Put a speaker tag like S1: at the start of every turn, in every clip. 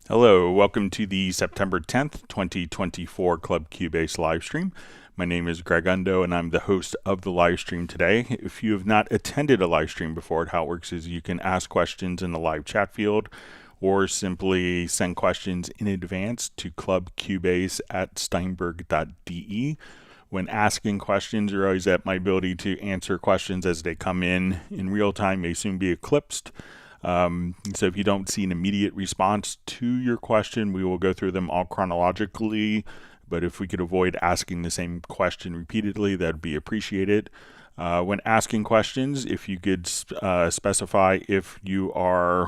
S1: Hello, welcome to the September 10th, 2024 Club Cubase live stream. My name is Greg Undo and I'm the host of the live stream today. If you have not attended a live stream before, how it works is you can ask questions in the live chat field or simply send questions in advance to clubcubase@steinberg.de. When asking questions, you're always at my ability to answer questions as they come in real time may soon be eclipsed. So if you don't see an immediate response to your question, we will go through them all chronologically. But if we could avoid asking the same question repeatedly, that'd be appreciated. When asking questions, if you could specify if you are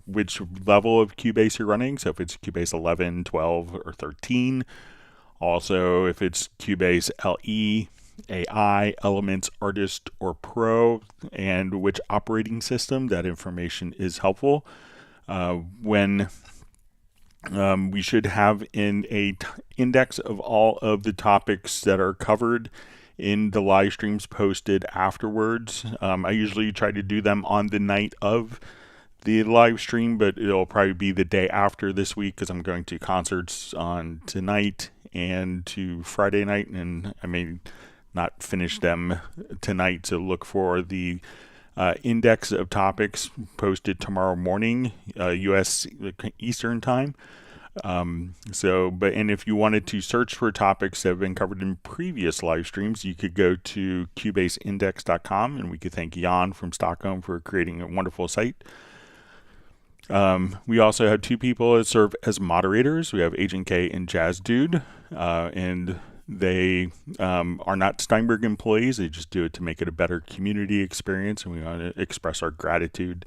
S1: which level of Cubase you're running. So if it's Cubase 11, 12, or 13. Also, if it's Cubase LE, AI, Elements, Artist, or Pro, and which operating system, that information is helpful. We should have in a index of all of the topics that are covered in the live streams posted afterwards. I usually try to do them on the night of the live stream, but it'll probably be the day after this week because I'm going to concerts on tonight and to Friday night, and I may not finish them tonight, so look for the index of topics posted tomorrow morning, U.S. Eastern time. And if you wanted to search for topics that have been covered in previous live streams, you could go to cubaseindex.com, and we could thank Jan from Stockholm for creating a wonderful site. We also have two people that serve as moderators. We have Agent K and Jazz Dude, and they are not Steinberg employees. They just do it to make it a better community experience, and we want to express our gratitude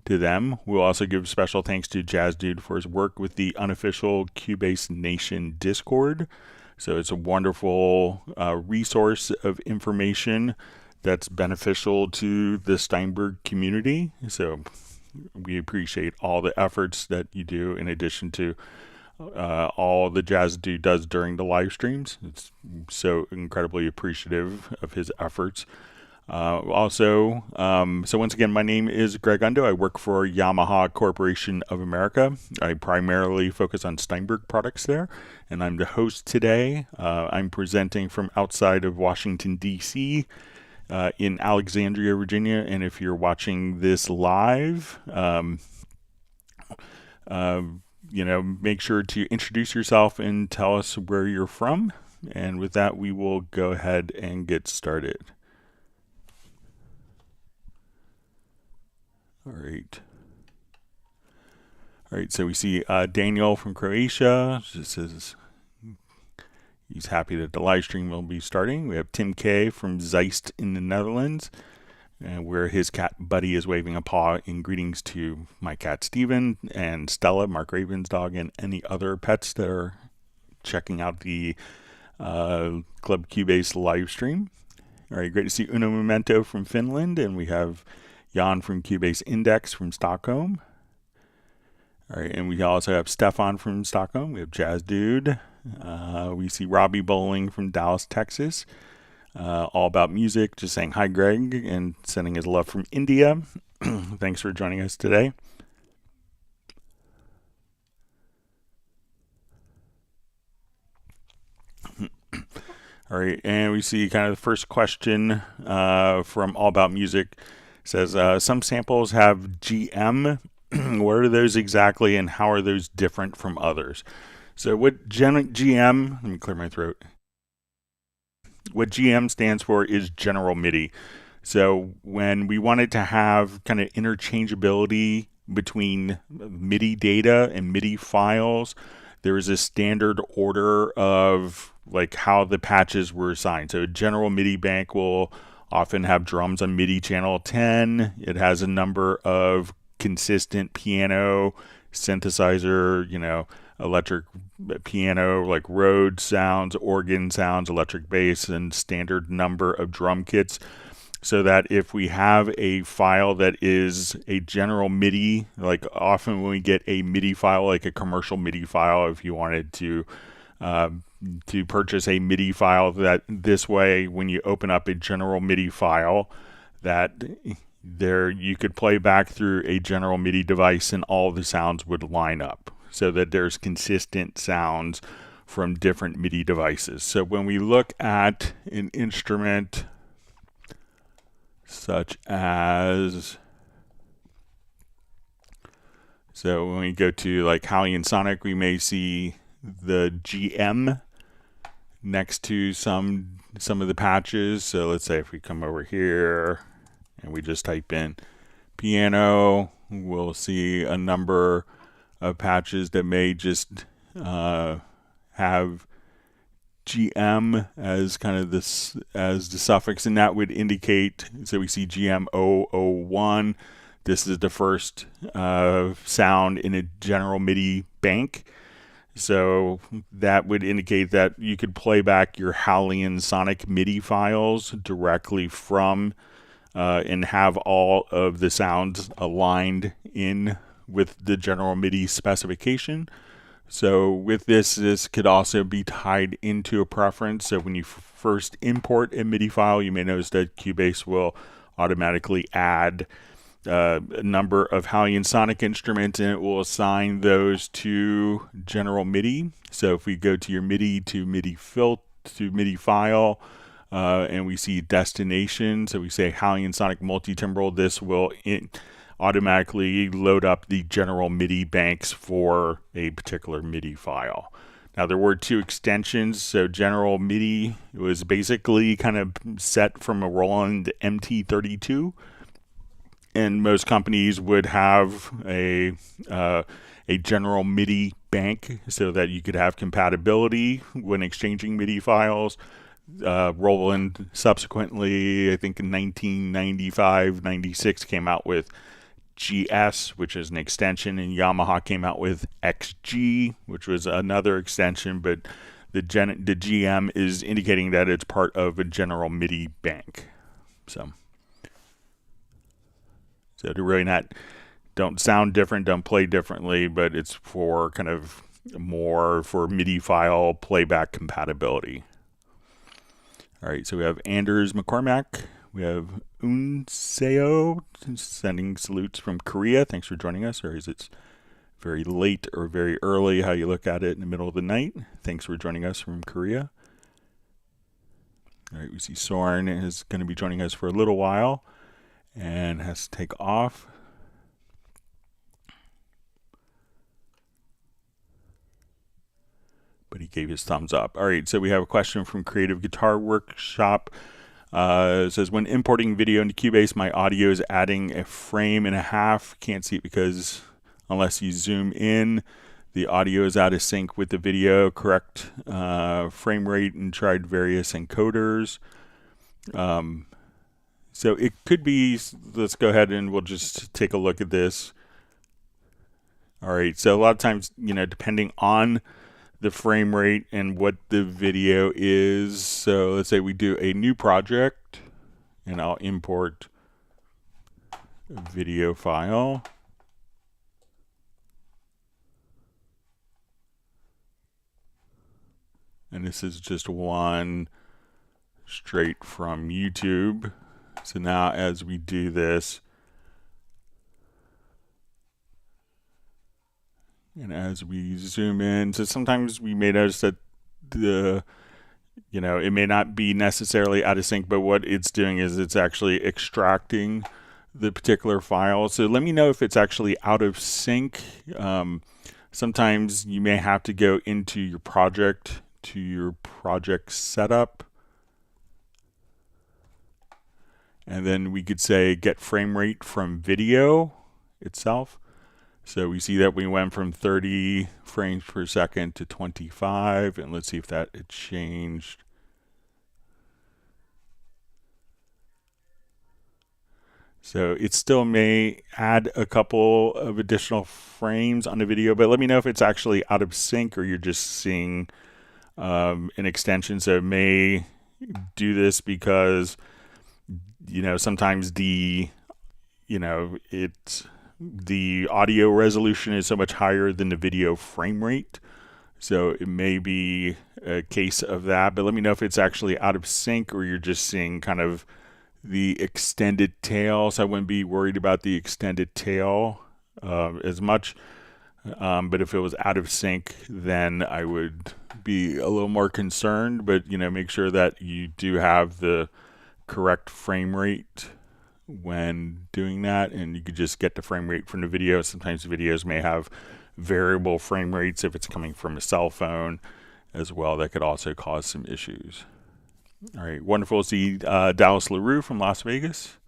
S1: to them. We'll also give special thanks to Jazz Dude for his work with the unofficial Cubase Nation Discord. So it's a wonderful resource of information that's beneficial to the Steinberg community. So we appreciate all the efforts that you do in addition to all the Jazz Dude does during the live streams. It's so incredibly appreciative of his efforts. So once again, my name is Greg Undo. I work for Yamaha Corporation of America. I primarily focus on Steinberg products there, and I'm the host today. I'm presenting from outside of Washington, D.C., in Alexandria, Virginia, and if you're watching this live, make sure to introduce yourself and tell us where you're from. And with that, we will go ahead and get started. All right, so we see Daniel from Croatia. This is he's happy that the live stream will be starting. We have Tim K from Zeist in the Netherlands, where his cat Buddy is waving a paw in greetings to my cat Steven and Stella, Mark Raven's dog, and any other pets that are checking out the Club Cubase live stream. All right, great to see Uno Memento from Finland, and we have Jan from Cubase Index from Stockholm. All right, and we also have Stefan from Stockholm. We have Jazz Dude. We see Robbie Bowling from Dallas, Texas. All About Music, just saying hi, Greg, and sending his love from India. Thanks for joining us today. All right, and we see kind of the first question from All About Music. It says, some samples have GM. What are those exactly, and how are those different from others? So what GM, let me clear my throat. What GM stands for is General MIDI. So when we wanted to have kind of interchangeability between MIDI data and MIDI files, there is a standard order of like how the patches were assigned. So a general MIDI bank will often have drums on MIDI channel 10. It has a number of consistent piano, synthesizer, electric piano, like Rhodes sounds, organ sounds, electric bass, and standard number of drum kits. So that if we have a file that is a general MIDI, like often when we get a MIDI file, like a commercial MIDI file, if you wanted to purchase a MIDI file, that this way, when you open up a general MIDI file, that there you could play back through a general MIDI device and all the sounds would line up. so that there's consistent sounds from different MIDI devices. So when we look at an instrument such as, so when we go to like Halion Sonic, we may see the GM next to some of the patches. So let's say if we come over here and we just type in piano, we'll see a number of patches that may just have GM as kind of this as the suffix, and that would indicate, so we see GM 001. This is the first sound in a general MIDI bank. So that would indicate that you could play back your Halion Sonic MIDI files directly from and have all of the sounds aligned in with the general MIDI specification. So with this could also be tied into a preference. So when you first import a MIDI file, you may notice that Cubase will automatically add a number of Halion Sonic instruments, and it will assign those to general MIDI. So if we go to your MIDI to MIDI file, and we see destination, so we say Halion Sonic multi-timbral, this will automatically load up the general MIDI banks for a particular MIDI file. Now there were two extensions. So general MIDI was basically kind of set from a Roland MT32, and most companies would have a general MIDI bank so that you could have compatibility when exchanging MIDI files. Roland subsequently, I think in 1995-96, came out with GS, which is an extension, and Yamaha came out with XG, which was another extension, but the GM is indicating that it's part of a general MIDI bank. So to really don't sound different, don't play differently, but it's for kind of more for MIDI file playback compatibility. All right, so we have Anders McCormack. We have Unseo sending salutes from Korea. Thanks for joining us. Or is it very late or very early, how you look at it in the middle of the night? Thanks for joining us from Korea. All right, we see Soren is going to be joining us for a little while and has to take off. But he gave his thumbs up. All right, so we have a question from Creative Guitar Workshop. It says, when importing video into Cubase, my audio is adding a frame and a half. Can't see it because unless you zoom in, the audio is out of sync with the video. Correct frame rate and tried various encoders. So it could be, let's go ahead and we'll just take a look at this. All right, so a lot of times, depending on the frame rate and what the video is. So let's say we do a new project and I'll import a video file. And this is just one straight from YouTube. So now as we do this, and as we zoom in, so sometimes we may notice that it may not be necessarily out of sync, but what it's doing is it's actually extracting the particular file. So let me know if it's actually out of sync. Sometimes you may have to go into your project, to your project setup. And then we could say get frame rate from video itself. So we see that we went from 30 frames per second to 25, and let's see if that had changed. So it still may add a couple of additional frames on the video, but let me know if it's actually out of sync or you're just seeing an extension. So it may do this because, sometimes the audio resolution is so much higher than the video frame rate. So it may be a case of that, but let me know if it's actually out of sync or you're just seeing kind of the extended tail. So I wouldn't be worried about the extended tail as much. But if it was out of sync, then I would be a little more concerned. But make sure that you do have the correct frame rate when doing that, and you could just get the frame rate from the video. Sometimes videos may have variable frame rates if it's coming from a cell phone as well. That could also cause some issues. All right, wonderful to see Dallas LaRue from Las Vegas.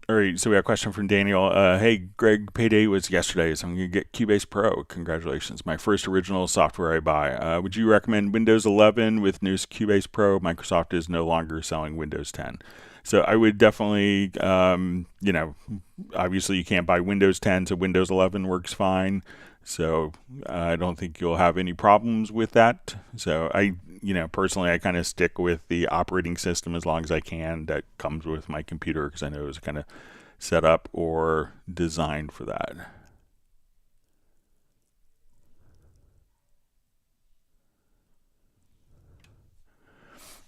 S1: All right, so we have a question from Daniel. Hey, Greg, payday was yesterday, so I'm going to get Cubase Pro. Congratulations. My first original software I buy. Would you recommend Windows 11 with newest Cubase Pro? Microsoft is no longer selling Windows 10. So I would definitely, obviously you can't buy Windows 10, so Windows 11 works fine. So I don't think you'll have any problems with that. So personally, I kind of stick with the operating system as long as I can that comes with my computer, because I know it was kind of set up or designed for that.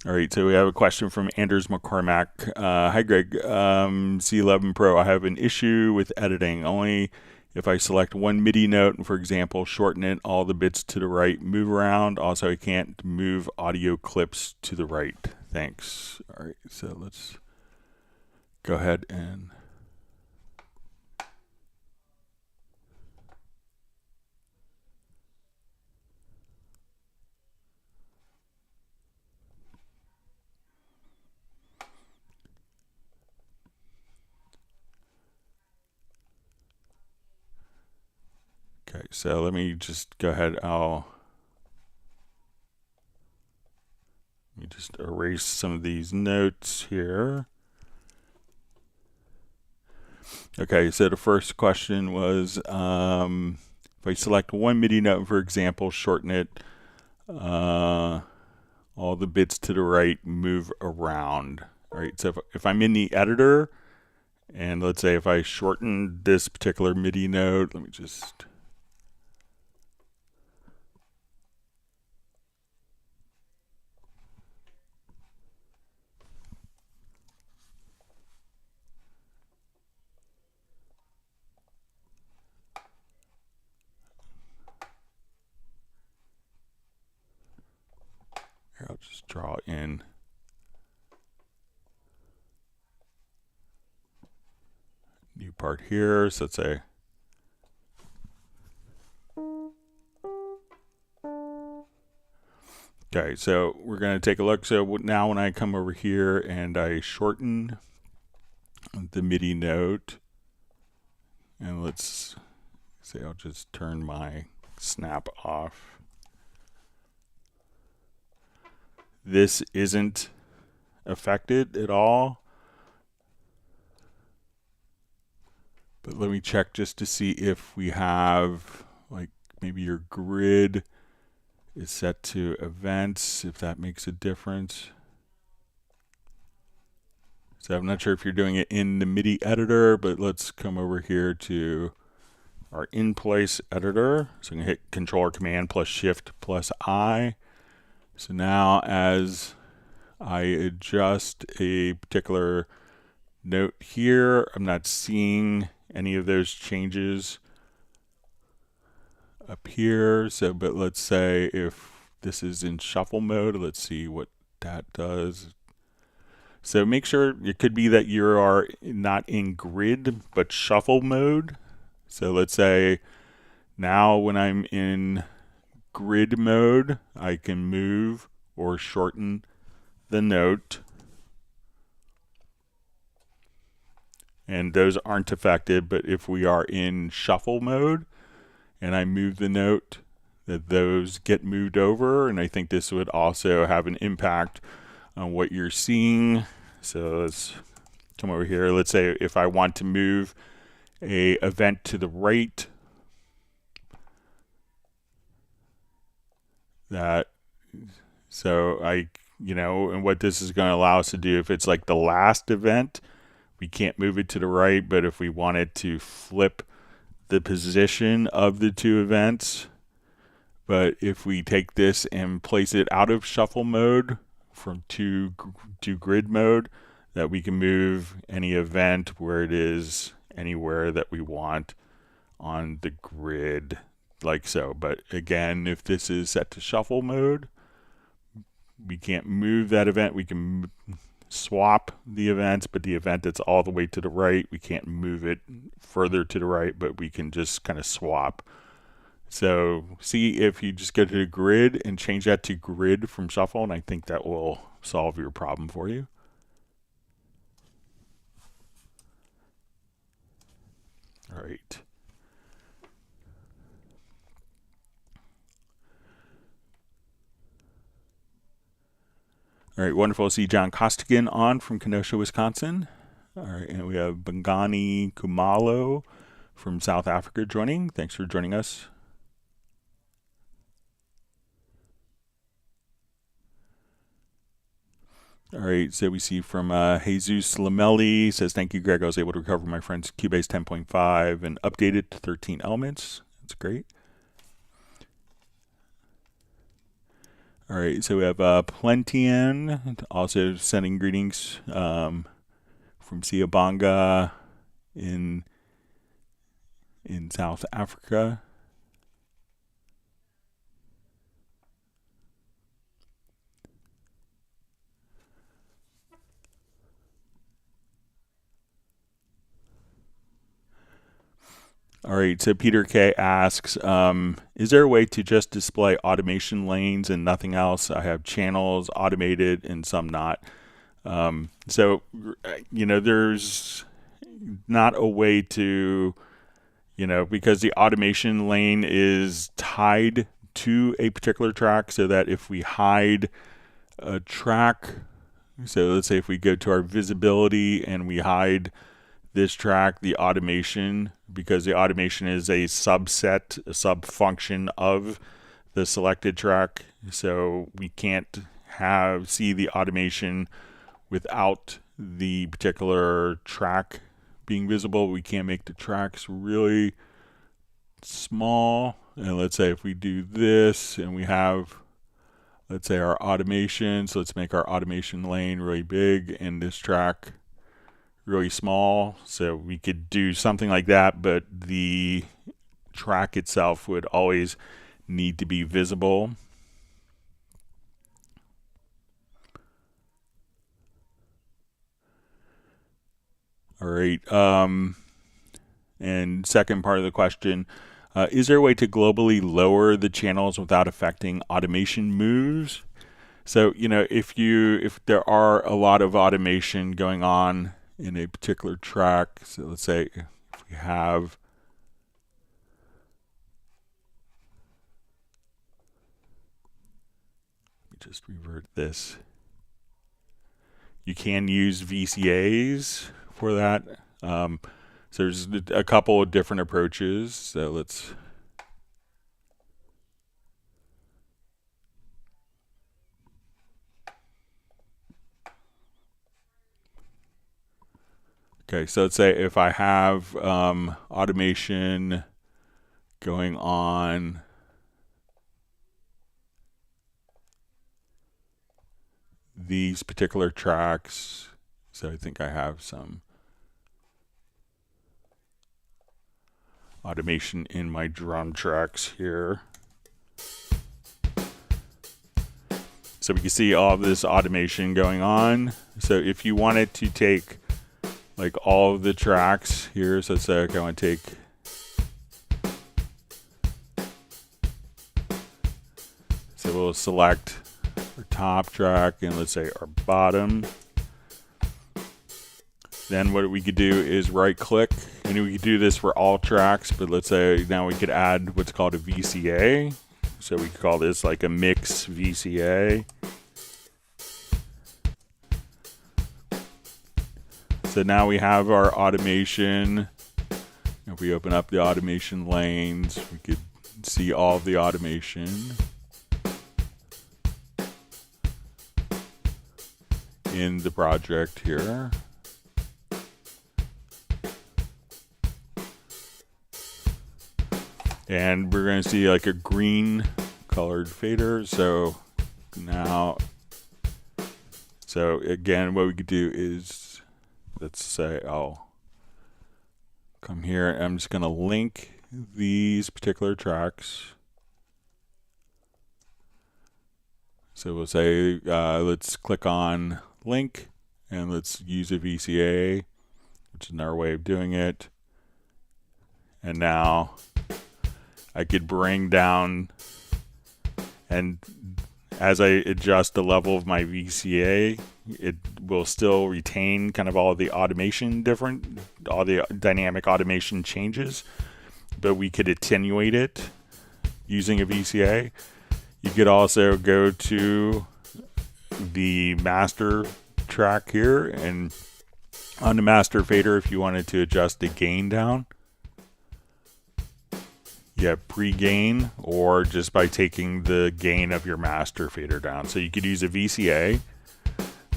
S1: All right, so we have a question from Anders McCormack. Hi, Greg. C11 Pro. I have an issue with editing. Only if I select one MIDI note and, for example, shorten it, all the bits to the right move around. Also, I can't move audio clips to the right. Thanks. All right, so let's go ahead and... Okay, so let me just go ahead. Let me just erase some of these notes here. Okay, so the first question was, if I select one MIDI note, for example, shorten it, all the bits to the right move around. All right, so if I'm in the editor, and let's say if I shorten this particular MIDI note, let me just... Here, I'll just draw in new part here. So let's say okay, so we're going to take a look. So now when I come over here and I shorten the MIDI note, and let's say I'll just turn my snap off. This isn't affected at all. But let me check just to see if we have, like, maybe your grid is set to events, if that makes a difference. So I'm not sure if you're doing it in the MIDI editor, but let's come over here to our in-place editor. So I'm going to hit Control or Command plus Shift plus I. So now as I adjust a particular note here, I'm not seeing any of those changes up here. So, but let's say if this is in shuffle mode, let's see what that does. So make sure, it could be that you are not in grid, but shuffle mode. So let's say now when I'm in grid mode, I can move or shorten the note. And those aren't affected, but if we are in shuffle mode and I move the note, that those get moved over, and I think this would also have an impact on what you're seeing. So let's come over here. Let's say if I want to move a event to the right, so and what this is going to allow us to do, if it's like the last event, we can't move it to the right, but if we wanted to flip the position of the two events, but if we take this and place it out of shuffle mode from to grid mode, that we can move any event where it is anywhere that we want on the grid, like so. But again, if this is set to shuffle mode, we can't move that event. We can swap the events, but the event that's all the way to the right, we can't move it further to the right, but we can just kind of swap. So see if you just go to the grid and change that to grid from shuffle, and I think that will solve your problem for you. All right. All right, wonderful to see John Costigan on from Kenosha, Wisconsin. All right, and we have Bangani Kumalo from South Africa joining. Thanks for joining us. All right, so we see from Jesus Lamelli, says, thank you, Greg. I was able to recover my friend's Cubase 10.5 and update it to 13 elements. That's great. All right, so we have Plentian, also sending greetings from Siabanga in South Africa. All right, so Peter K asks, is there a way to just display automation lanes and nothing else? I have channels automated and some not. So, you know, there's not a way to, you know, because the automation lane is tied to a particular track, so that if we hide a track, so let's say if we go to our visibility and we hide this track, the automation, because the automation is a subset, a sub-function of the selected track, so we can't see the automation without the particular track being visible. We can't make the tracks really small. And let's say if we do this and we have, let's say, our automation, so let's make our automation lane really big and this track really small. So we could do something like that, but the track itself would always need to be visible. All right. And second part of the question, is there a way to globally lower the channels without affecting automation moves? So, you know, if there are a lot of automation going on in a particular track, so let's say if we have, let me just revert this. You can use VCAs for that. So there's a couple of different approaches. So let's okay, so let's say if I have automation going on these particular tracks, so I think I have some automation in my drum tracks here. So we can see all of this automation going on. So if you wanted to take like all of the tracks here, so let's say okay, I want to take we'll select our top track and let's say our bottom. Then what we could do is right click, and we could do this for all tracks, but let's say now we could add what's called a VCA. So we could call this like a mix VCA. So now we have our automation. If we open up the automation lanes, we could see all of the automation. In the project here. And we're going to see like a green colored fader. So So again, what we could do is, let's say I'll come here and I'm just going to link these particular tracks. So we'll say, let's click on link and let's use a VCA, which is another way of doing it. And now I could bring down, and as I adjust the level of my VCA, it will still retain kind of all the automation all the dynamic automation changes, but we could attenuate it using a VCA. You could also go to the master track here, and on the master fader, if you wanted to adjust the gain down, you have pre-gain, or just by taking the gain of your master fader down. So you could use a VCA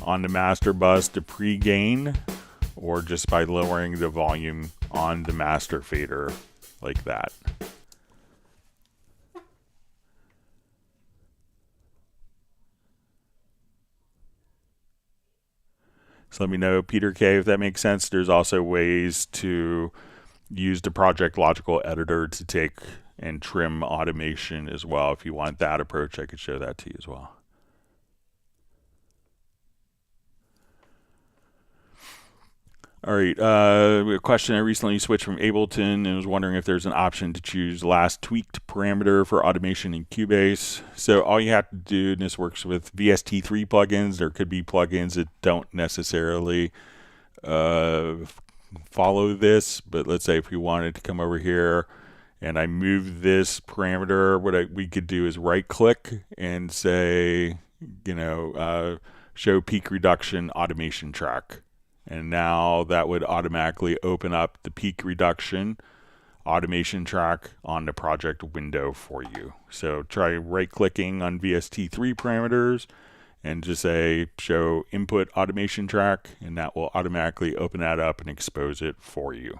S1: on the master bus to pre-gain, or just by lowering the volume on the master fader like that. So let me know, Peter K, if that makes sense. There's also ways to use the Project Logical Editor to take and trim automation as well. If you want that approach, I could show that to you as well. All right, a question. I recently switched from Ableton and was wondering if there's an option to choose last tweaked parameter for automation in Cubase. So all you have to do, and this works with VST3 plugins, there could be plugins that don't necessarily follow this, but let's say if we wanted to come over here and I move this parameter, what we could do is right click and say, show peak reduction automation track. And now that would automatically open up the peak reduction automation track on the project window for you. So try right clicking on VST3 parameters and just say show input automation track, and that will automatically open that up and expose it for you.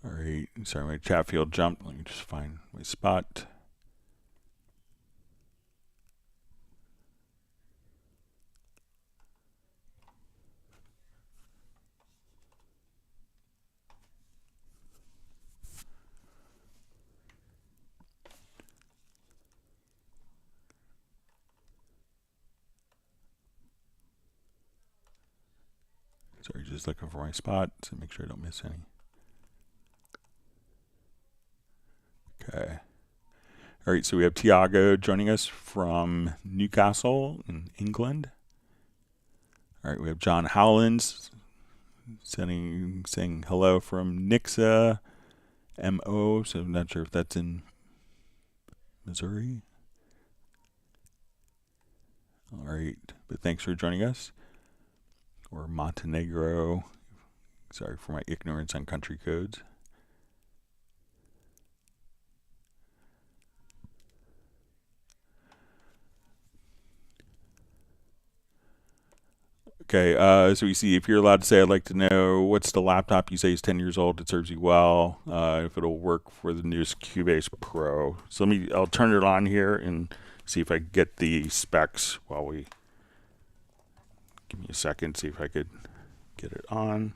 S1: All right, sorry, my chat field jumped. Let me just find my spot. Sorry, just looking for my spot to make sure I don't miss any. Okay. All right, so we have Tiago joining us from Newcastle in England. All right, we have John Howlands saying hello from Nixa, MO, so I'm not sure if that's in Missouri. All right, but thanks for joining us. Or Montenegro. Sorry for my ignorance on country codes. Okay, so we see if you're allowed to say, I'd like to know what's the laptop you say is 10 years old, it serves you well, if it'll work for the newest Cubase Pro. So I'll turn it on here and see if I get the specs while we, give me a second, see if I could get it on.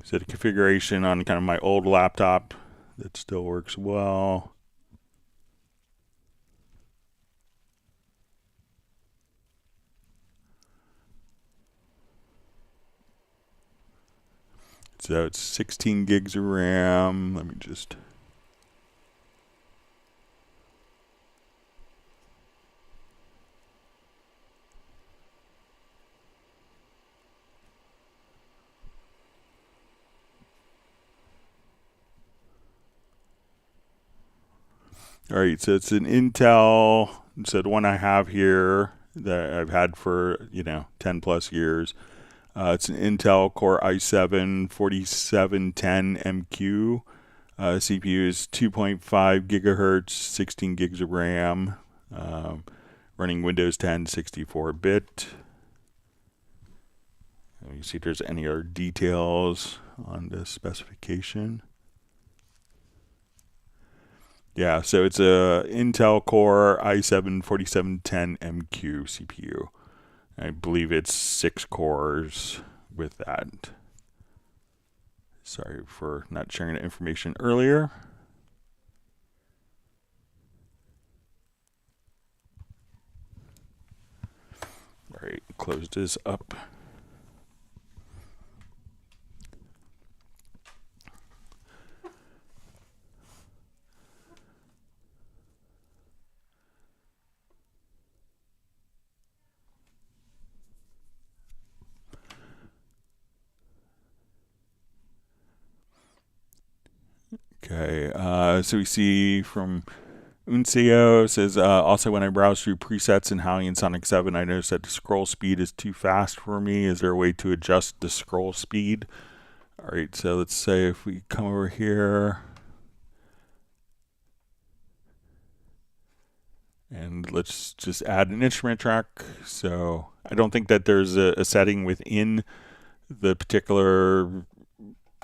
S1: So the configuration on kind of my old laptop, that still works well. So it's 16 gigs of RAM. Let me just... All right, so it's an Intel, so the one I have here that I've had for, 10 plus years. It's an Intel Core i7 4710MQ. CPU is 2.5 gigahertz, 16 gigs of RAM, running Windows 10 64-bit. Let me see if there's any other details on the specification. Yeah, so it's a Intel Core i7 4710MQ CPU. I believe it's 6 cores with that. Sorry for not sharing that information earlier. All right, close this up. Okay, so we see from Uncio says, also when I browse through presets in Halion Sonic 7, I noticed that the scroll speed is too fast for me. Is there a way to adjust the scroll speed? All right, so let's say if we come over here and let's just add an instrument track. So I don't think that there's a setting within the particular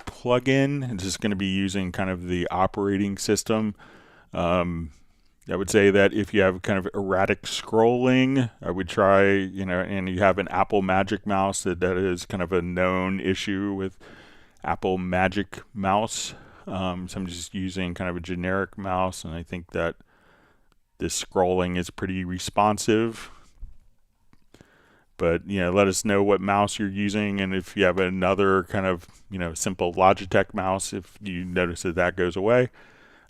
S1: plugin. It's just going to be using kind of the operating system. I would say that if you have kind of erratic scrolling, I would try, and you have an Apple Magic Mouse, that is kind of a known issue with Apple Magic Mouse. So I'm just using kind of a generic mouse, and I think that this scrolling is pretty responsive. But, let us know what mouse you're using, and if you have another kind of, simple Logitech mouse, if you notice that goes away.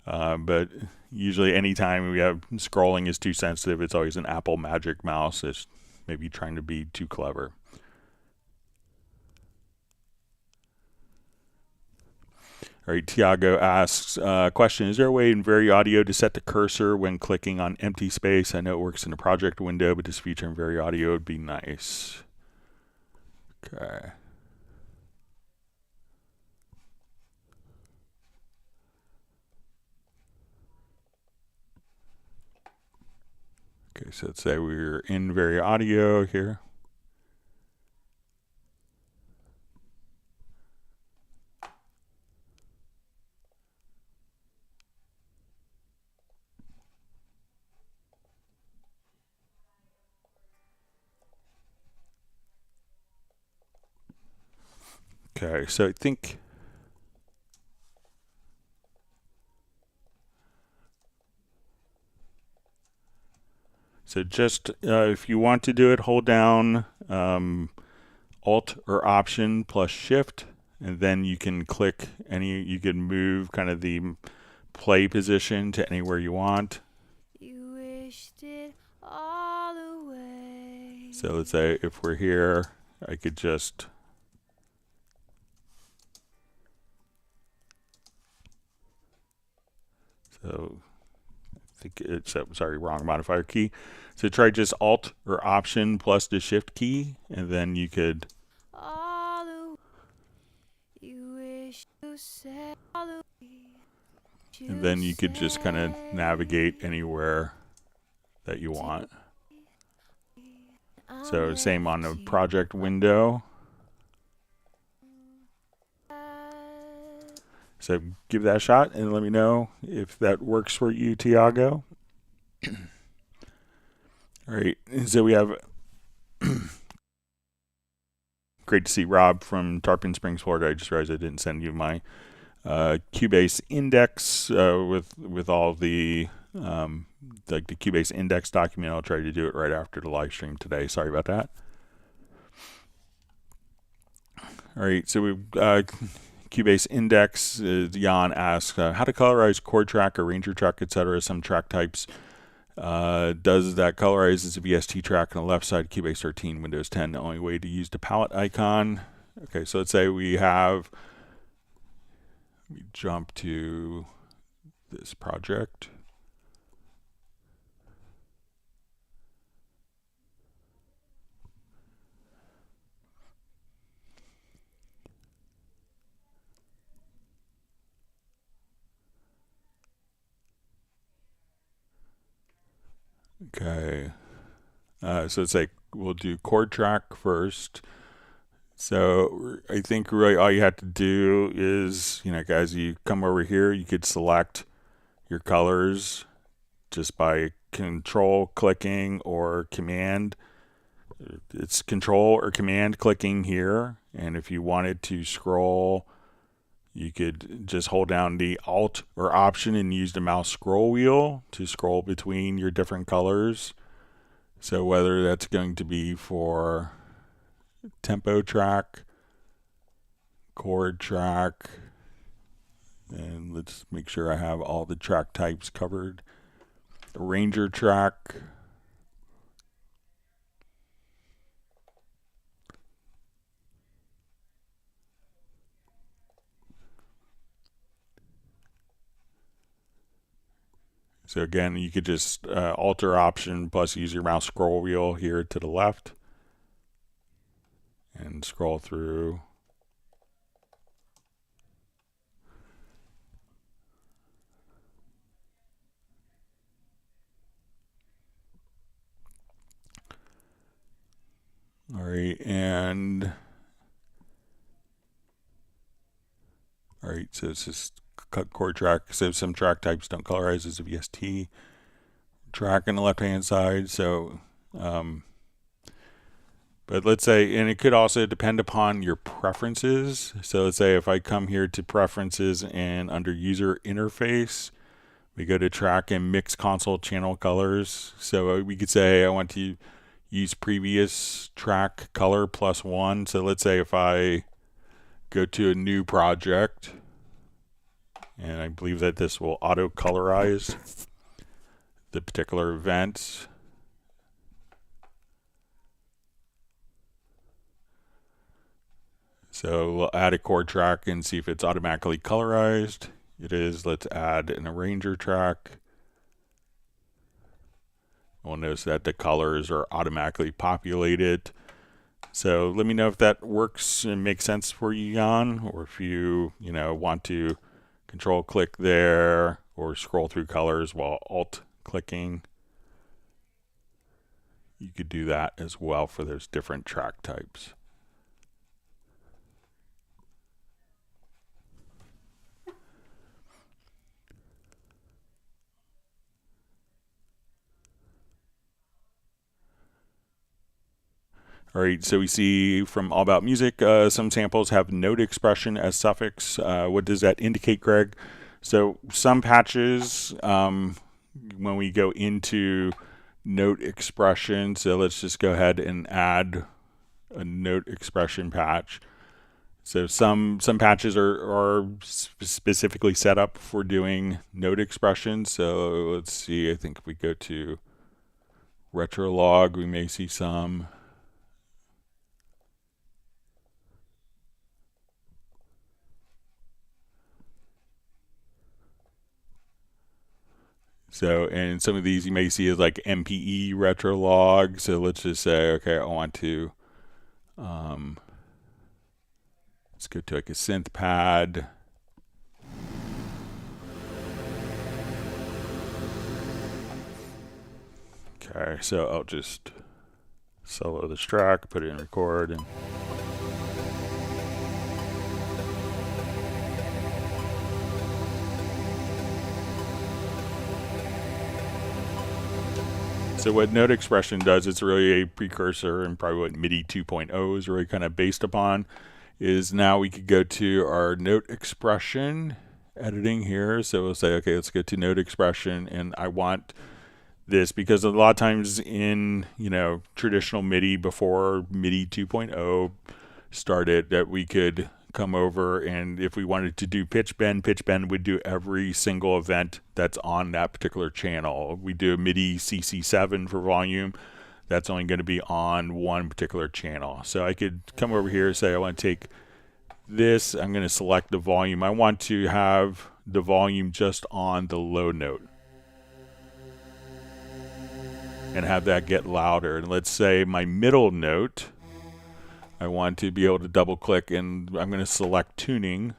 S1: But usually anytime we have scrolling is too sensitive, it's always an Apple Magic Mouse. It's maybe trying to be too clever. All right, Tiago asks, question, is there a way in VariAudio to set the cursor when clicking on empty space? I know it works in the project window, but this feature in VariAudio would be nice. Okay. Okay, so let's say we're in VariAudio here. Okay, so I think so just if you want to do it, hold down Alt or Option plus Shift, and then you can click you can move kind of the play position to anywhere you want.
S2: You wished it all away.
S1: So let's say if we're here, I could just so I think it's sorry, wrong modifier key. So try just Alt or Option plus the Shift key, and then you could and then you could just kind of navigate anywhere that you want. So same on the project window. So give that a shot and let me know if that works for you, Tiago. All right, so we have great to see Rob from Tarpon Springs, Florida. I just realized I didn't send you my Cubase index with all the like the Cubase index document. I'll try to do it right after the live stream today. Sorry about that. All right, so we've Cubase index. Jan asks how to colorize chord track, arranger track, etc. Some track types. Does that colorize as a VST track on the left side, Cubase 13, Windows 10, the only way to use the palette icon. Okay, so let's say we jump to this project. Okay. So it's like we'll do chord track first. So I think really all you have to do is, guys, you come over here, you could select your colors just by control clicking or command. It's control or command clicking here. And if you wanted to scroll, you could just hold down the Alt or Option and use the mouse scroll wheel to scroll between your different colors. So whether that's going to be for tempo track, chord track, and let's make sure I have all the track types covered. Arranger track, so again, you could just alter option plus use your mouse scroll wheel here to the left and scroll through. All right, so it's just cut chord track. So some track types don't colorize as a VST track on the left-hand side. So, but let's say, and it could also depend upon your preferences. So let's say if I come here to preferences and under user interface, we go to track and mix console channel colors. So we could say I want to use previous track color +1. So let's say if I go to a new project, and I believe that this will auto colorize the particular events. So we'll add a chord track and see if it's automatically colorized. It is. Let's add an arranger track. We'll notice that the colors are automatically populated. So let me know if that works and makes sense for you, Jan, or if you, want to control click there or scroll through colors while alt clicking. You could do that as well for those different track types. All right, so we see from All About Music, some samples have note expression as suffix. What does that indicate, Greg? So some patches, when we go into note expression, so let's just go ahead and add a note expression patch. So some patches are specifically set up for doing note expression. So let's see, I think if we go to Retrolog, we may see some. So, and some of these you may see as like MPE Retrolog. So let's just say, okay, I want to, let's go to like a synth pad. Okay, so I'll just solo this track, put it in record, and so what note expression does, it's really a precursor, and probably what MIDI 2.0 is really kind of based upon, is now we could go to our note expression editing here. So we'll say, okay, let's go to note expression, and I want this because a lot of times in, traditional MIDI before MIDI 2.0 started, that we could come over, and if we wanted to do pitch bend would do every single event that's on that particular channel. We do a MIDI CC7 for volume, that's only going to be on one particular channel. So I could come over here and say I want to take this, I'm going to select the volume. I want to have the volume just on the low note and have that get louder. And let's say my middle note, I want to be able to double click, and I'm going to select tuning.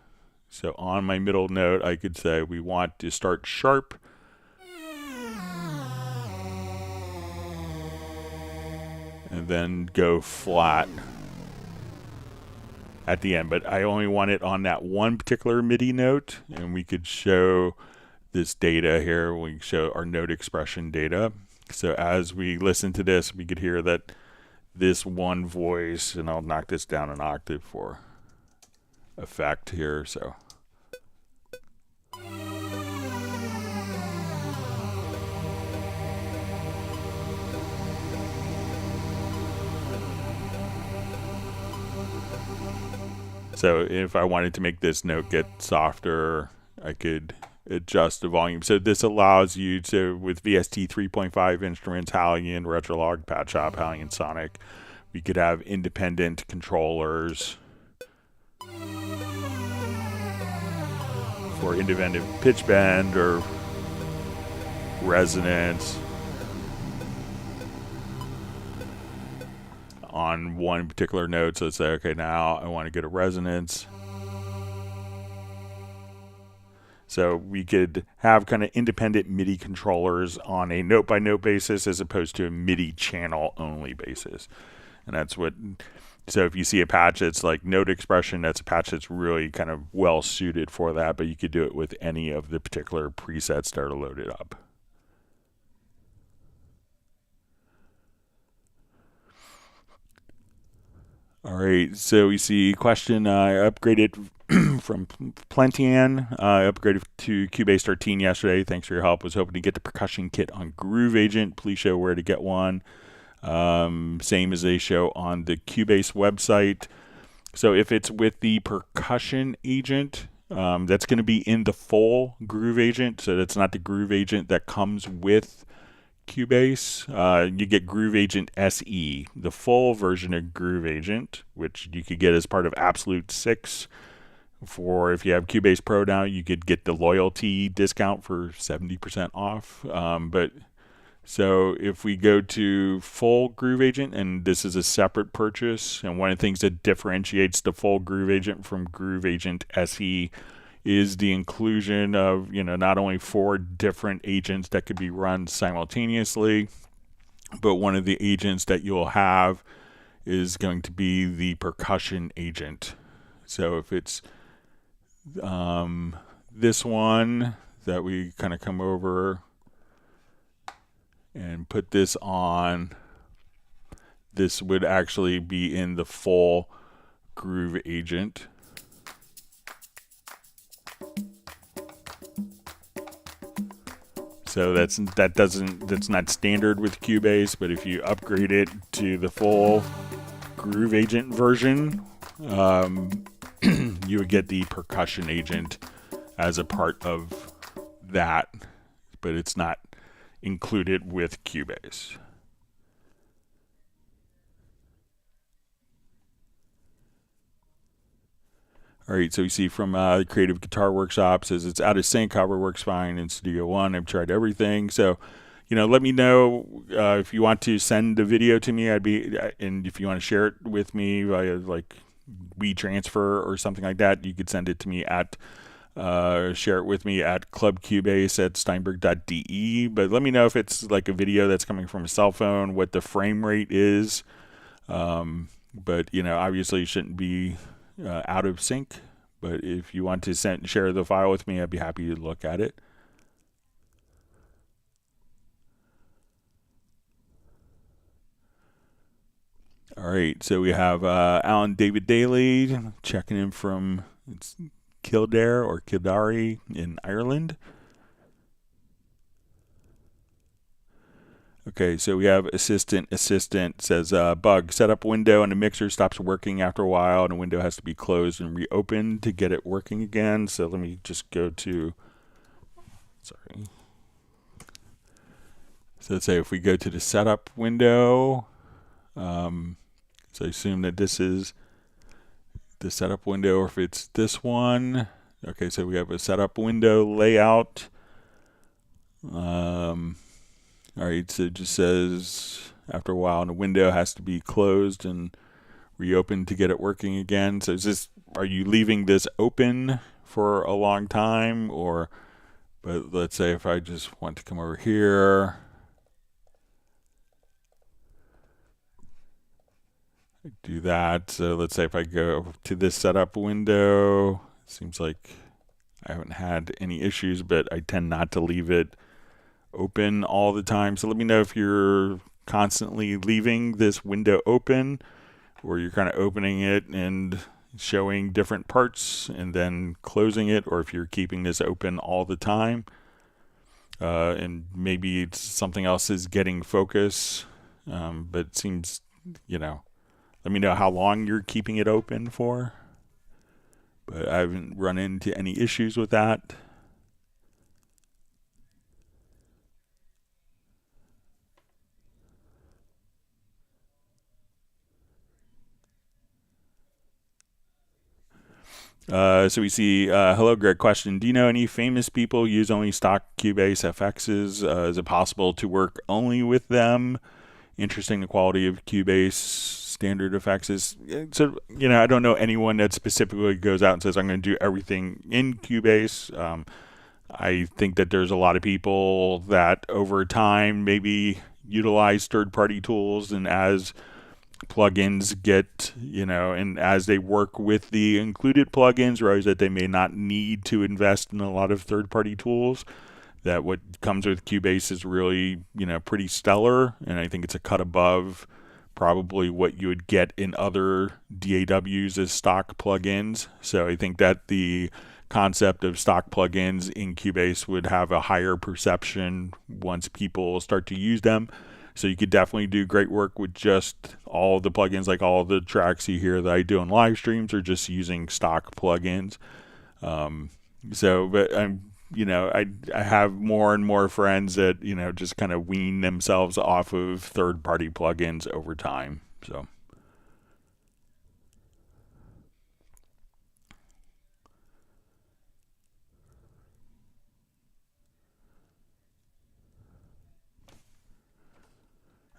S1: So on my middle note, I could say we want to start sharp and then go flat at the end. But I only want it on that one particular MIDI note, and we could show this data here. We show our note expression data. So as we listen to this, we could hear that this one voice, and I'll knock this down an octave for effect here. So if I wanted to make this note get softer, I could adjust the volume. So this allows you to, with VST 3.5 instruments, Halion, Retrolog, Patch Shop, Halion Sonic, we could have independent controllers for independent pitch bend or resonance on one particular note. So let's say, okay, now I want to get a resonance. So we could have kind of independent MIDI controllers on a note-by-note basis as opposed to a MIDI channel-only basis. And that's what, so if you see a patch that's like note expression, that's a patch that's really kind of well-suited for that, but you could do it with any of the particular presets that are loaded up. All right, so we see question, I upgraded from Plentian. I upgraded to Cubase 13 yesterday. Thanks for your help. Was hoping to get the percussion kit on Groove Agent. Please show where to get one. Same as they show on the Cubase website. So if it's with the percussion agent, that's going to be in the full Groove Agent. So that's not the Groove Agent that comes with Cubase. You get Groove Agent SE, the full version of Groove Agent, which you could get as part of Absolute 6. For if you have Cubase Pro now, you could get the loyalty discount for 70% off. But so if we go to full Groove Agent, and this is a separate purchase, and one of the things that differentiates the full Groove Agent from Groove Agent SE is the inclusion of, not only 4 different agents that could be run simultaneously, but one of the agents that you'll have is going to be the percussion agent. So if it's this one that we kind of come over and put this on, this would actually be in the full Groove Agent. So that's not standard with Cubase, but if you upgrade it to the full Groove Agent version, you would get the percussion agent as a part of that, but it's not included with Cubase. All right, so you see from Creative Guitar Workshop says it's out of sync, however works fine in Studio One. I've tried everything. So, let me know if you want to send the video to me. And if you want to share it with me via like WeTransfer or something like that, you could send it to me at share it with me at clubcubase@steinberg.de. But let me know if it's like a video that's coming from a cell phone, what the frame rate is. But obviously it shouldn't be out of sync, but if you want to share the file with me, I'd be happy to look at it. All right, so we have Alan David Daly checking in from Kildare or Kildare in Ireland. Okay, so we have assistant says bug, setup window and the mixer stops working after a while and the window has to be closed and reopened to get it working again. So let me just go to, sorry. So let's say if we go to the setup window, so I assume that this is the setup window, or if it's this one. Okay, so we have a setup window layout. All right, so it just says after a while, and the window has to be closed and reopened to get it working again. So are you leaving this open for a long time, but let's say if I just want to come over here do that. So let's say if I go to this setup window, it seems like I haven't had any issues, but I tend not to leave it open all the time. So let me know if you're constantly leaving this window open, or you're kind of opening it and showing different parts and then closing it, or if you're keeping this open all the time. And maybe it's something else is getting focus, but it seems, let me know how long you're keeping it open for. But I haven't run into any issues with that. So we see, hello Greg, question, do you know any famous people use only stock Cubase FXs? Is it possible to work only with them? Interesting, the quality of Cubase standard effects is, so, I don't know anyone that specifically goes out and says, I'm going to do everything in Cubase. I think that there's a lot of people that over time maybe utilize third-party tools, and as plugins get, and as they work with the included plugins, realize that they may not need to invest in a lot of third-party tools, that what comes with Cubase is really, pretty stellar, and I think it's a cut above probably what you would get in other DAWs as stock plugins. So I think that the concept of stock plugins in Cubase would have a higher perception once people start to use them. So you could definitely do great work with just all the plugins, like all the tracks you hear that I do on live streams are just using stock plugins. But I'm, I have more and more friends that, just kind of wean themselves off of third-party plugins over time. So.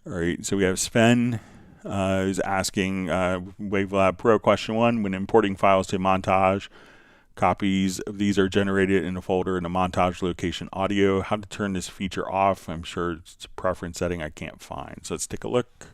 S1: All right, so we have Sven who's asking WaveLab Pro question 1, when importing files to Montage, copies of these are generated in a folder in a Montage location audio. How to turn this feature off? I'm sure it's a preference setting I can't find. So let's take a look.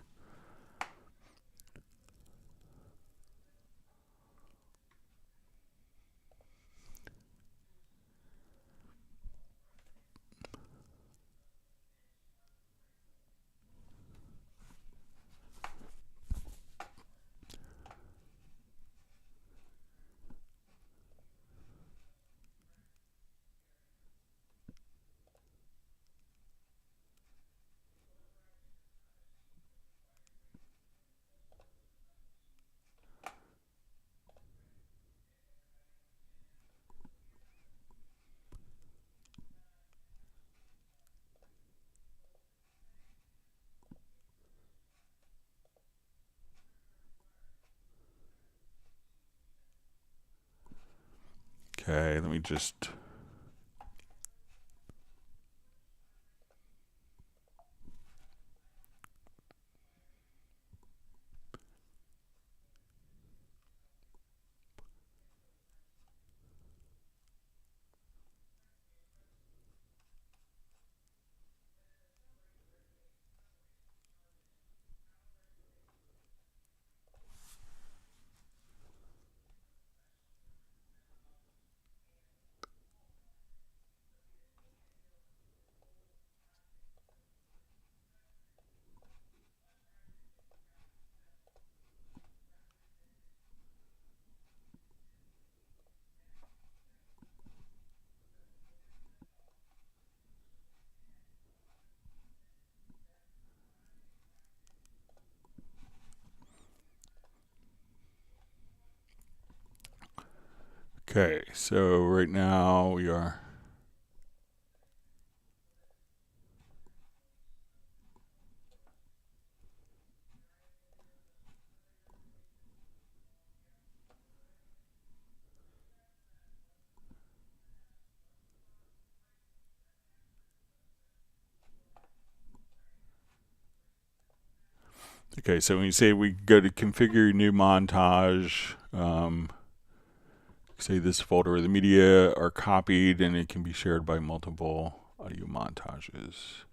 S1: Okay, let me just... Okay, so right now we are... Okay, so when you say we go to configure new montage, say this folder where the media are copied and it can be shared by multiple audio montages.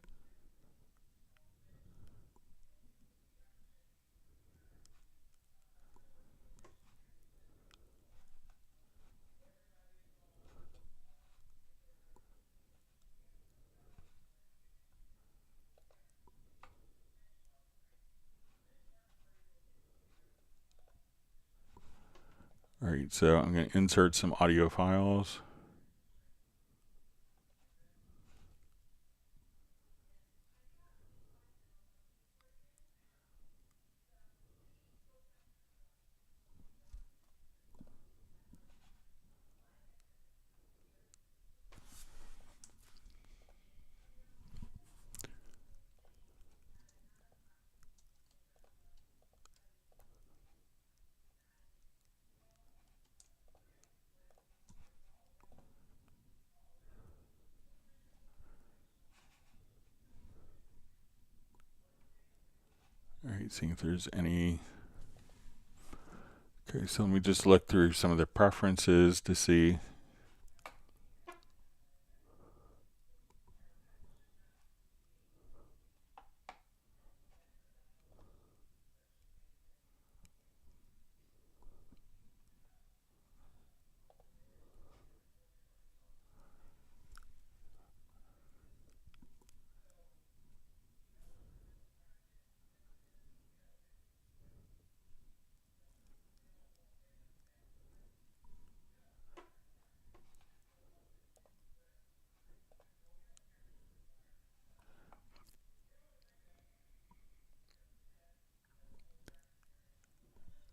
S1: right, so I'm going to insert some audio files. All right, seeing if there's any. Okay, so let me just look through some of the preferences to see.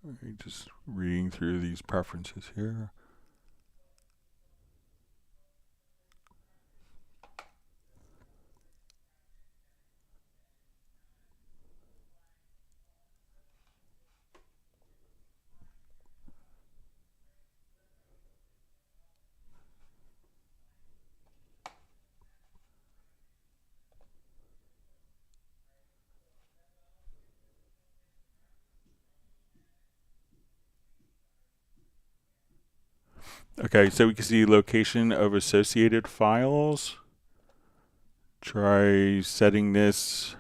S1: All right, just reading through these preferences here. Okay, so we can see location of associated files. Try setting this.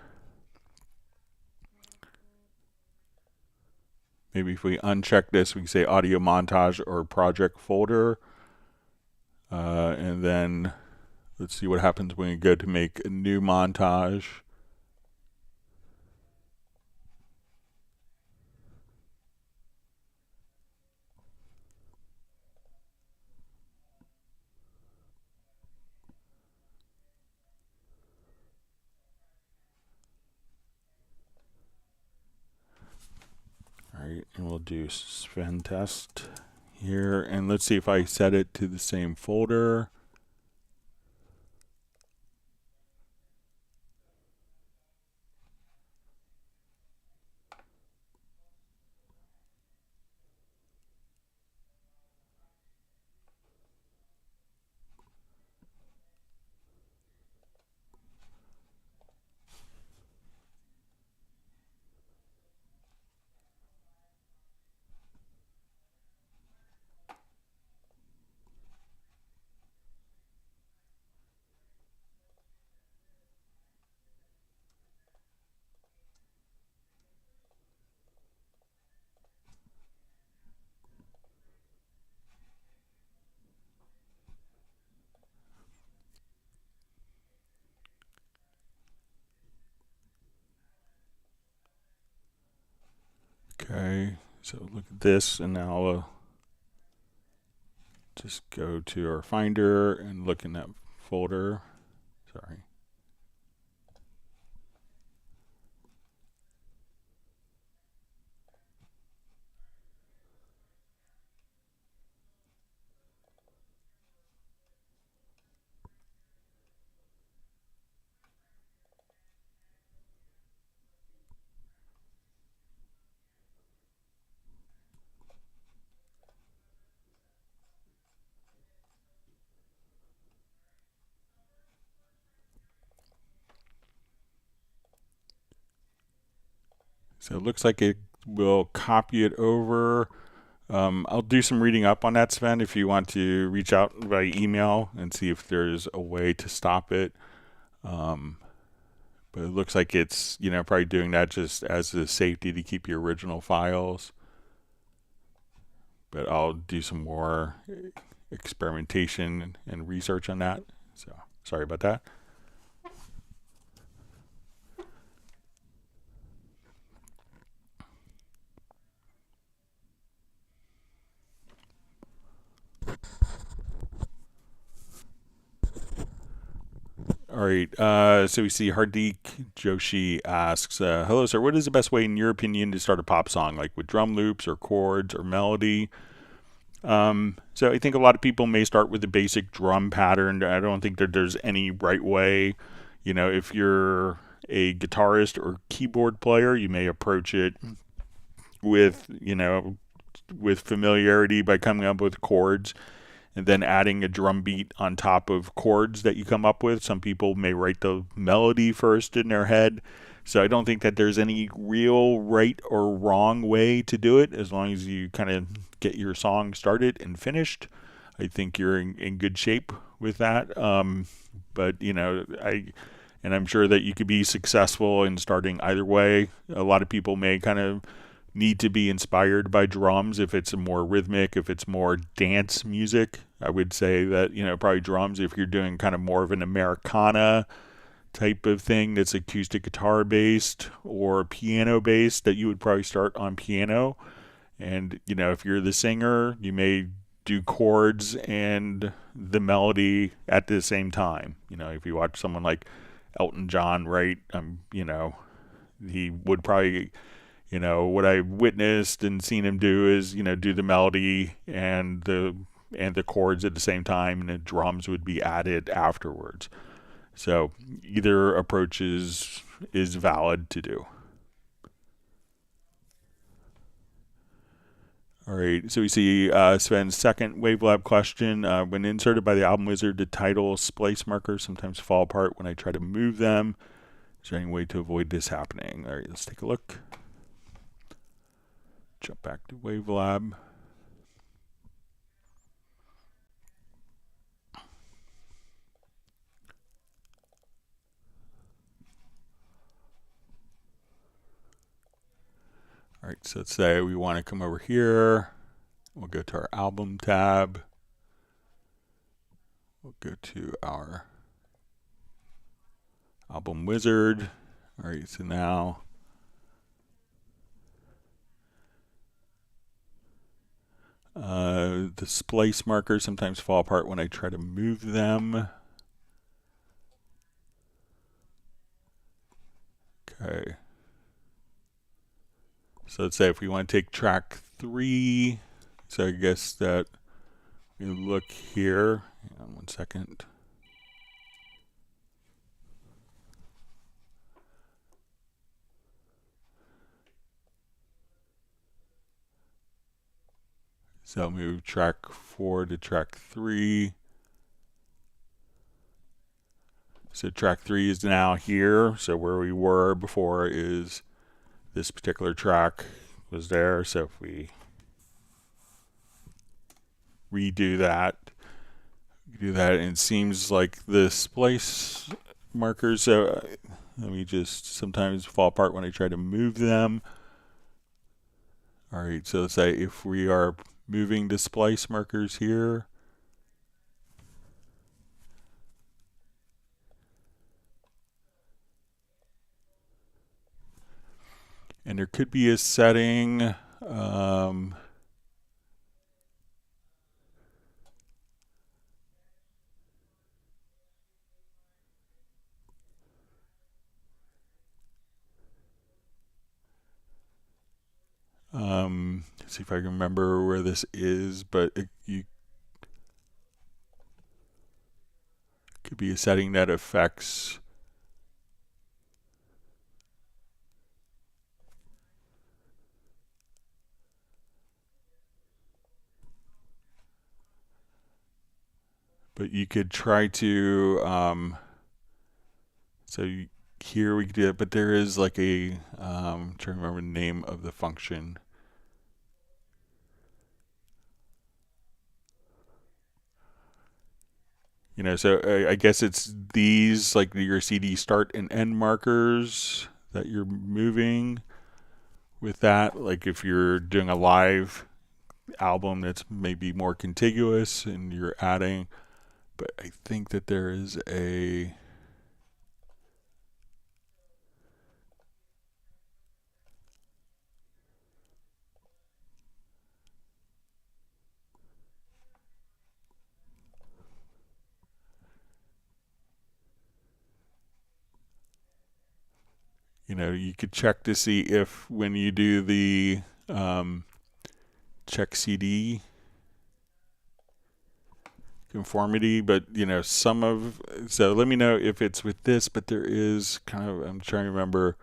S1: Maybe if we uncheck this, we can say audio montage or project folder. And then let's see what happens when we go to make a new montage. All right, and we'll do Sven test here. And let's see if I set it to the same folder. Okay, so look at this, and now I'll just go to our Finder and look in that folder. Sorry. So it looks like it will copy it over. I'll do some reading up on that, Sven, if you want to reach out by email and see if there's a way to stop it. But it looks like it's, probably doing that just as a safety to keep your original files. But I'll do some more experimentation and research on that. So sorry about that. All right, so we see Hardik Joshi asks, hello, sir, what is the best way, in your opinion, to start a pop song, like with drum loops or chords or melody? So I think a lot of people may start with the basic drum pattern. I don't think that there's any right way. You know, if you're a guitarist or keyboard player, you may approach it with, with familiarity by coming up with chords and then adding a drum beat on top of chords that you come up with. Some people may write the melody first in their head. So I don't think that there's any real right or wrong way to do it, as long as you kind of get your song started and finished. I think you're in good shape with that. But I'm sure that you could be successful in starting either way. A lot of people may kind of need to be inspired by drums if it's more rhythmic, if it's more dance music. I would say that, probably drums if you're doing kind of more of an Americana type of thing that's acoustic guitar based or piano based, that you would probably start on piano. And, if you're the singer, you may do chords and the melody at the same time. If you watch someone like Elton John, right, he would probably, what I witnessed and seen him do is, do the melody and the chords at the same time, and the drums would be added afterwards. So either approach is valid to do. All right, so we see Sven's second WaveLab question. When inserted by the album wizard, the title splice markers sometimes fall apart when I try to move them. Is there any way to avoid this happening? All right, let's take a look. Jump back to WaveLab. All right, so let's say we want to come over here. We'll go to our album tab. We'll go to our album wizard. All right, so now the splice markers sometimes fall apart when I try to move them. Okay. So let's say if we want to take track 3, so I guess that we look here. Hang on 1 second. So I'll move track 4 to track 3. So track 3 is now here. So where we were before is this particular track was there. So if we redo that, and it seems like the splice markers, so let me just sometimes fall apart when I try to move them. All right, so let's say if we are moving the splice markers here, and there could be a setting, let's see if I can remember where this is, but you could be a setting that affects but you could try to so here we could do it, but there is like a I'm trying to remember the name of the function. So I guess it's these, like your CD start and end markers that you're moving with that. Like if you're doing a live album that's maybe more contiguous and you're adding, but I think that there is a You could check to see if when you do the check CD conformity, but so let me know if it's with this, but there is kind of, I'm trying to remember.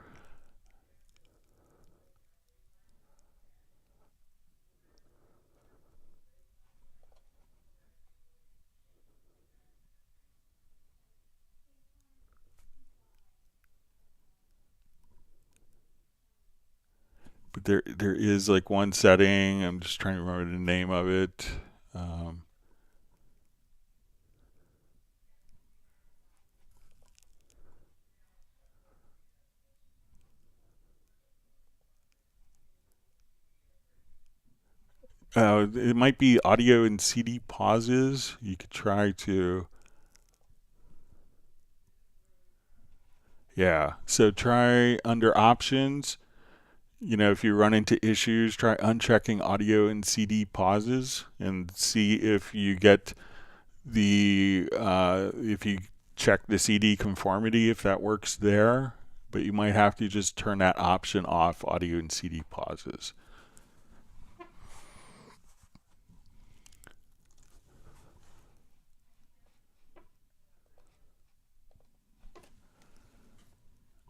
S1: But there is like one setting, I'm just trying to remember the name of it. It might be audio and CD pauses. You could try to, yeah. So try under options. If you run into issues, try unchecking audio and CD pauses and see if you get if you check the CD conformity, if that works there. But you might have to just turn that option off, audio and CD pauses.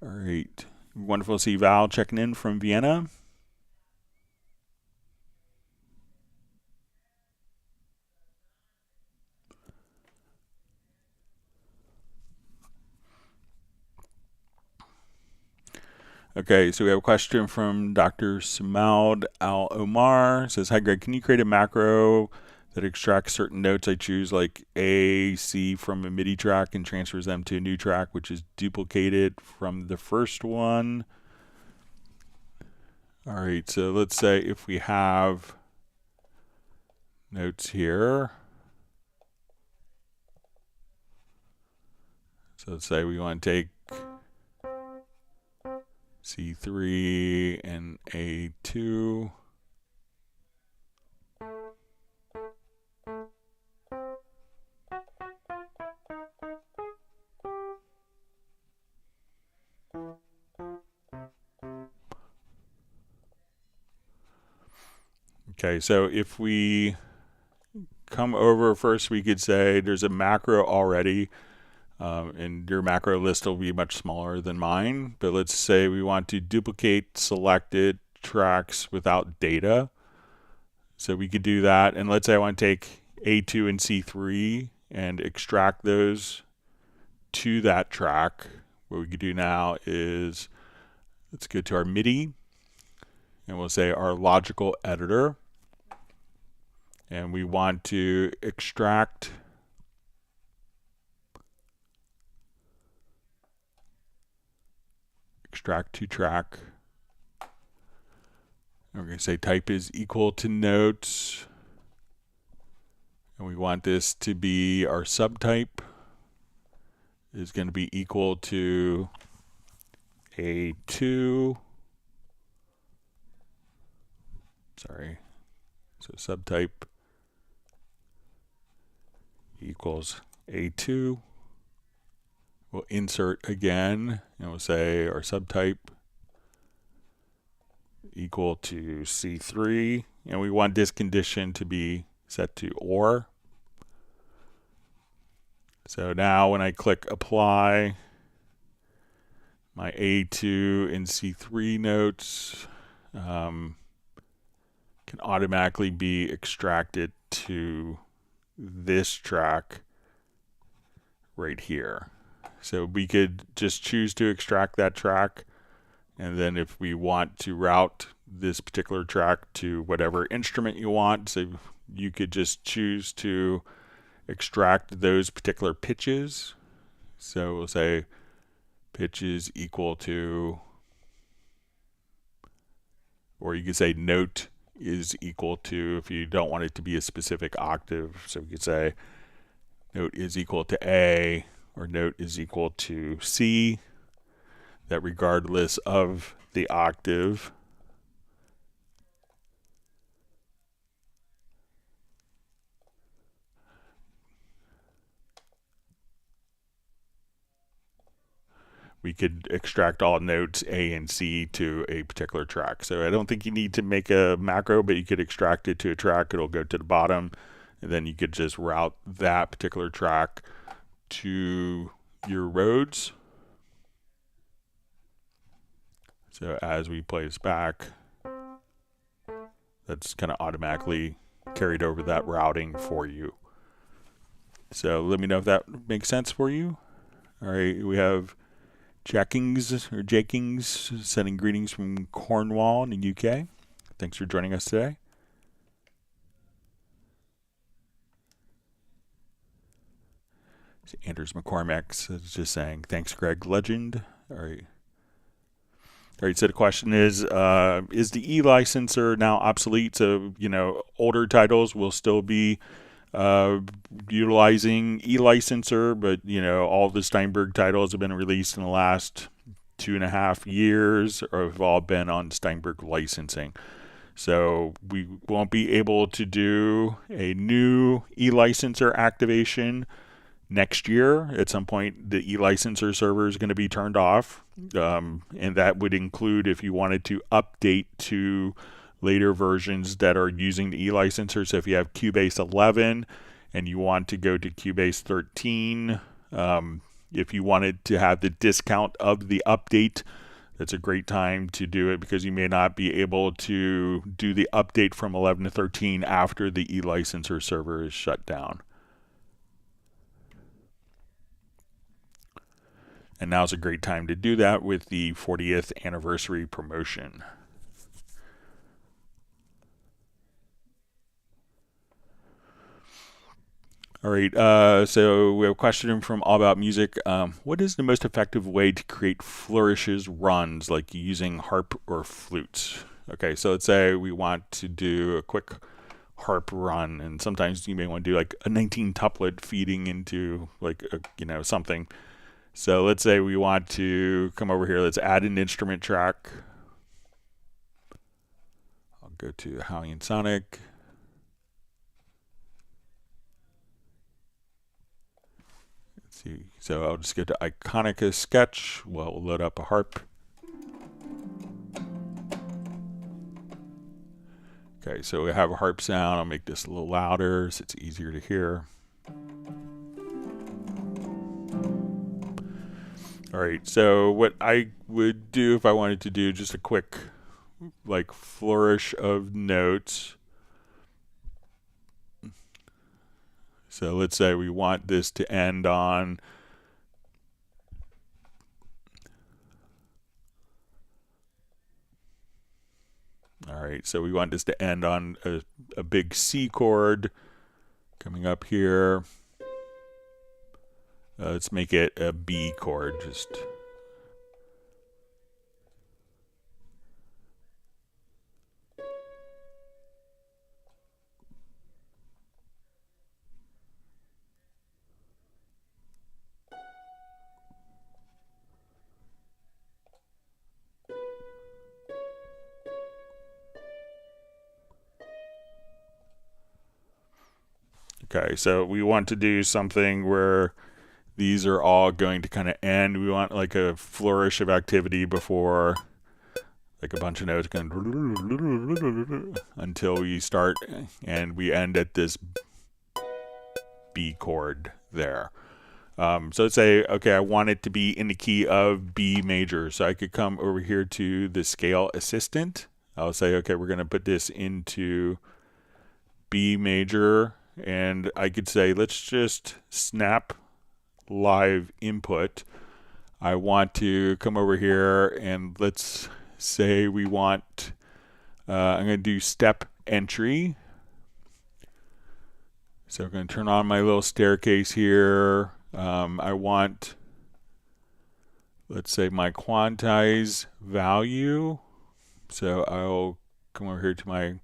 S1: All right. Wonderful to see Val checking in from Vienna. Okay, so we have a question from Dr. Samaud Al-Omar. It says, hi Greg, can you create a macro that extracts certain notes I choose like A, C from a MIDI track and transfers them to a new track which is duplicated from the first one? All right, so let's say if we have notes here. So let's say we want to take C3 and A2. Okay, so if we come over first, we could say there's a macro already, and your macro list will be much smaller than mine. But let's say we want to duplicate selected tracks without data. So we could do that. And let's say I want to take A2 and C3 and extract those to that track. What we could do now is let's go to our MIDI and we'll say our logical editor. And we want to extract to track. And we're going to say type is equal to notes. And we want this to be our subtype is going to be equal to A2. Sorry. So subtype equals A2. We'll insert again, and we'll say our subtype equal to C3, and we want this condition to be set to OR. So now when I click apply, my A2 and C3 notes can automatically be extracted to this track right here. So we could just choose to extract that track, and then if we want to route this particular track to whatever instrument you want, so you could just choose to extract those particular pitches. So we'll say pitches equal to, or you could say note is equal to, if you don't want it to be a specific octave, so we could say note is equal to A, or note is equal to C, that regardless of the octave, we could extract all notes A and C to a particular track. So I don't think you need to make a macro, but you could extract it to a track. It'll go to the bottom, and then you could just route that particular track to your roads. So as we play this back, that's kind of automatically carried over that routing for you. So let me know if that makes sense for you. All right, we have Jakings sending greetings from Cornwall in the UK. Thanks for joining us today. So Anders McCormack is just saying, thanks, Greg. Legend. All right. All right, so the question is the e-licenser now obsolete? So, older titles will still be utilizing e-licenser, but, all the Steinberg titles have been released in the last 2.5 years or have all been on Steinberg licensing. So we won't be able to do a new e-licenser activation next year. At some point, the e-licenser server is going to be turned off, and that would include if you wanted to update to later versions that are using the e-licenser. So if you have Cubase 11 and you want to go to Cubase 13, if you wanted to have the discount of the update, that's a great time to do it, because you may not be able to do the update from 11 to 13 after the e-licenser server is shut down. And now's a great time to do that with the 40th anniversary promotion. All right, so we have a question from All About Music. What is the most effective way to create flourishes runs, like using harp or flutes? Okay, so let's say we want to do a quick harp run, and sometimes you may want to do like a 19 tuplet feeding into like something. So let's say we want to come over here. Let's add an instrument track. I'll go to Halion Sonic. Let's see. So I'll just go to Iconica Sketch. We'll load up a harp. Okay, so we have a harp sound. I'll make this a little louder so it's easier to hear. All right, so what I would do if I wanted to do just a quick like flourish of notes. So let's say we want this to end on all right, so we want this to end on a big C chord coming up here. Let's make it a B chord, just. Okay, so we want to do something where these are all going to kind of end. We want like a flourish of activity before like a bunch of notes going until we start and we end at this B chord there. So let's say, okay, I want it to be in the key of B major. So I could come over here to the scale assistant. I'll say, okay, we're going to put this into B major. And I could say, let's just snap live input. I want to come over here and let's say we want, I'm going to do step entry. So I'm going to turn on my little staircase here. I want, let's say, my quantize value. So I'll come over here to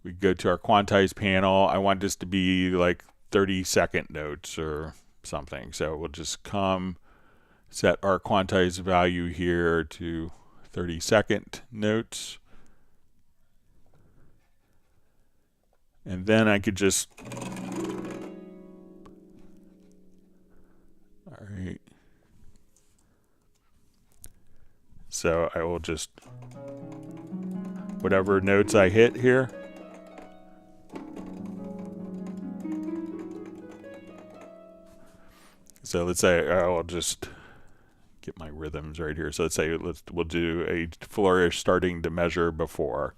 S1: we go to our quantize panel. I want this to be like 30-second notes or something. So we'll just set our quantize value here to 30-second notes. And then I could just, all right. So I will just, whatever notes I hit here, so let's say I'll just get my rhythms right here. So let's say we'll do a flourish starting to measure before.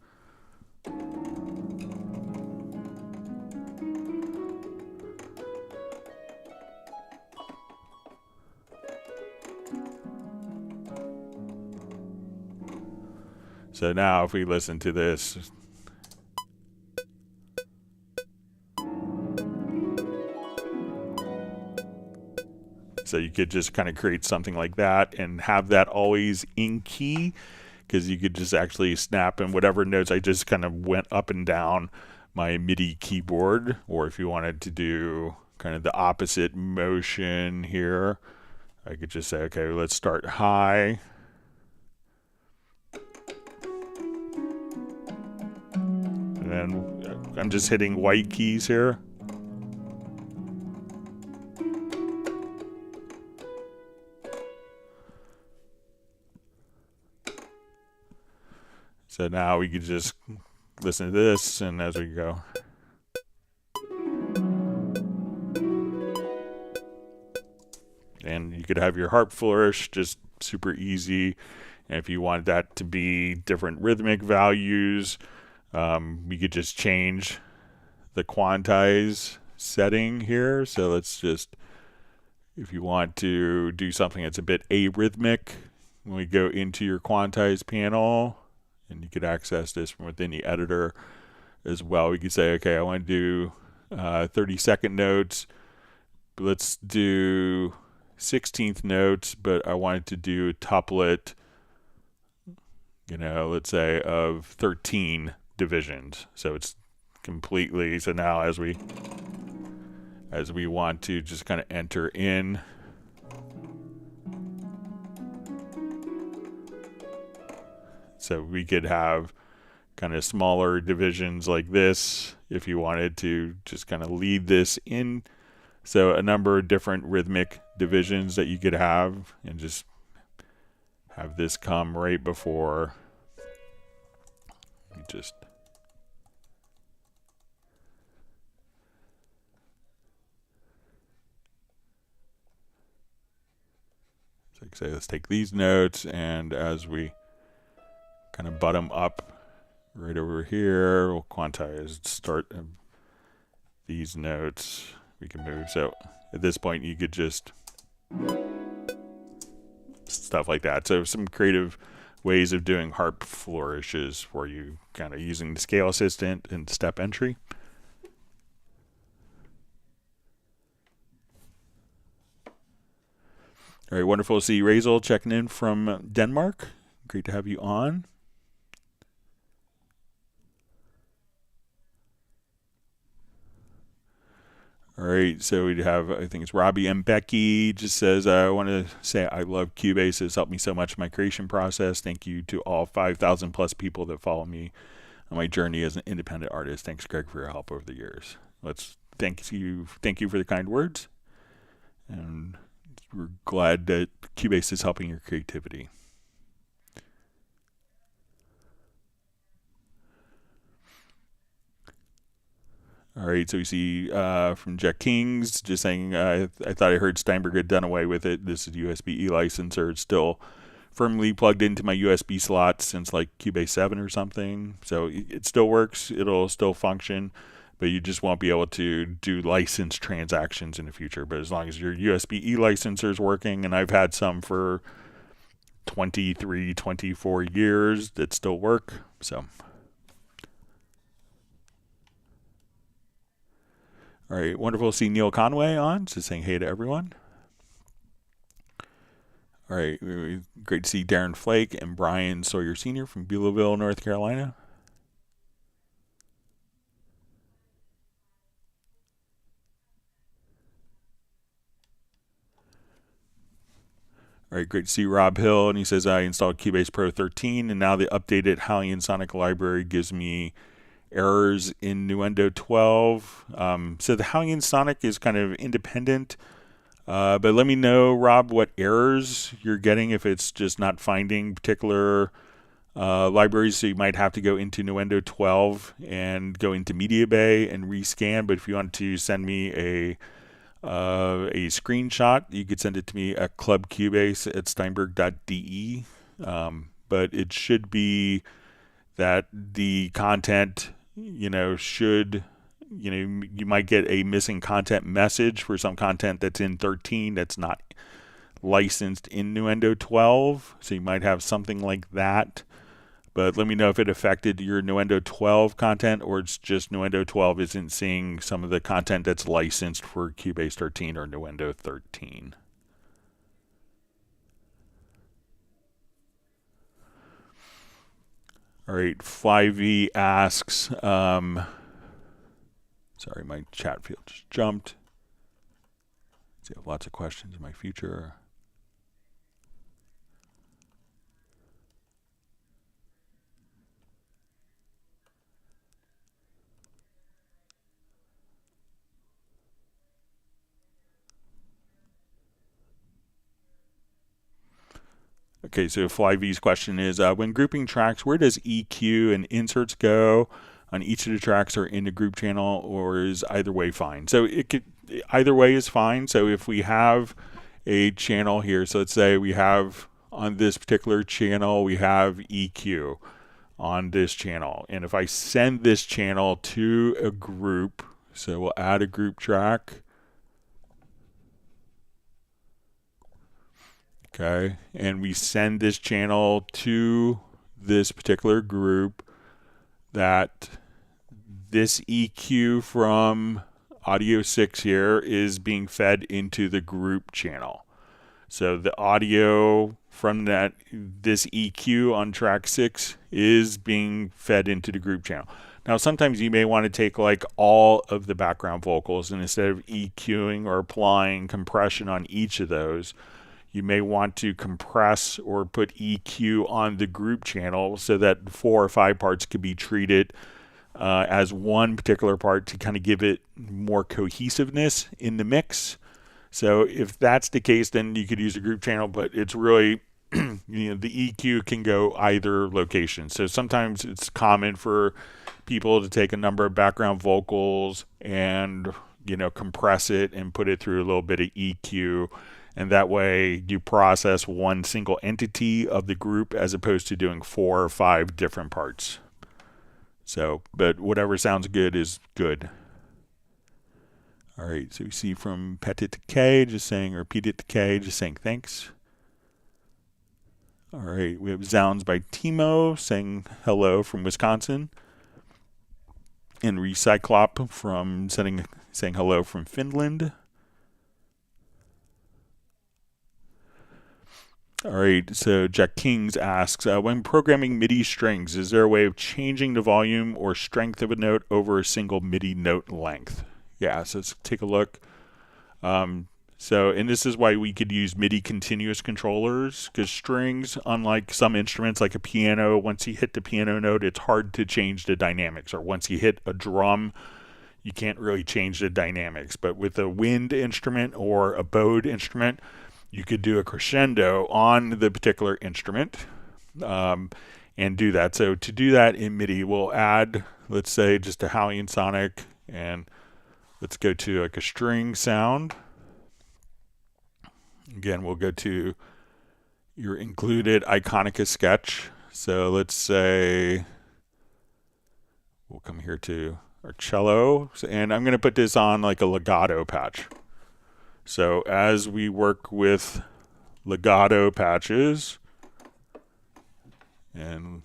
S1: So now if we listen to this, so you could just kind of create something like that and have that always in key, because you could just actually snap in whatever notes. I just kind of went up and down my MIDI keyboard, or if you wanted to do kind of the opposite motion here, I could just say, okay, let's start high. And then I'm just hitting white keys here. So now we could just listen to this, and as we go. And you could have your harp flourish, just super easy. And if you wanted that to be different rhythmic values, we could just change the quantize setting here. So let's just, if you want to do something that's a bit arrhythmic, when we go into your quantize panel, and you could access this from within the editor as well, we could say, okay, I want to do 30-second notes. Let's do 16th notes, but I wanted to do a tuplet, you know, let's say of 13 divisions. So it's completely, so now as we want to just kind of enter in, so we could have kind of smaller divisions like this if you wanted to just kind of lead this in. So a number of different rhythmic divisions that you could have, and just have this come right before. You just so like say, let's take these notes, and as we kind of bottom up right over here, we'll quantize start these notes. We can move. So at this point, you could just stuff like that. So some creative ways of doing harp flourishes for you, kind of using the scale assistant and step entry. All right, wonderful to see Razel checking in from Denmark. Great to have you on. All right, so we have, I think it's Robbie M. Becky, just says, I want to say I love Cubase. It's helped me so much in my creation process. Thank you to all 5,000 plus people that follow me on my journey as an independent artist. Thanks, Greg, for your help over the years. Thank you for the kind words. And we're glad that Cubase is helping your creativity. All right, so we see from Jack Kings just saying, I thought I heard Steinberg had done away with it. This is USB-E licenser. It's still firmly plugged into my USB slot since like Cubase 7 or something. So it still works. It'll still function, but you just won't be able to do license transactions in the future. But as long as your USB-E licenser is working, and I've had some for 23, 24 years that still work. So. All right, wonderful to see Neil Conway on, just saying hey to everyone. All right, great to see Darren Flake and Brian Sawyer Sr. from Beulahville, North Carolina. All right, great to see Rob Hill, and he says, I installed Cubase Pro 13, and now the updated Halion Sonic library gives me errors in Nuendo 12. So the Halion Sonic is kind of independent But let me know, Rob, what errors you're getting if it's just not finding particular libraries. So you might have to go into Nuendo 12 and go into Media Bay and rescan. But if you want to send me a screenshot, you could send it to me at clubcubase@steinberg.de. But it should be that the content, should, you might get a missing content message for some content that's in 13 that's not licensed in Nuendo 12. So you might have something like that. But let me know if it affected your Nuendo 12 content, or it's just Nuendo 12 isn't seeing some of the content that's licensed for Cubase 13 or Nuendo 13. All right, 5V asks, sorry, my chat field just jumped. So I have lots of questions in my future. Okay, so Flyv's question is, when grouping tracks, where does EQ and inserts go on each of the tracks, or in the group channel, or is either way fine? So either way is fine. So if we have a channel here, so let's say we have on this particular channel, we have EQ on this channel. And if I send this channel to a group, so we'll add a group track. Okay, and we send this channel to this particular group, that this EQ from audio 6 here is being fed into the group channel. So the audio from this EQ on track 6 is being fed into the group channel. Now, sometimes you may want to take like all of the background vocals, and instead of EQing or applying compression on each of those, you may want to compress or put EQ on the group channel so that 4 or 5 parts could be treated as one particular part to kind of give it more cohesiveness in the mix. So if that's the case, then you could use a group channel, but it's really, the EQ can go either location. So sometimes it's common for people to take a number of background vocals and, compress it and put it through a little bit of EQ. And that way you process one single entity of the group as opposed to doing 4 or 5 different parts. So, but whatever sounds good is good. All right, so we see from Petit to K, just saying, or Petit to K, just saying thanks. All right, we have Zounds by Timo saying hello from Wisconsin. And Recyclop from saying hello from Finland. All right, so Jack Kings asks, when programming MIDI strings, is there a way of changing the volume or strength of a note over a single MIDI note length? Yeah, so let's take a look. And this is why we could use MIDI continuous controllers, because strings, unlike some instruments like a piano, once you hit the piano note, it's hard to change the dynamics. Or once you hit a drum, you can't really change the dynamics. But with a wind instrument or a bowed instrument, you could do a crescendo on the particular instrument and do that. So to do that in MIDI, we'll add, let's say, just a Halion sonic, and let's go to like a string sound. Again, we'll go to your included Iconica sketch. So let's say we'll come here to our cello, and I'm going to put this on like a legato patch. So as we work with legato patches, and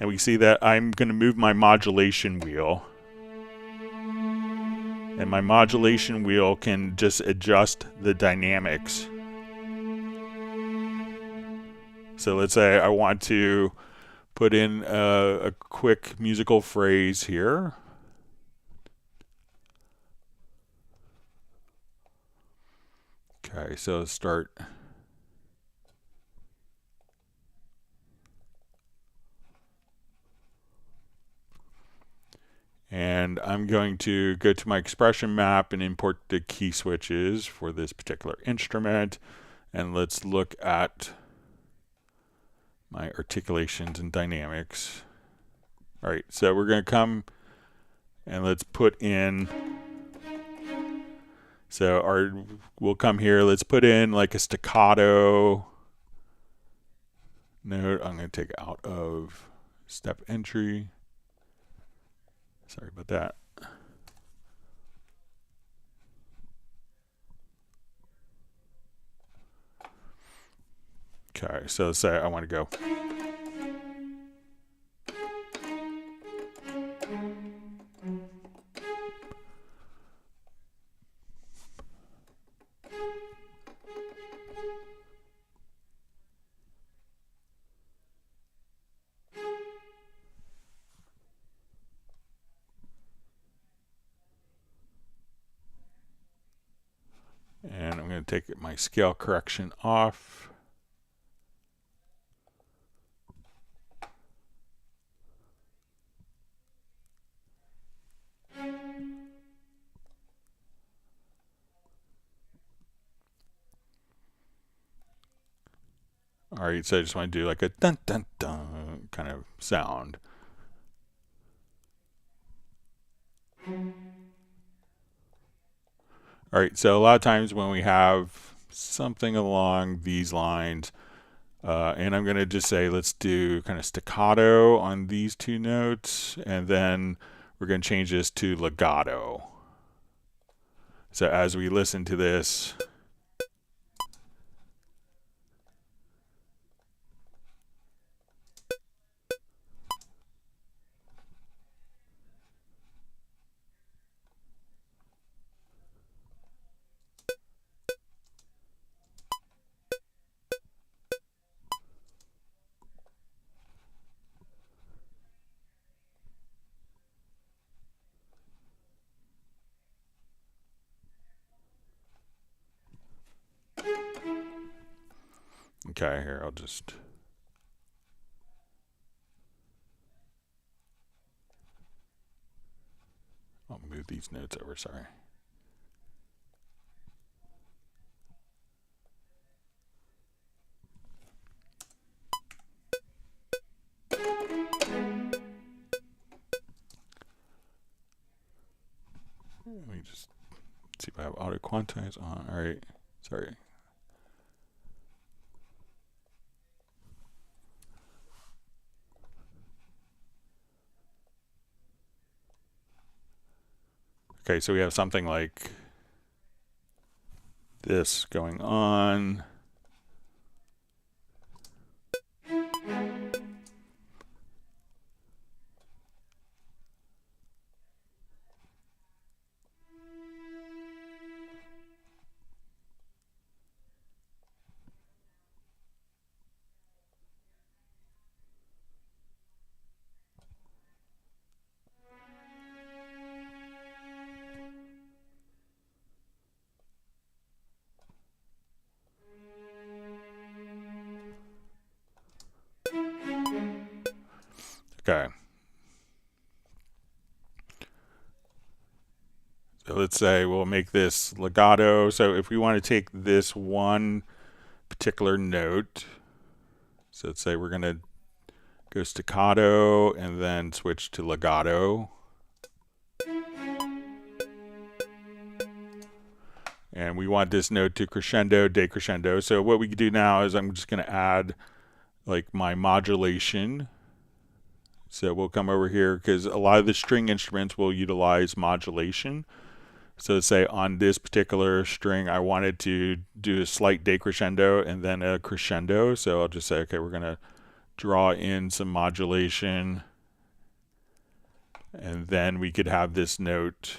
S1: we see that I'm going to move my modulation wheel. And my modulation wheel can just adjust the dynamics. So let's say I want to put in a quick musical phrase here. Okay, so let's start. And I'm going to go to my expression map and import the key switches for this particular instrument. And let's look at my articulations and dynamics. All right, so we're going to come and let's put in, we'll come here, let's put in like a staccato note. I'm going to take it out of step entry. Sorry about that. Okay, so let's say I want to go. And I'm going to take my scale correction off. All right, so I just want to do like a dun dun dun kind of sound. All right, so a lot of times when we have something along these lines, and I'm going to just say let's do kind of staccato on these two notes, and then we're going to change this to legato. So as we listen to this, okay, here I'll move these notes over, sorry. Let me just see if I have auto quantize on. All right, sorry. Okay, so we have something like this going on. Okay. So let's say we'll make this legato. So if we want to take this one particular note, so let's say we're going to go staccato and then switch to legato. And we want this note to crescendo, decrescendo. So what we can do now is I'm just going to add like my modulation. So we'll come over here because a lot of the string instruments will utilize modulation. So say on this particular string, I wanted to do a slight decrescendo and then a crescendo. So I'll just say, okay, we're going to draw in some modulation. And then we could have this note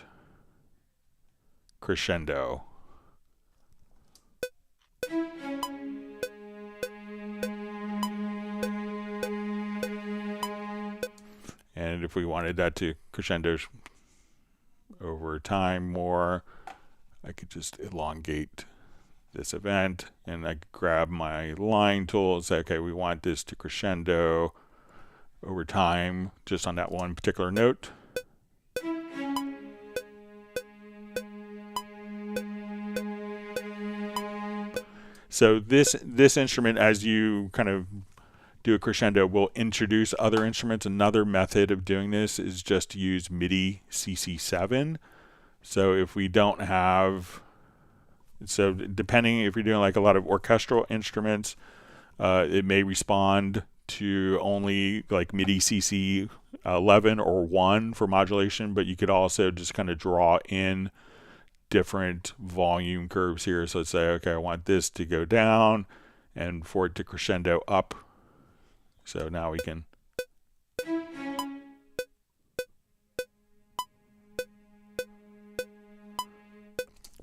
S1: crescendo. And if we wanted that to crescendo over time more, I could just elongate this event and I could grab my line tool and say, okay, we want this to crescendo over time just on that one particular note. So this instrument, as you kind of do a crescendo, will introduce other instruments. Another method of doing this is just to use MIDI CC7. So if we don't have, so depending if you're doing like a lot of orchestral instruments, it may respond to only like MIDI CC 11 or 1 for modulation, but you could also just kind of draw in different volume curves here. So let's say, okay, I want this to go down and for it to crescendo up. So now we can.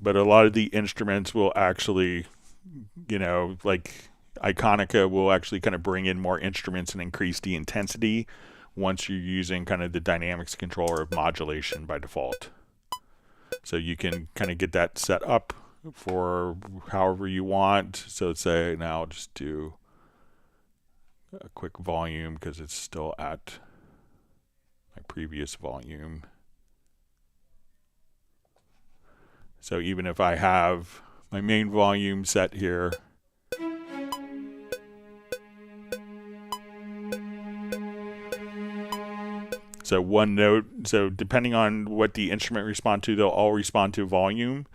S1: But a lot of the instruments will actually, you know, like Iconica will actually kind of bring in more instruments and increase the intensity once you're using kind of the dynamics controller of modulation by default. So you can kind of get that set up for however you want. So let's say now I'll just do a quick volume because it's still at my previous volume. So even if I have my main volume set here, so one note, so depending on what the instrument respond to, they'll all respond to volume.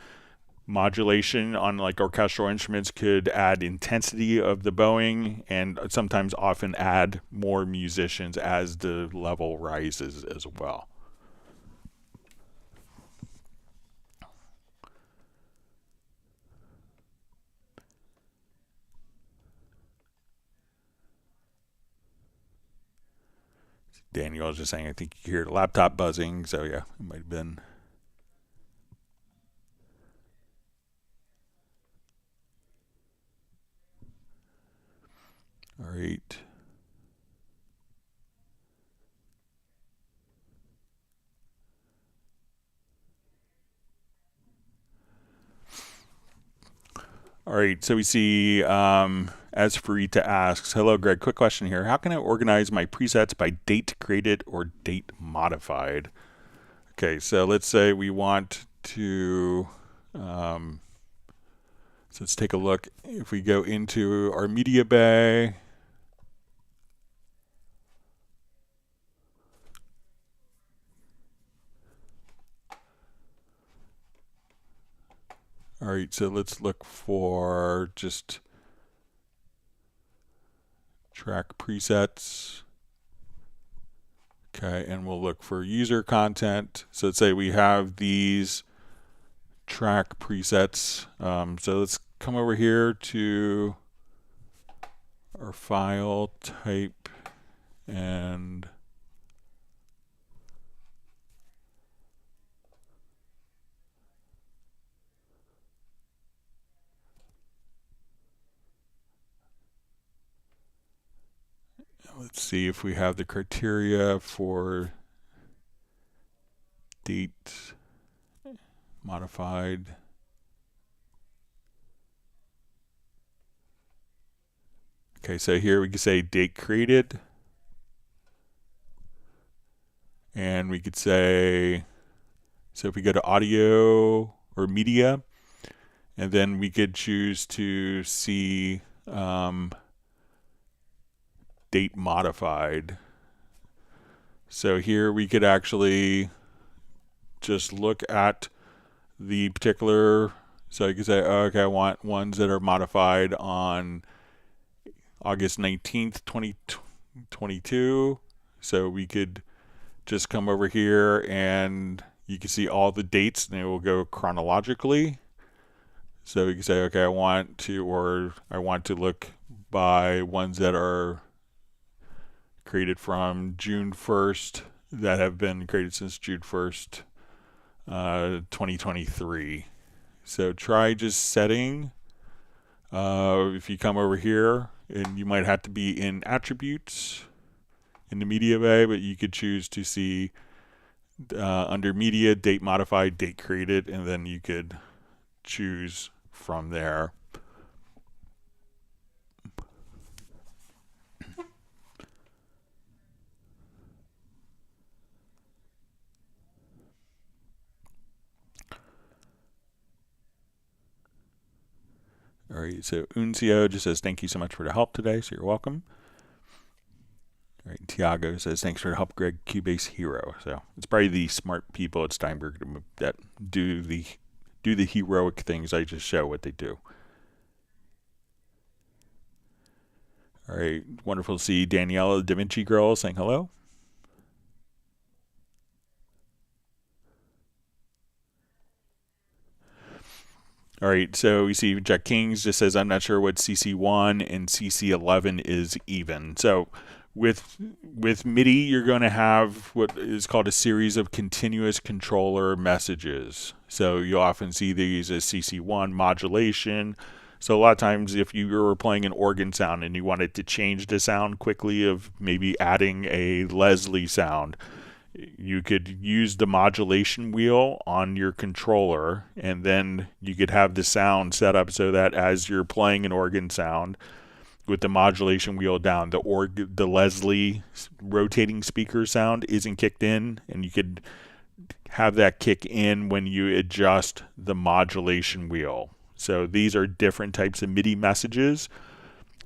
S1: Modulation on like orchestral instruments could add intensity of the bowing and sometimes often add more musicians as the level rises as well. Daniel was just saying, I think you hear the laptop buzzing, so yeah, it might have been. All right. All right, so we see as Farita asks, hello Greg, quick question here. How can I organize my presets by date created or date modified? Okay, so let's say we want to, so let's take a look. If we go into our media bay, all right, so let's look for just track presets. Okay, and we'll look for user content. So let's say we have these track presets. So let's come over here to our file type and let's see if we have the criteria for date modified. Okay, so here we can say date created. And we could say, so if we go to audio or media, and then we could choose to see date modified. So here we could actually just look at the particular, so you can say, oh, okay, I want ones that are modified on August 19th, 2022. So we could just come over here and you can see all the dates and it will go chronologically. So you can say, okay, I want to look by ones that are created from June 1st that have been created since June 1st, 2023. So try just setting. If you come over here, and you might have to be in attributes in the media bay, but you could choose to see under media, date modified, date created, and then you could choose from there. All All right, so Uncio just says, thank you so much for the help today, so you're welcome. All right, Tiago says, thanks for the help, Greg, Cubase hero. So it's probably the smart people at Steinberg that do the heroic things. I just show what they do. All right, wonderful to see Daniela Da Vinci Girl saying hello. All right, so we see Jack Kings just says, I'm not sure what CC1 and CC11 is even. So with MIDI, you're going to have what is called a series of continuous controller messages. So you'll often see these as CC1 modulation. So a lot of times if you were playing an organ sound and you wanted to change the sound quickly of maybe adding a Leslie sound, you could use the modulation wheel on your controller, and then you could have the sound set up so that as you're playing an organ sound with the modulation wheel down, the Leslie rotating speaker sound isn't kicked in, and you could have that kick in when you adjust the modulation wheel. So these are different types of MIDI messages.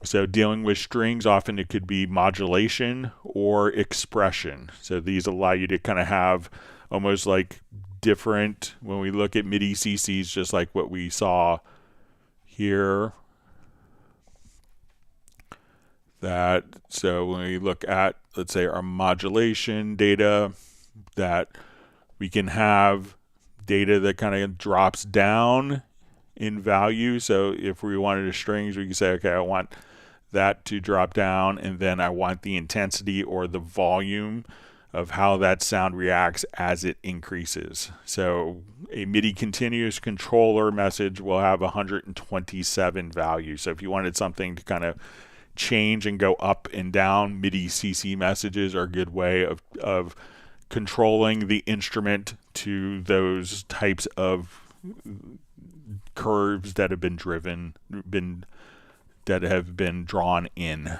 S1: So dealing with strings, often it could be modulation or expression. So these allow you to kind of have almost like different, when we look at MIDI CCs, just like what we saw here. So when we look at, let's say, our modulation data, that we can have data that kind of drops down in value. So if we wanted a strings, we can say, okay, I want that to drop down, and then I want the intensity or the volume of how that sound reacts as it increases. So a MIDI continuous controller message will have 127 values. So if you wanted something to kind of change and go up and down, MIDI CC messages are a good way of controlling the instrument to those types of curves that have been drawn in.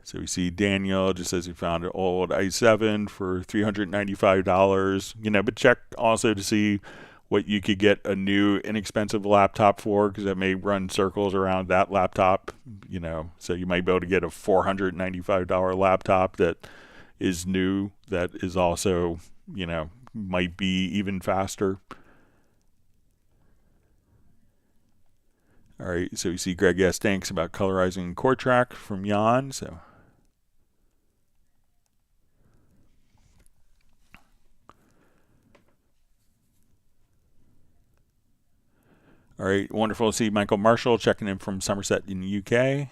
S1: So we see Daniel just says he found an old i7 for $395, but check also to see what you could get a new inexpensive laptop for, because it may run circles around that laptop, so you might be able to get a $495 laptop that is new, that is also, might be even faster. All right, so we see Greg S. thanks about colorizing chord track from Jan. So all right, wonderful to see Michael Marshall checking in from Somerset in the UK.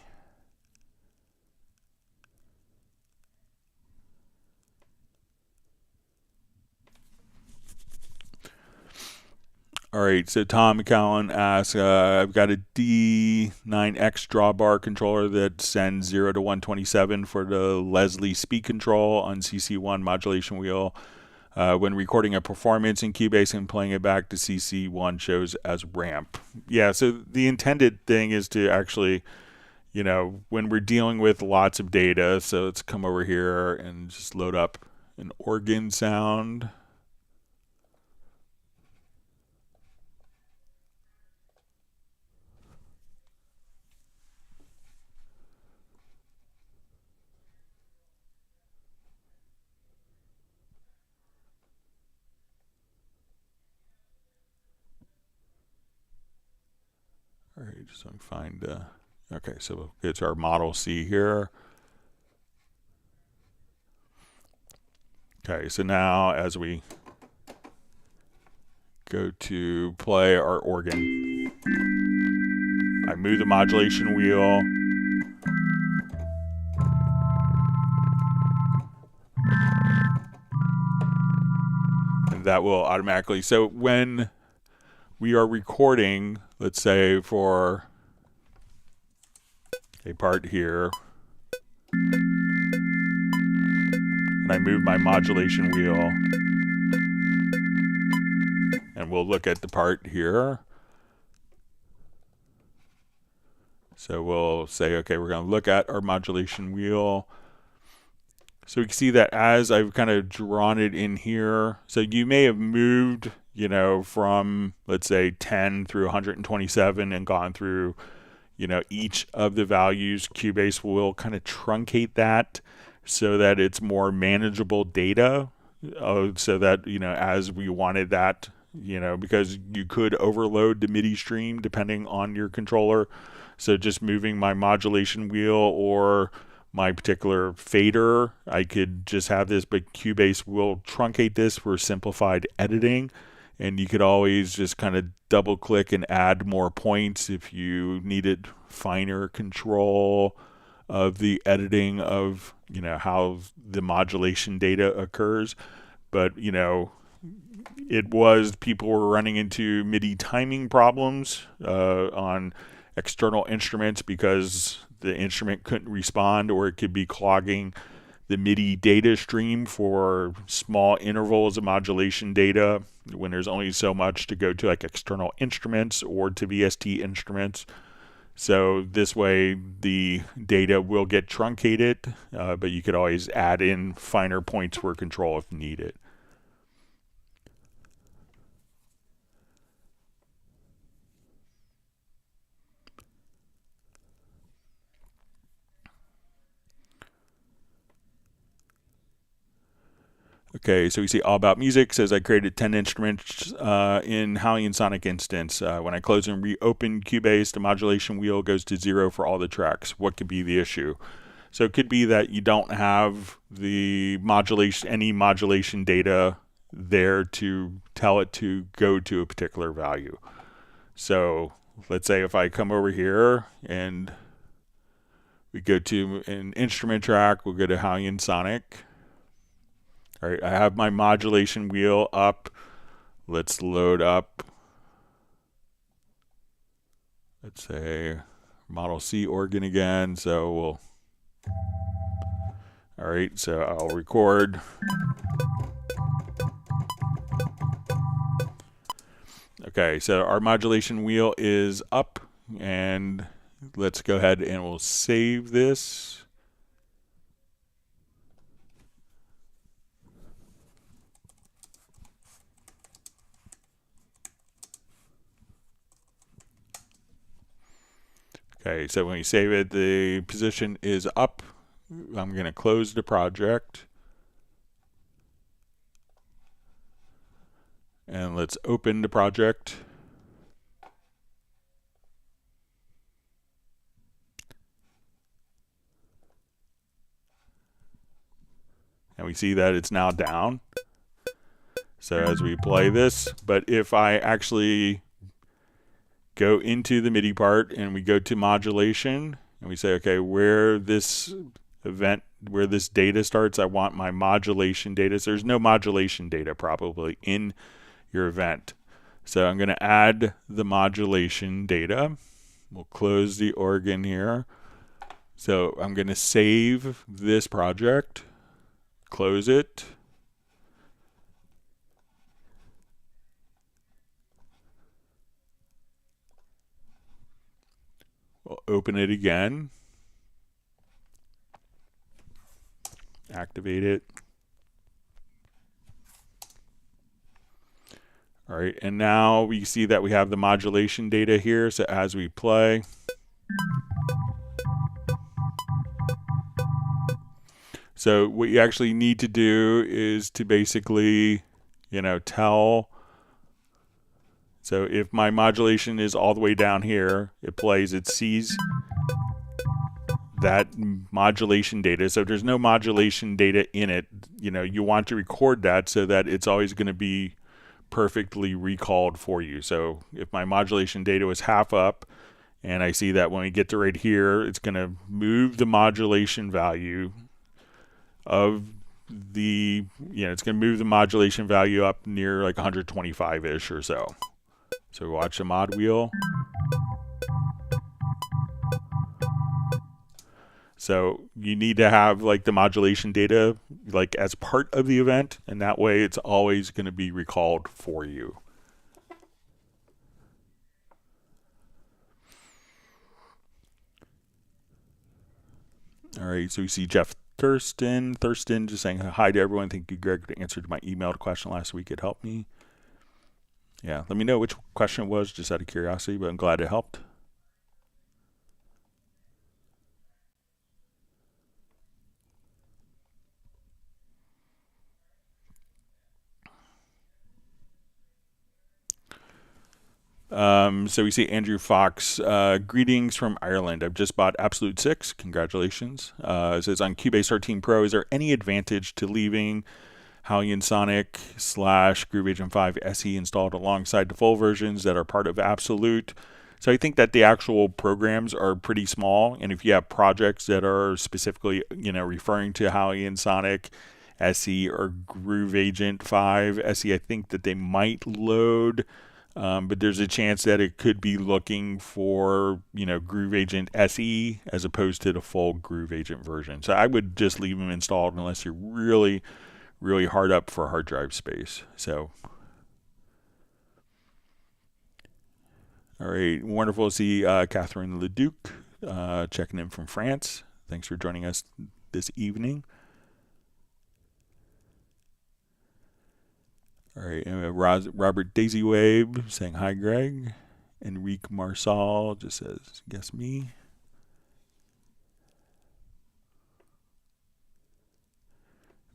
S1: All right, so Tom McCowan asks, I've got a D9X drawbar controller that sends 0 to 127 for the Leslie speed control on CC1 modulation wheel. When recording a performance in Cubase and playing it back to CC1 shows as ramp. Yeah, so the intended thing is to actually, when we're dealing with lots of data, so let's come over here and just load up an organ sound. All right, just so I can find, okay, so it's our Model C here. Okay, so now as we go to play our organ, I move the modulation wheel. And that will automatically, so when we are recording, let's say for a part here, and I move my modulation wheel, and we'll look at the part here. So we'll say, okay, we're going to look at our modulation wheel. So we can see that as I've kind of drawn it in here, so you may have moved, you know, from, let's say, 10 through 127 and gone through, you know, each of the values. Cubase will kind of truncate that so that it's more manageable data, so that, you know, as we wanted that, you know, because you could overload the MIDI stream depending on your controller. So just moving my modulation wheel or my particular fader, I could just have this, but Cubase will truncate this for simplified editing. And you could always just kind of double click and add more points if you needed finer control of the editing of, you know, how the modulation data occurs. But, you know, people were running into MIDI timing problems on external instruments because the instrument couldn't respond, or it could be clogging the MIDI data stream for small intervals of modulation data when there's only so much to go to like external instruments or to VST instruments. So this way the data will get truncated, but you could always add in finer points for control if needed. Okay, so we see All About Music says I created 10 instruments in Halion Sonic instance. When I close and reopen Cubase, the modulation wheel goes to 0 for all the tracks. What could be the issue? So it could be that you don't have the any modulation data there to tell it to go to a particular value. So let's say if I come over here and we go to an instrument track, we'll go to Halion Sonic. All right, I have my modulation wheel up. Let's load up, let's say, Model C organ again. So we'll, all right, so I'll record. Okay, so our modulation wheel is up, and let's go ahead and we'll save this. Okay, so when we save it, the position is up. I'm going to close the project. And let's open the project. And we see that it's now down. So as we play this, but if I actually go into the MIDI part and we go to modulation and we say, okay, where this data starts, I want my modulation data. So there's no modulation data probably in your event. So I'm going to add the modulation data. We'll close the organ here. So I'm going to save this project, close it. We'll open it again, activate it. All right, and now we see that we have the modulation data here. So as we play, so what you actually need to do is to basically, you know, tell. So if my modulation is all the way down here, it plays, it sees that modulation data. So if there's no modulation data in it, you know, you want to record that so that it's always going to be perfectly recalled for you. So if my modulation data was half up, and I see that when we get to right here, it's going to move the modulation value of the, you know, it's going to move the modulation value up near like 125-ish or so. So we watch the mod wheel. So you need to have like the modulation data like as part of the event, and that way it's always going to be recalled for you. All right, so we see Jeff Thurston just saying hi to everyone. Thank you, Greg, for answering my emailed question last week. It helped me. Yeah, let me know which question it was, just out of curiosity, but I'm glad it helped. So we see Andrew Fox, greetings from Ireland. I've just bought Absolute 6. Congratulations. It says on Cubase 13 Pro, is there any advantage to leaving Halion Sonic / Groove Agent 5 SE installed alongside the full versions that are part of Absolute? So I think that the actual programs are pretty small, and if you have projects that are specifically, referring to Halion Sonic SE or Groove Agent 5 SE, I think that they might load. But there's a chance that it could be looking for, Groove Agent SE as opposed to the full Groove Agent version. So I would just leave them installed unless you're really, really hard up for hard drive space. So, all right, wonderful to see Catherine Leduc checking in from France. Thanks for joining us this evening. All right, Robert Daisy Wave saying hi, Greg. Enrique Marsal just says, guess me.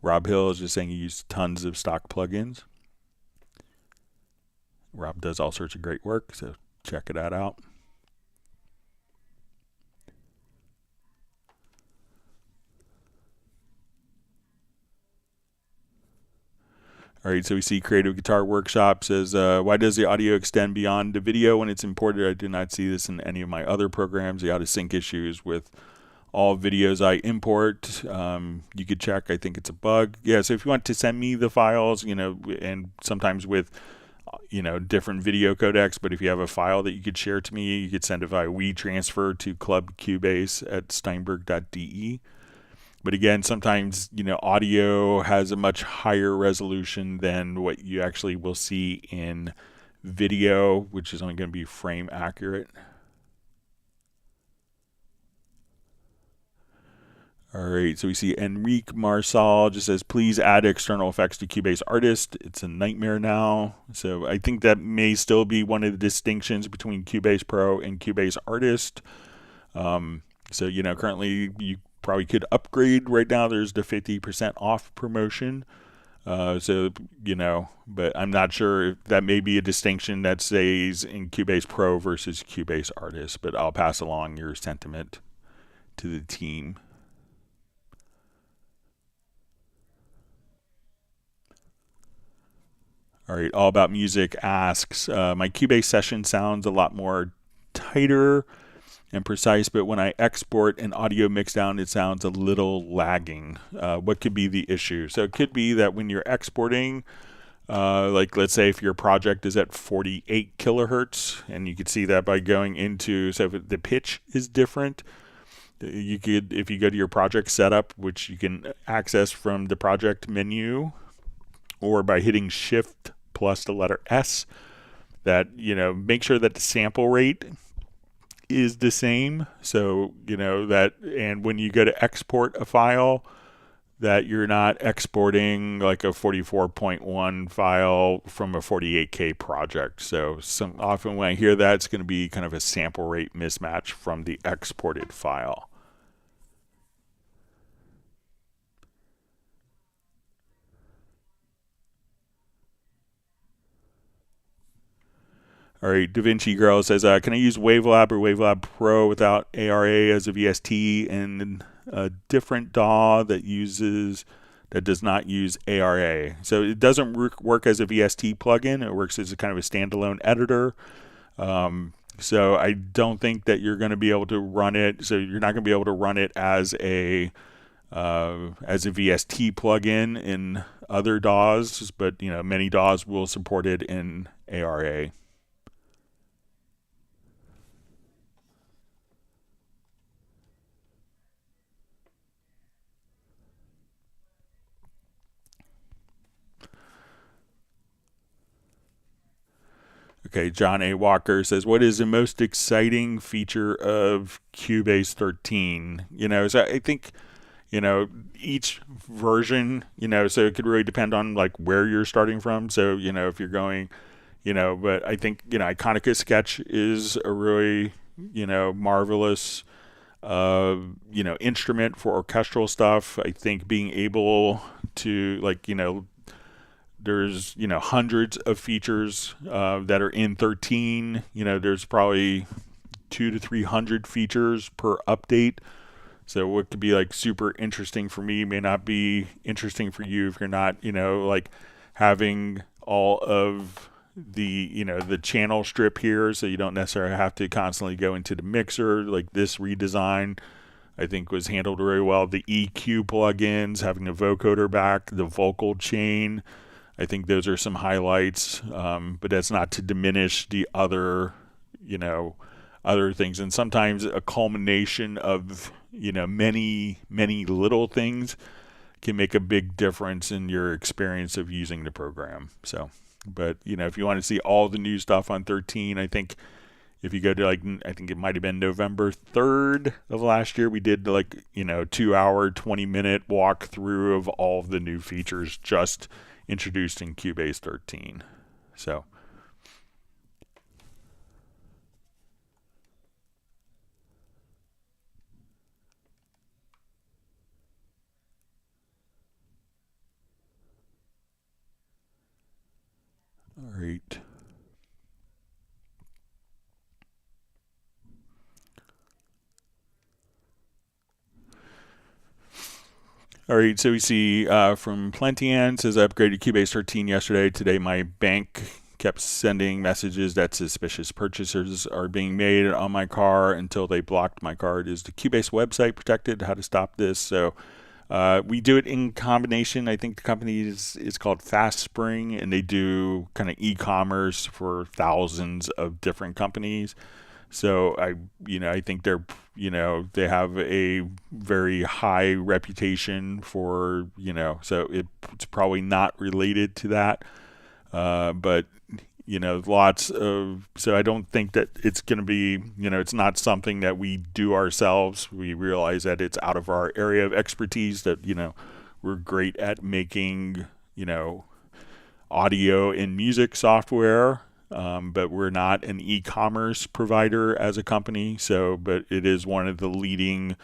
S1: Rob Hill is just saying he used tons of stock plugins. Rob does all sorts of great work, so check that out. All right, so we see Creative Guitar Workshop says, why does the audio extend beyond the video when it's imported? I do not see this in any of my other programs. The out-of-sync issues with all videos I import. You could check. I think it's a bug. Yeah, so if you want to send me the files, and sometimes with, different video codecs, but if you have a file that you could share to me, you could send it via WeTransfer to clubcubase@steinberg.de. But again, sometimes, audio has a much higher resolution than what you actually will see in video, which is only going to be frame accurate. All right, so we see Enrique Marsal just says, please add external effects to Cubase Artist. It's a nightmare now. So I think that may still be one of the distinctions between Cubase Pro and Cubase Artist. So, currently you probably could upgrade. Right now there's the 50% off promotion. But I'm not sure if that may be a distinction that says in Cubase Pro versus Cubase Artist, but I'll pass along your sentiment to the team. All right, All About Music asks, my Cubase session sounds a lot more tighter and precise, but when I export an audio mixdown, it sounds a little lagging. What could be the issue? So it could be that when you're exporting, like let's say if your project is at 48 kilohertz, and you could see that by going into, so if the pitch is different, you could, if you go to your project setup, which you can access from the project menu, or by hitting Shift plus the letter S, that, make sure that the sample rate is the same. So, that, and when you go to export a file, that you're not exporting like a 44.1 file from a 48K project. So often when I hear that, it's going to be kind of a sample rate mismatch from the exported file. All right, DaVinci Girl says, can I use WaveLab or WaveLab Pro without ARA as a VST and a different DAW that does not use ARA? So it doesn't work as a VST plugin. It works as a kind of a standalone editor. So I don't think that you're going to be able to run it. So you're not going to be able to run it as a VST plugin in other DAWs, but many DAWs will support it in ARA. Okay, John A. Walker says, what is the most exciting feature of Cubase 13? So I think, each version, so it could really depend on like where you're starting from. So, if you're going, but I think, Iconica Sketch is a really, marvelous, instrument for orchestral stuff. I think being able to like, there's hundreds of features that are in 13. There's probably 200 to 300 features per update. So what could be like super interesting for me may not be interesting for you if you're not like having all of the the channel strip here, so you don't necessarily have to constantly go into the mixer. Like this redesign I think was handled very well. The EQ plugins, having the vocoder back, the vocal chain, I think those are some highlights, but that's not to diminish the other, other things. And sometimes a culmination of, many, many little things can make a big difference in your experience of using the program. So, but, if you want to see all the new stuff on 13, I think if you go to I think it might have been November 3rd of last year, we did 2-hour, 20-minute walkthrough of all of the new features just introduced in Cubase 13. So all right. All right, so we see from Plentian says I upgraded Cubase 13 yesterday. Today my bank kept sending messages that suspicious purchases are being made on my car until they blocked my card. Is the Cubase website protected? How to stop this? So we do it in combination. I think the company is called FastSpring, and they do kind of e-commerce for thousands of different companies. So I think they're, they have a very high reputation for, so it's probably not related to that. But, lots of, so I don't think that it's going to be, it's not something that we do ourselves. We realize that it's out of our area of expertise, that, we're great at making, audio and music software. But we're not an e-commerce provider as a company. So, but it is one of the leading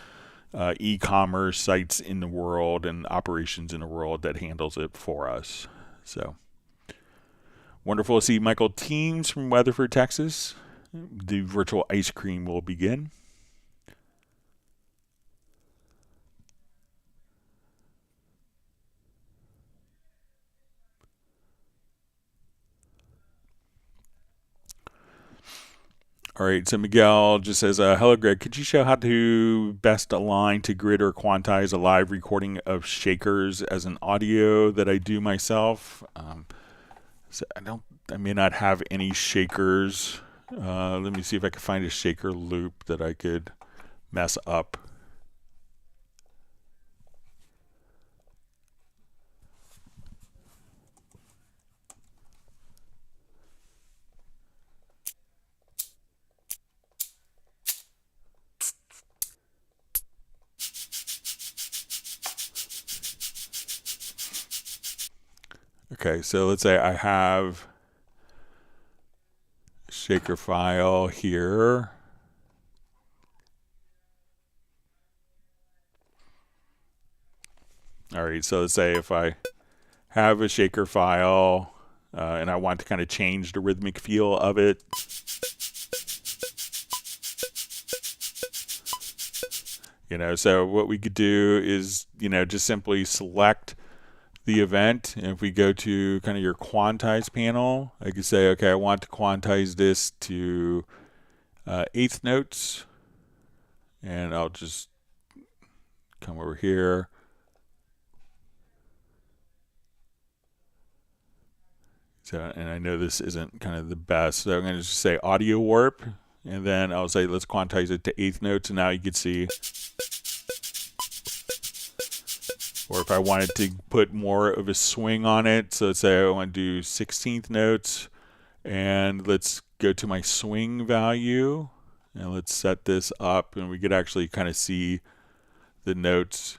S1: e-commerce sites in the world and operations in the world that handles it for us. So, wonderful to see Michael Teams from Weatherford, Texas. The virtual ice cream will begin. All right, so Miguel just says, hello, Greg. Could you show how to best align to grid or quantize a live recording of shakers as an audio that I do myself? So I may not have any shakers. Let me see if I can find a shaker loop that I could mess up. Okay, so let's say I have a shaker file here. All right, so let's say if I have a shaker file and I want to kind of change the rhythmic feel of it. So what we could do is, just simply select the event, and if we go to kind of your quantize panel, I could say, okay, I want to quantize this to eighth notes, and I'll just come over here. So, and I know this isn't kind of the best, so I'm going to just say audio warp, and then I'll say let's quantize it to eighth notes, and now you can see. Or if I wanted to put more of a swing on it, so let's say I want to do 16th notes, And let's go to my swing value, and let's set this up, and we could actually kind of see the notes.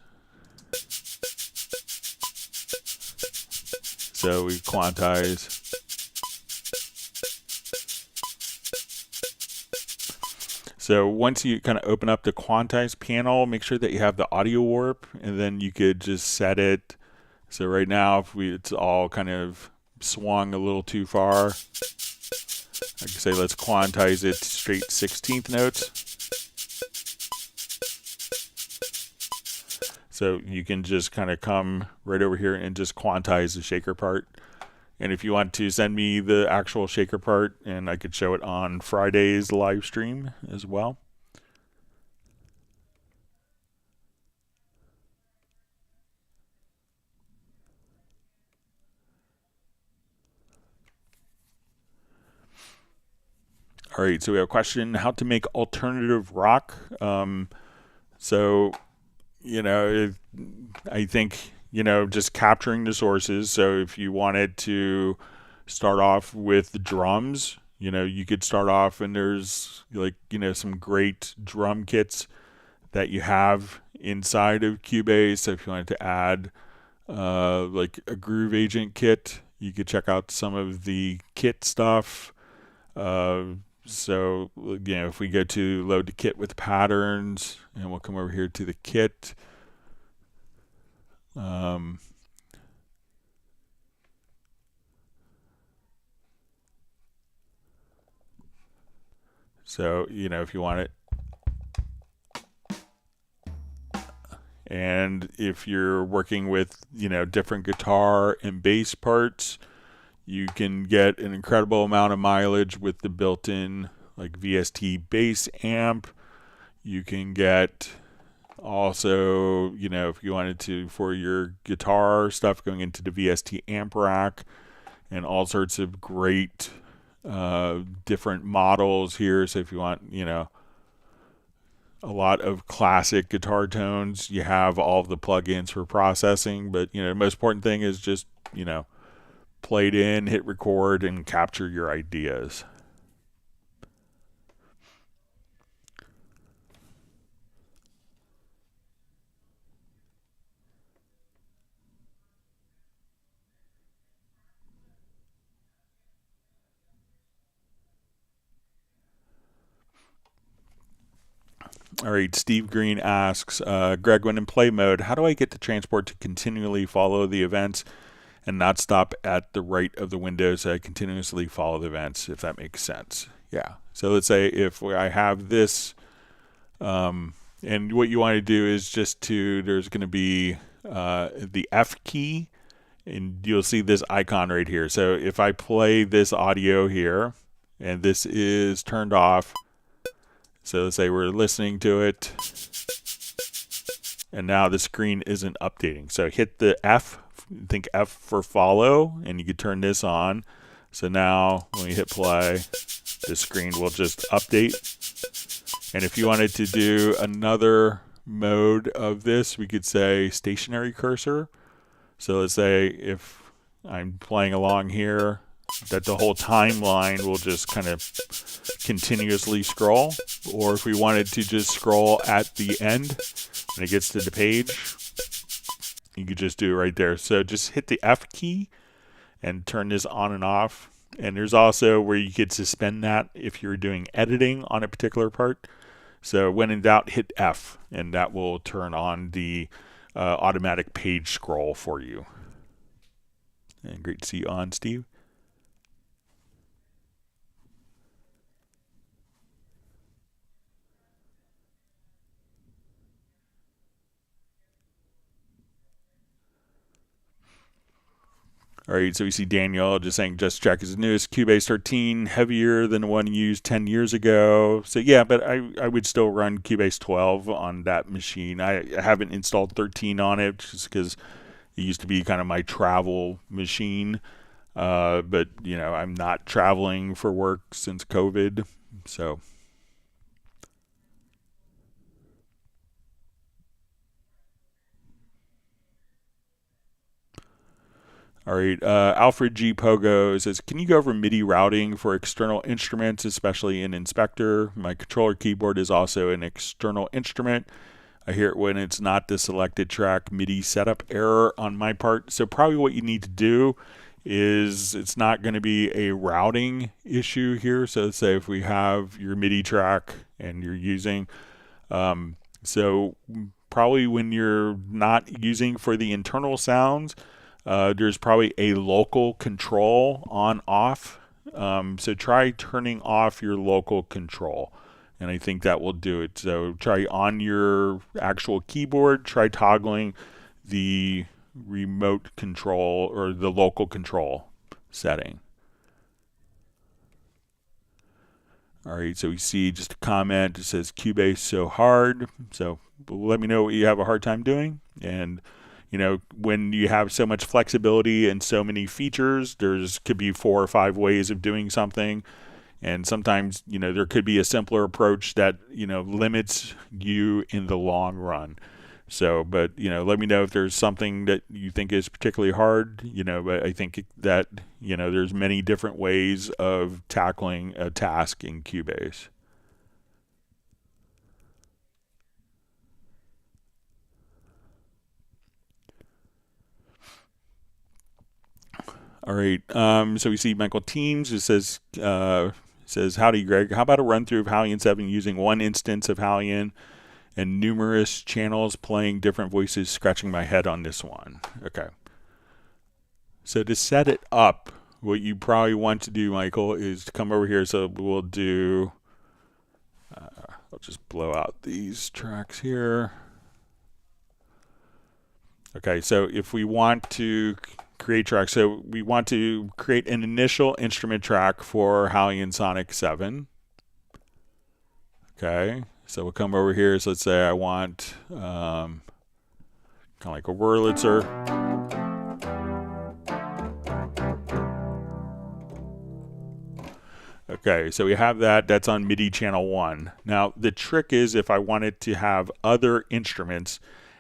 S1: So we quantize. So once you kind of open up the quantize panel, make sure that you have the audio warp, and then you could just set it. So right now, if it's all kind of swung a little too far, I can say let's quantize it straight 16th notes. So you can just kind of come right over here and just quantize the shaker part. And if you want to send me the actual shaker part, and I could show it on Friday's live stream as well. All right, so we have a question: how to make alternative rock. So, I think, just capturing the sources. So if you wanted to start off with the drums, you could start off, and there's some great drum kits that you have inside of Cubase. So if you wanted to add like a groove agent kit, you could check out some of the kit stuff. So if we go to load the kit with patterns, and we'll come over here to the kit. So if you want it, and if you're working with different guitar and bass parts, you can get an incredible amount of mileage with the built-in like VST bass amp. You can get also, if you wanted to, for your guitar stuff, going into the VST amp rack, and all sorts of great different models here. So if you want, a lot of classic guitar tones, you have all of the plugins for processing. But, the most important thing is just, play it in, hit record, and capture your ideas. All right, Steve Green asks, Greg, when in play mode, how do I get the transport to continually follow the events and not stop at the right of the window, so I continuously follow the events, if that makes sense? Yeah. So let's say if I have this, and what you want to do is there's going to be the F key, and you'll see this icon right here. So if I play this audio here, and this is turned off, so let's say we're listening to it, and now the screen isn't updating. So hit the F, think F for follow, and you can turn this on. So now when we hit play, the screen will just update. And if you wanted to do another mode of this, we could say stationary cursor. So let's say if I'm playing along here, that the whole timeline will just kind of continuously scroll. Or if we wanted to just scroll at the end when it gets to the page, you could just do it right there. So just hit the F key and turn this on and off. And there's also where you could suspend that if you're doing editing on a particular part. So when in doubt, hit F, and that will turn on the automatic page scroll for you. And great to see you on, Steve. All right, so we see Daniel just saying, just check his newest Cubase 13, heavier than the one used 10 years ago. So yeah, but I would still run Cubase 12 on that machine. I haven't installed 13 on it just because it used to be kind of my travel machine. But, I'm not traveling for work since COVID, so. All right, Alfred G. Pogo says, can you go over MIDI routing for external instruments, especially in Inspector? My controller keyboard is also an external instrument. I hear it when it's not the selected track MIDI setup error on my part. So probably what you need to do is, it's not going to be a routing issue here. So let's say if we have your MIDI track and you're using, so probably when you're not using for the internal sounds, there's probably a local control on off. So try turning off your local control, and I think that will do it. So try on your actual keyboard, try toggling the remote control or the local control setting. All right, so we see just a comment. It says Cubase so hard. So let me know what you have a hard time doing. And you know, when you have so much flexibility and so many features, could be 4 or 5 ways of doing something. And sometimes, you know, there could be a simpler approach that, you know, limits you in the long run. So, but, you know, let me know if there's something that you think is particularly hard, you know, but I think that, you know, there's many different ways of tackling a task in Cubase. All right, so we see Michael Teams. It says, howdy, Greg. How about a run through of Halion 7 using one instance of Halion and numerous channels playing different voices, scratching my head on this one. Okay. So to set it up, what you probably want to do, Michael, is to come over here. So we'll do, I'll just blow out these tracks here. Okay, so if we want to create tracks, so we want to create an initial instrument track for Halion Sonic 7. Okay, so we'll come over here. So let's say I want kind of like a Wurlitzer. Okay, so we have that. That's on MIDI channel 1. Now, the trick is if I wanted to have other instruments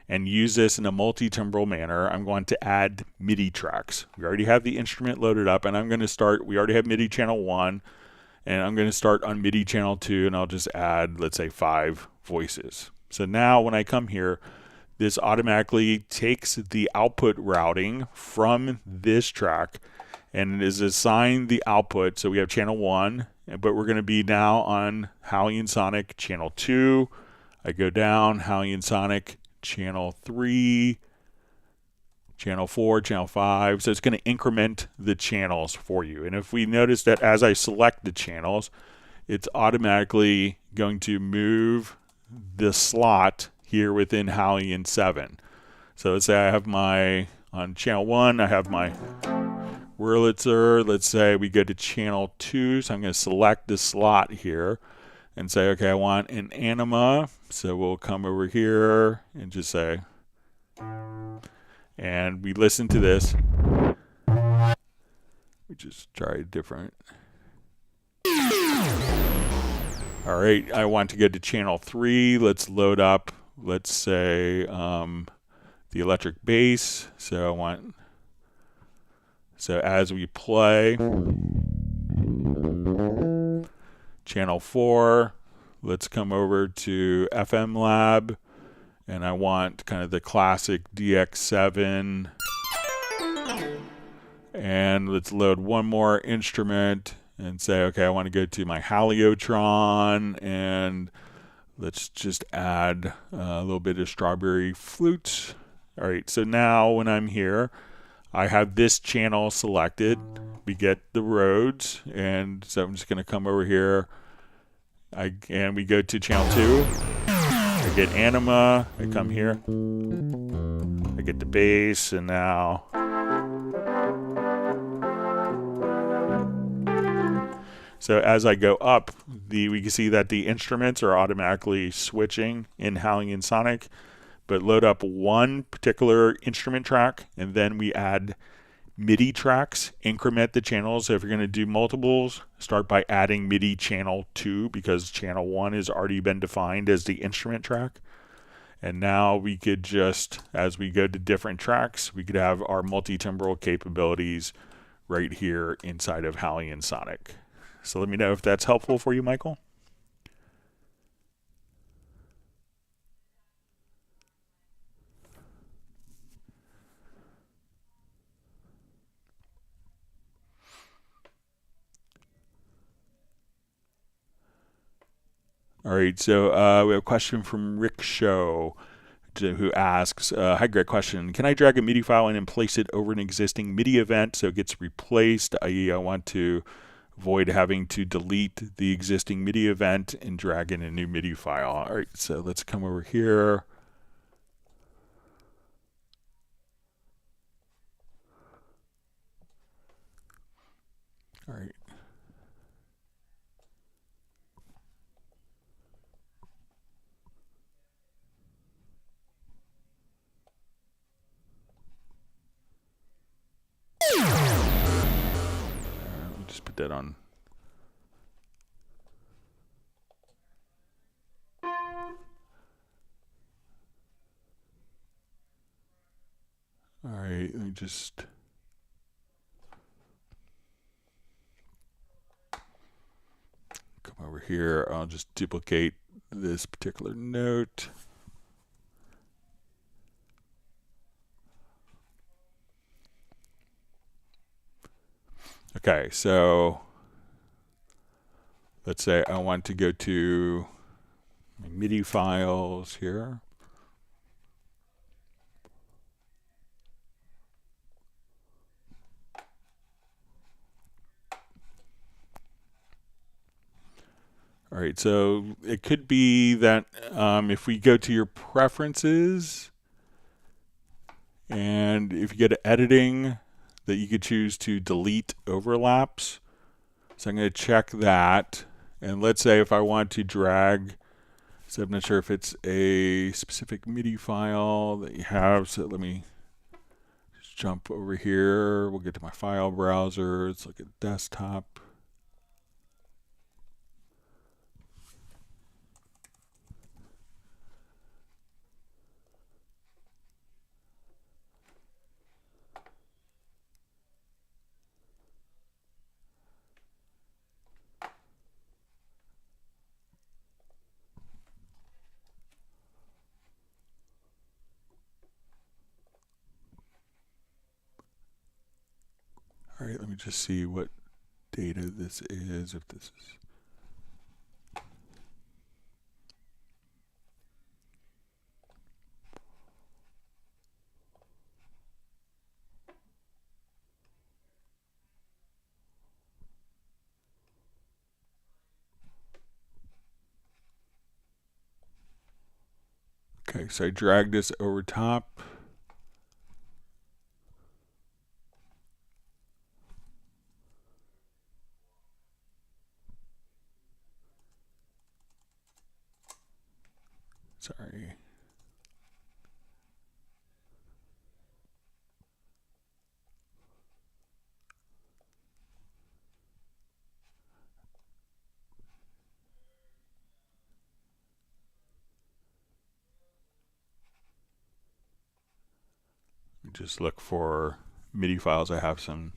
S1: and use this in a multi-timbral manner, I'm going to add MIDI tracks. We already have the instrument loaded up, and I'm going to start, we already have MIDI channel 1, and I'm going to start on MIDI channel 2, and I'll just add, let's say, 5 voices. So now when I come here, this automatically takes the output routing from this track, and it is assigned the output. So we have channel 1, but we're going to be now on Halion Sonic channel 2. I go down, Halion Sonic channel 3, channel 4, channel 5. So it's going to increment the channels for you. And if we notice that as I select the channels, it's automatically going to move the slot here within Halion 7. So let's say I have my, on channel 1, I have my Wurlitzer. Let's say we go to channel 2. So I'm going to select the slot here and say, okay, I want an anima. So we'll come over here and just say, and we listen to this. We just try a different. All right, I want to go to channel 3. Let's load up, let's say, the electric bass. So I want, so as we play, channel 4, let's come over to FM Lab, and I want kind of the classic DX7, and let's load one more instrument and say, okay, I want to go to my Haliotron, and let's just add a little bit of strawberry flute. All right, so now when I'm here, I have this channel selected. We get the Rhodes, and so I'm just going to come over here, and we go to channel 2. I get anima. I come here. I get the bass, and now so as I go up, we can see that the instruments are automatically switching in Halion Sonic, but load up one particular instrument track, and then we add MIDI tracks, increment the channels. So if you're going to do multiples, start by adding MIDI channel 2 because channel 1 has already been defined as the instrument track. And now we could just, as we go to different tracks, we could have our multi-timbral capabilities right here inside of Halion Sonic. So let me know if that's helpful for you, Michael. All right, so we have a question from Rick Show, who asks, hi, great question. Can I drag a MIDI file in and place it over an existing MIDI event so it gets replaced, i.e. I want to avoid having to delete the existing MIDI event and drag in a new MIDI file. All right, so let's come over here. All right. Let me just put that on. All right, let me just come over here. I'll just duplicate this particular note. Okay, so let's say I want to go to my MIDI files here. All right, so it could be that if we go to your preferences, and if you go to editing, that you could choose to delete overlaps. So I'm going to check that. And let's say if I want to drag, so I'm not sure if it's a specific MIDI file that you have. So let me just jump over here. We'll get to my file browser. Let's look at desktop. All right, let me just see what data this is, if this is. Okay, so I drag this over top. Sorry. Just look for MIDI files. I have some.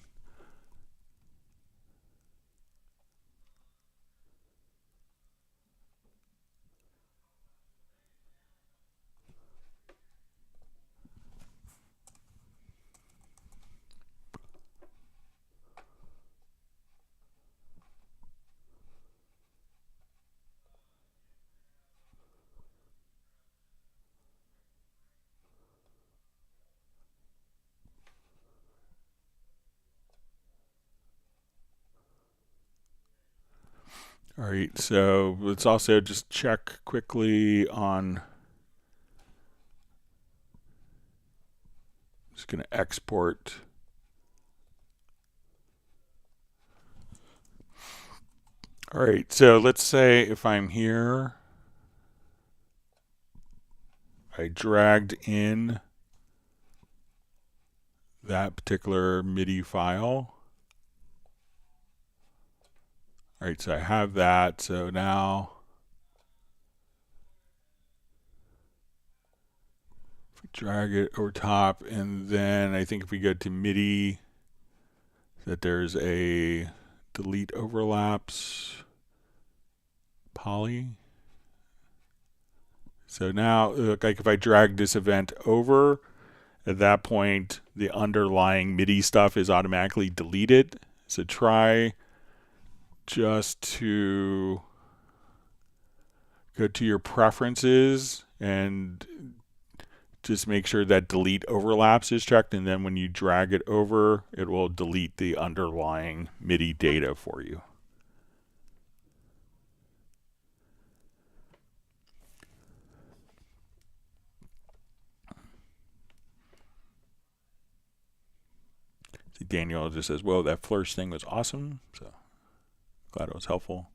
S1: All right, so let's also just check quickly on. Just going to export. All right, so let's say if I'm here, I dragged in that particular MIDI file. All right, so I have that. So now Drag it over top, and then I think if we go to MIDI, that there's a delete overlaps poly. So now, look, like if I drag this event over, at that point, the underlying MIDI stuff is automatically deleted. So try just to go to your preferences and just make sure that delete overlaps is checked, and then when you drag it over, it will delete the underlying MIDI data for you. See, Daniel just says, whoa, that flourish thing was awesome. So glad it was helpful.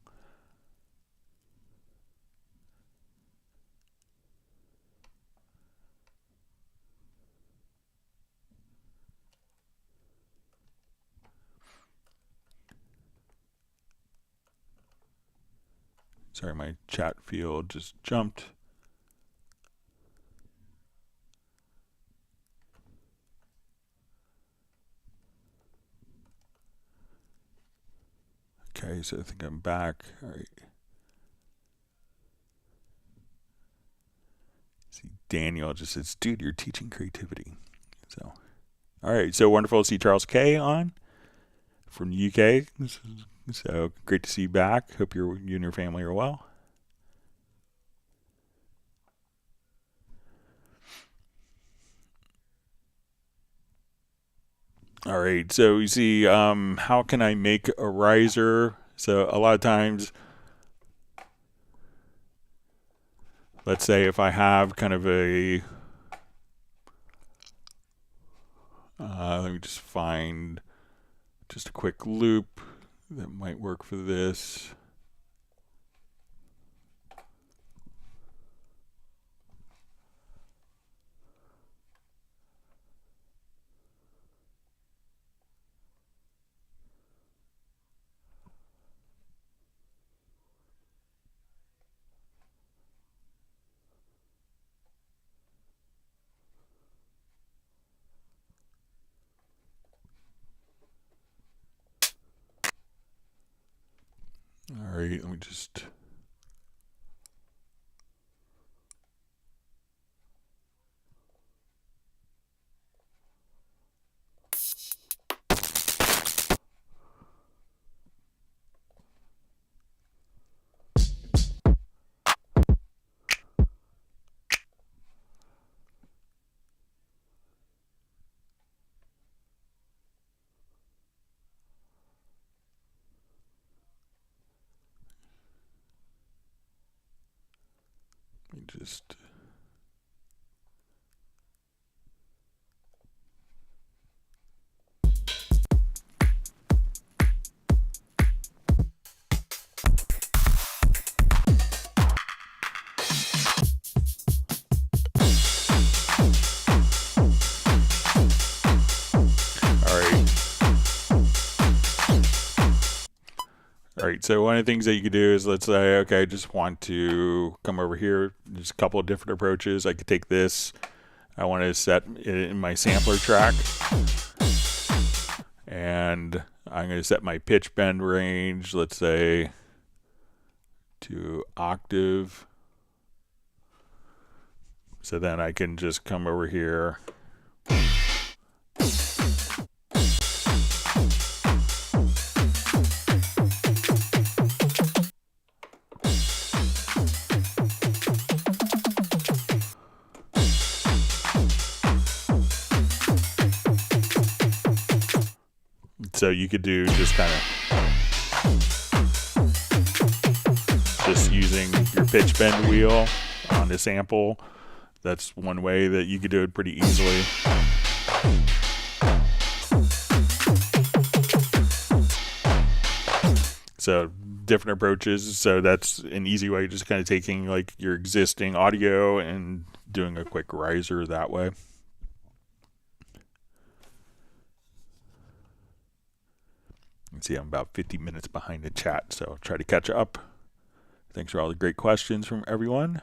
S1: Sorry, my chat field just jumped. Okay, so I think I'm back. All right. See, Daniel just says, dude, you're teaching creativity. So, all right, so wonderful to see Charles K on from the UK. So great to see you back. Hope you and your family are well. All right, so you see, how can I make a riser? So a lot of times, let's say if I have kind of a, let me just find just a quick loop that might work for this. All right, let me just. Just all right, so one of the things that you could do is, let's say, okay, I just want to come over here. There's a couple of different approaches. I could take this. I want to set it in my sampler track. And I'm going to set my pitch bend range, let's say, to octave. So then I can just come over here. So you could do just kind of just using your pitch bend wheel on the sample. That's one way that you could do it pretty easily. So different approaches. So that's an easy way, just kind of taking like your existing audio and doing a quick riser that way. You can see I'm about 50 minutes behind the chat, so I'll try to catch up. Thanks for all the great questions from everyone.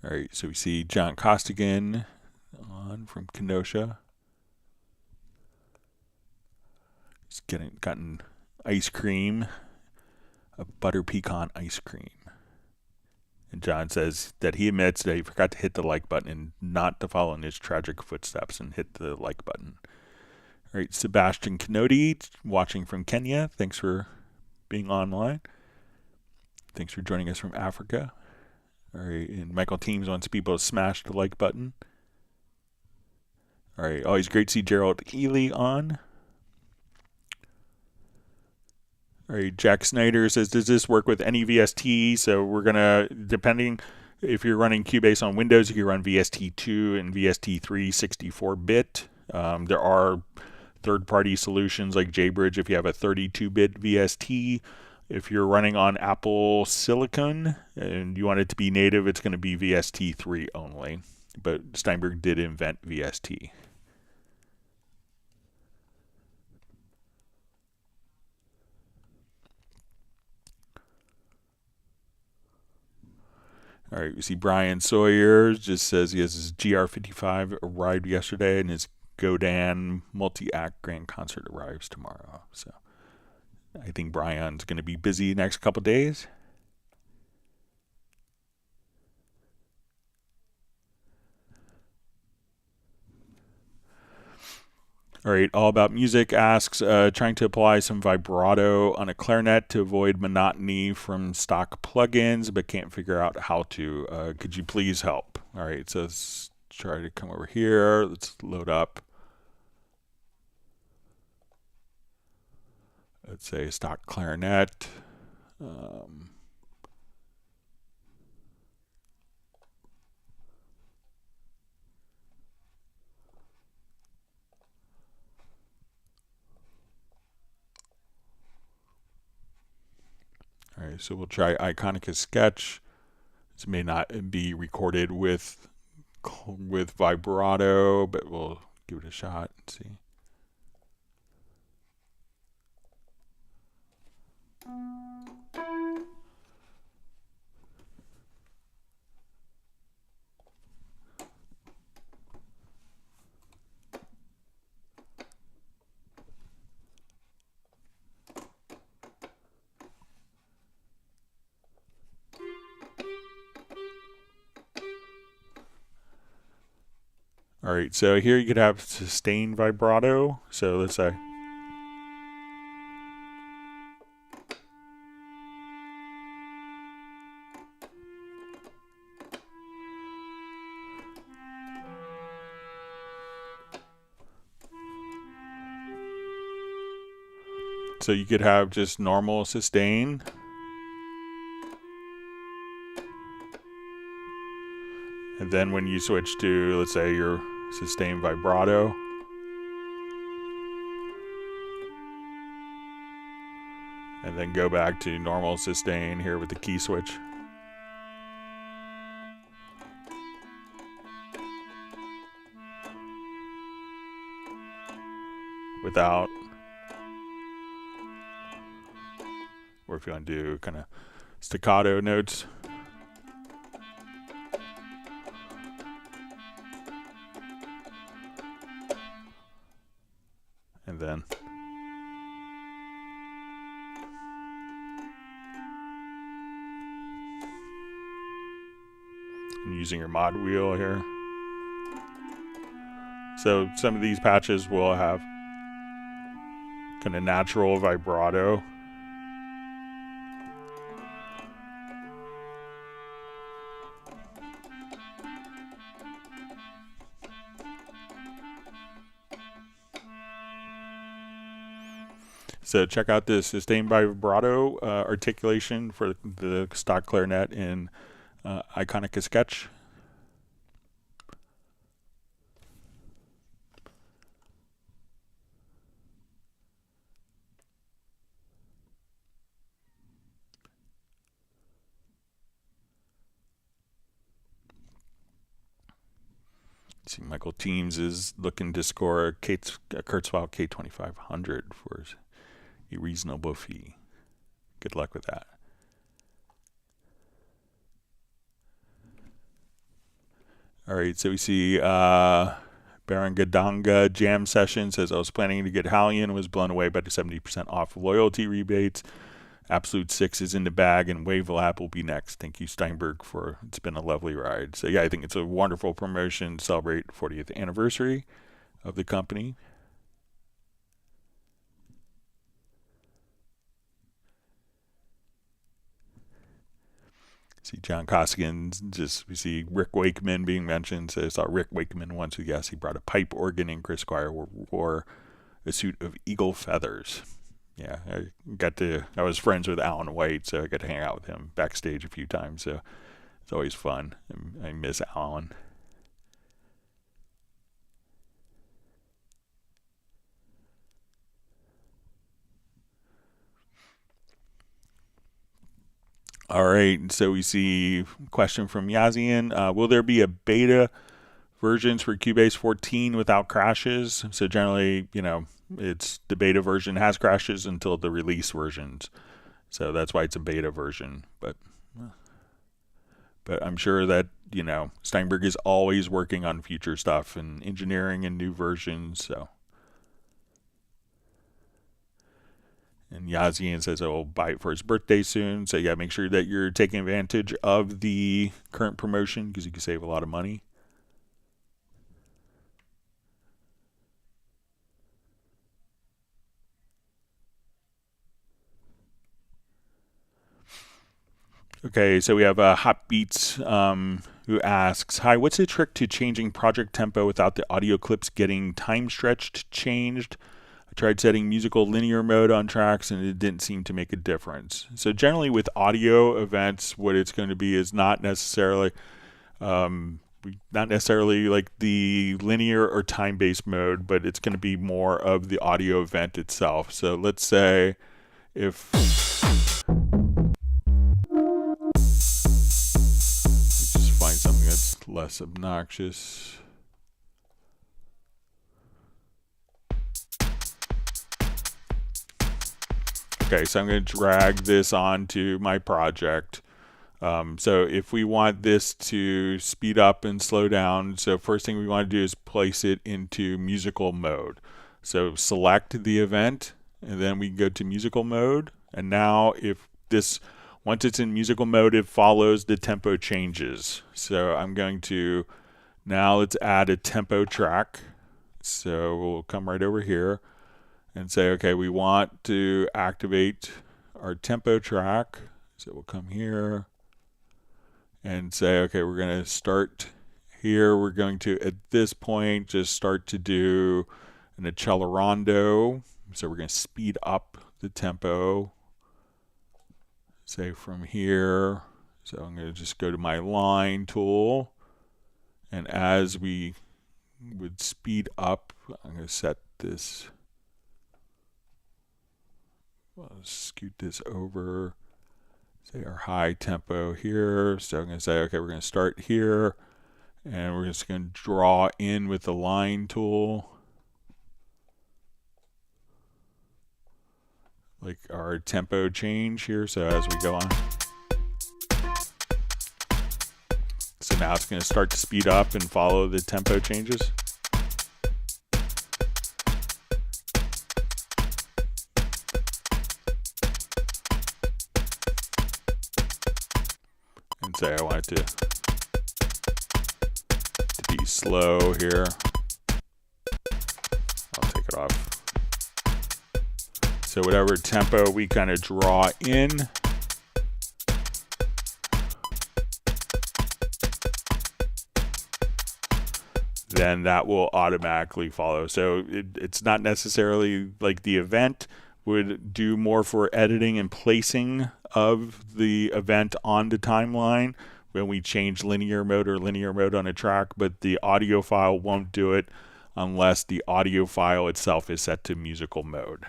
S1: All right, so we see John Costigan on from Kenosha. He's gotten ice cream, a butter pecan ice cream. And John says that he admits that he forgot to hit the like button and not to follow in his tragic footsteps and hit the like button. All right, Sebastian Canodi, watching from Kenya. Thanks for being online. Thanks for joining us from Africa. All right, and Michael Teams wants people to smash the like button. All right, always great to see Gerald Ely on. All right, Jack Snyder says, does this work with any VST? So we're going to, depending, if you're running Cubase on Windows, you can run VST2 and VST3 64-bit. There are third-party solutions like JBridge if you have a 32-bit VST. If you're running on Apple Silicon and you want it to be native, it's going to be VST3 only. But Steinberg did invent VST. All right, we see Brian Sawyer just says he has his GR55 arrived yesterday and his Godin multi-act grand concert arrives tomorrow. So I think Brian's going to be busy the next couple days. All right, All About Music asks, trying to apply some vibrato on a clarinet to avoid monotony from stock plugins, but can't figure out how to. Could you please help? All right, so let's try to come over here. Let's load up. Let's say stock clarinet. All right, so we'll try Iconica Sketch. This may not be recorded with vibrato, but we'll give it a shot and see. All right, so here you could have sustained vibrato. So let's say. So you could have just normal sustain. And then when you switch to, let's say, your sustained vibrato, and then go back to normal sustain here with the key switch. Without, or if you want to do kind of staccato notes. And then and using your mod wheel here. So some of these patches will have kind of natural vibrato. So check out this sustained vibrato articulation for the stock clarinet in Iconica Sketch. See, Michael Teams is looking to score a Kurzweil K2500 for a reasonable fee. Good luck with that. All right, so we see Barangadanga Jam Session says, I was planning to get Halion, was blown away by the 70% off loyalty rebates. Absolute 6 is in the bag, and WaveLab will be next. Thank you, Steinberg, for it's been a lovely ride. So yeah, I think it's a wonderful promotion to celebrate the 40th anniversary of the company. See John Costigan, we see Rick Wakeman being mentioned. So I saw Rick Wakeman once who, yes, he brought a pipe organ, and Chris Squire wore a suit of eagle feathers. Yeah, I was friends with Alan White, so I got to hang out with him backstage a few times. So it's always fun. I miss Alan. All right, so we see a question from Yazian. Will there be a beta versions for Cubase 14 without crashes? So generally, it's the beta version has crashes until the release versions. So that's why it's a beta version. But I'm sure that, Steinberg is always working on future stuff and engineering and new versions. So. And Yazian says, I'll buy it for his birthday soon. So yeah, make sure that you're taking advantage of the current promotion because you can save a lot of money. Okay, so we have Hot Beats who asks, hi, what's the trick to changing project tempo without the audio clips getting time stretched changed? I tried setting musical linear mode on tracks and it didn't seem to make a difference. So generally with audio events, what it's going to be is not necessarily like the linear or time-based mode, but it's going to be more of the audio event itself. So let's say if just find something that's less obnoxious. Okay, so I'm going to drag this onto my project. So if we want this to speed up and slow down, so first thing we want to do is place it into musical mode. So select the event, and then we go to musical mode. And now once it's in musical mode, it follows the tempo changes. So I'm going to, now let's add a tempo track. So we'll come right over here and say, okay, we want to activate our tempo track. So we'll come here and say, okay, we're going to start here. We're going to, at this point, just start to do an accelerando. So we're going to speed up the tempo. Say from here. So I'm going to just go to my line tool. And as we would speed up, I'm going to set this. I'll scoot this over, say our high tempo here. So I'm going to say, okay, we're going to start here, and we're just going to draw in with the line tool, like our tempo change here. So as we go on, so now it's going to start to speed up and follow the tempo changes. And say I want it to be slow here. I'll take it off. So whatever tempo we kind of draw in, then that will automatically follow. So it's not necessarily like the event would do more for editing and placing of the event on the timeline when we change linear mode on a track, but the audio file won't do it unless the audio file itself is set to musical mode.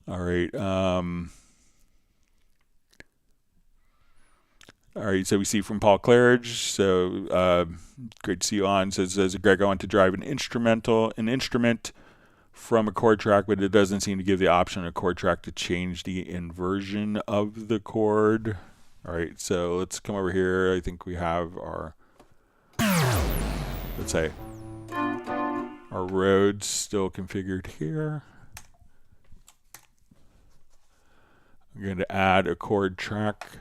S1: All right. All right, so we see from Paul Claridge. So great to see you on. Says Greg, I want to drive an instrument from a chord track, but it doesn't seem to give the option on a chord track to change the inversion of the chord. All right, so let's come over here. I think we have our, let's say, our Rhodes still configured here. I'm going to add a chord track.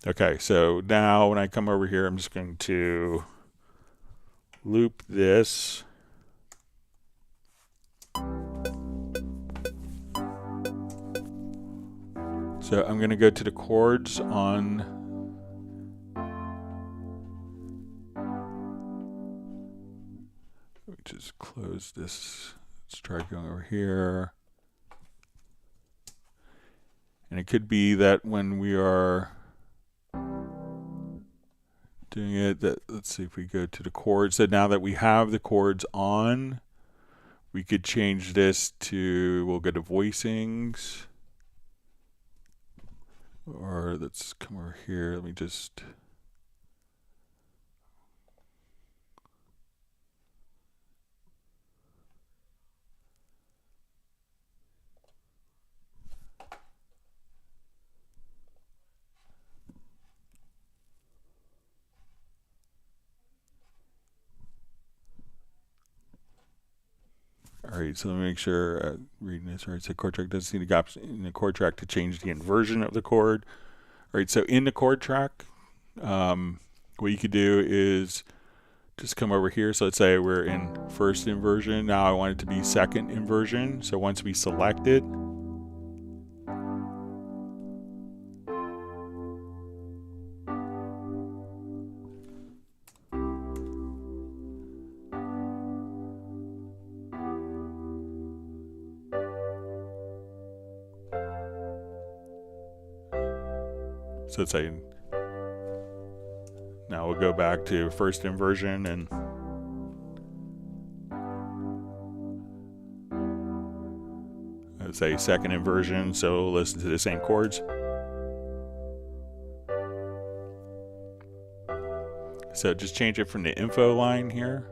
S1: Okay, so now when I come over here, I'm just going to loop this. So I'm going to go to the chords on let me just close this. Let's try going over here. And it could be that when we are doing it, that let's see if we go to the chords. So now that we have the chords on, we could change this to, we'll go to voicings. Or let's come over here. Let me just all right, so let me make sure reading this right. So chord track doesn't see the gaps in the chord track to change the inversion of the chord. All right, so in the chord track, what you could do is just come over here. So let's say we're in first inversion. Now I want it to be second inversion. So once we select it, so let's say now we'll go back to first inversion and let's say second inversion, so listen to the same chords. So just change it from the info line here.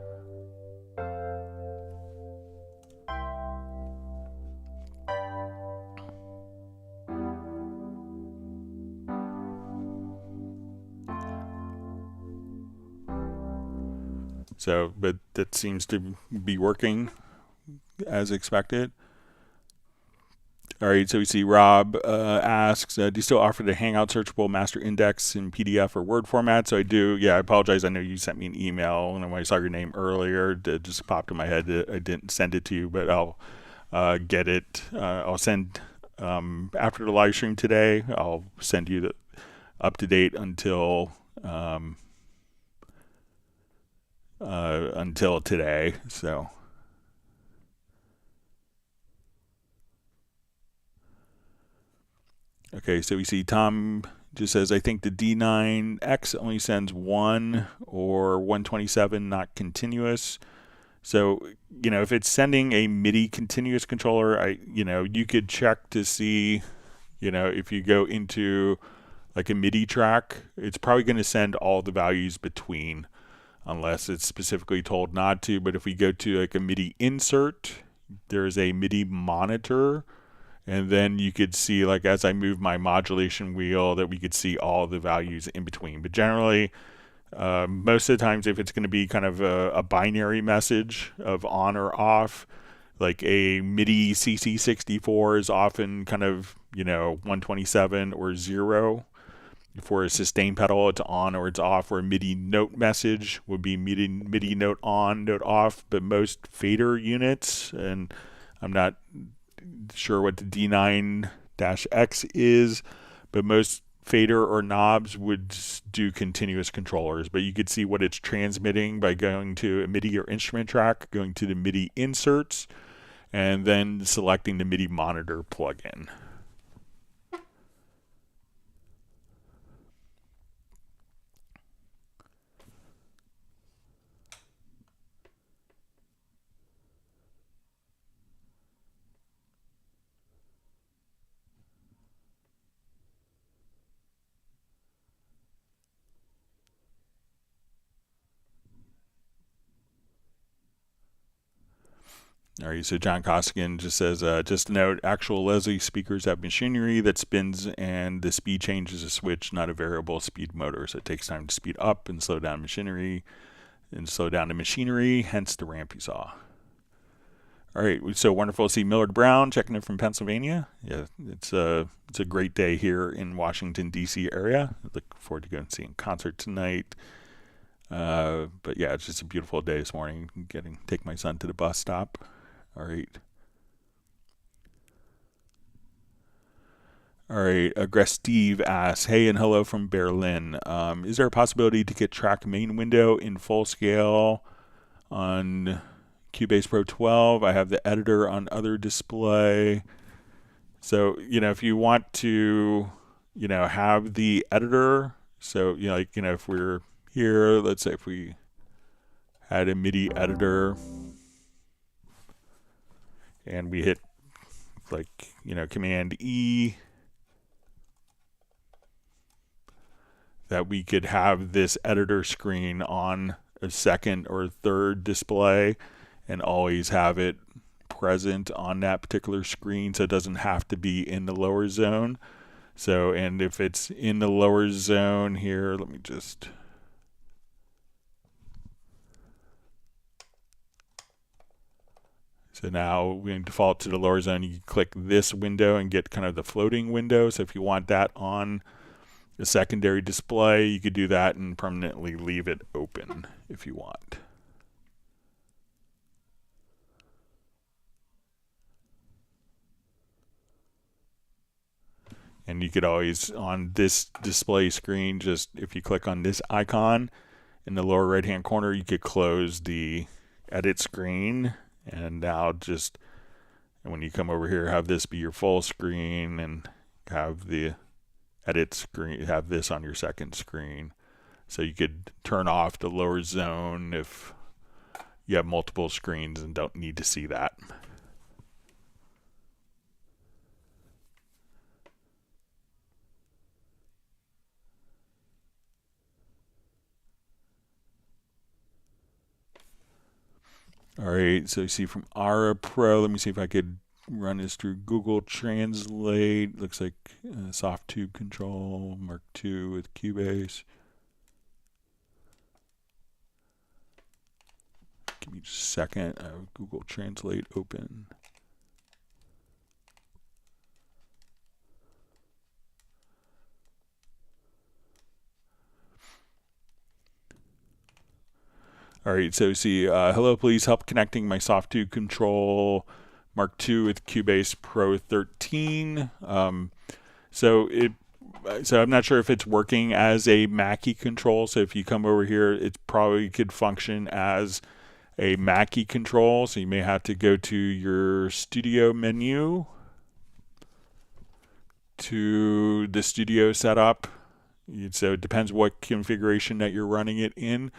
S1: So, but that seems to be working as expected. All right, so we see Rob asks, do you still offer the Hangout searchable master index in PDF or Word format? So I do. Yeah, I apologize. I know you sent me an email, and when I saw your name earlier, it just popped in my head. I didn't send it to you, but I'll get it. I'll send, after the live stream today, I'll send you the up-to-date until today. So okay, so we see Tom just says, I think the D9X only sends 1 or 127, not continuous. So, you know, if it's sending a MIDI continuous controller, you could check to see, you know, if you go into like a MIDI track, it's probably going to send all the values between, unless it's specifically told not to. But if we go to like a MIDI insert, there's a MIDI monitor, and then you could see, like, as I move my modulation wheel, that we could see all the values in between. But generally, most of the times, if it's going to be kind of a binary message of on or off, like a MIDI CC64 is often kind of, 127 or 0. For a sustain pedal, it's on or it's off, or a MIDI note message would be MIDI note on, note off. But most fader units, and I'm not sure what the D9-X is, but most fader or knobs would do continuous controllers. But you could see what it's transmitting by going to a MIDI or instrument track, going to the MIDI inserts, and then selecting the MIDI monitor plugin. All right, so John Costigan just says, just a note, actual Leslie speakers have machinery that spins, and the speed change is a switch, not a variable speed motor. So it takes time to speed up and slow down machinery, and slow down the machinery, hence the ramp you saw. All right, so wonderful to see Millard Brown checking in from Pennsylvania. Yeah, it's a great day here in Washington, D.C. area. I look forward to going and seeing a concert tonight. But yeah, it's just a beautiful day this morning, take my son to the bus stop. All right. All right. Aggress Steve asks, hey and hello from Berlin. Is there a possibility to get track main window in full scale on Cubase Pro 12? I have the editor on other display. So, if you want to, have the editor. So, if we're here, let's say if we had a MIDI editor, and we hit Command E, that we could have this editor screen on a second or third display and always have it present on that particular screen, so it doesn't have to be in the lower zone. So, and if it's in the lower zone here, let me just... So now we default to the lower zone. You can click this window and get kind of the floating window. So if you want that on the secondary display, you could do that and permanently leave it open if you want. And you could always, on this display screen, just if you click on this icon in the lower right hand corner, you could close the edit screen. And now just, when you come over here, have this be your full screen and have the edit screen, have this on your second screen. So you could turn off the lower zone if you have multiple screens and don't need to see that. All right, so you see from Aura Pro, let me see if I could run this through Google Translate. Looks like soft tube control, Mark II with Cubase. Give me just a second. I have Google Translate open. All right, so see, hello, please help connecting my soft tube control Mark II with Cubase Pro 13. So I'm not sure if it's working as a Mackie control. So if you come over here, it probably could function as a Mackie control. So you may have to go to your studio menu, to the studio setup. So it depends what configuration that you're running it in.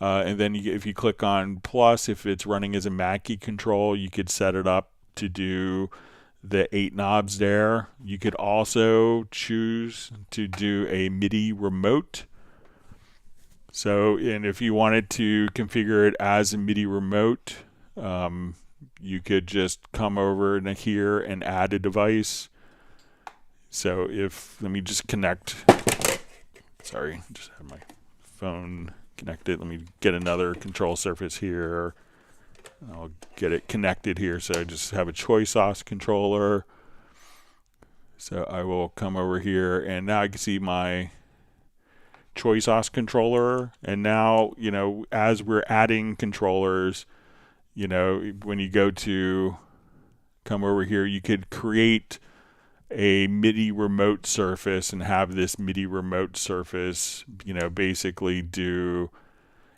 S1: And then if you click on plus, if it's running as a Mackie control, you could set it up to do the 8 knobs there. You could also choose to do a MIDI remote. So, and if you wanted to configure it as a MIDI remote, you could just come over to here and add a device. So let me just connect. Sorry, just have my phone connected. Let me get another control surface here. I'll get it connected here. So I just have a Choy Sauce controller. So I will come over here, and now I can see my choice os controller. And now, as we're adding controllers, when you come over here, you could create a MIDI remote surface and have this MIDI remote surface, basically do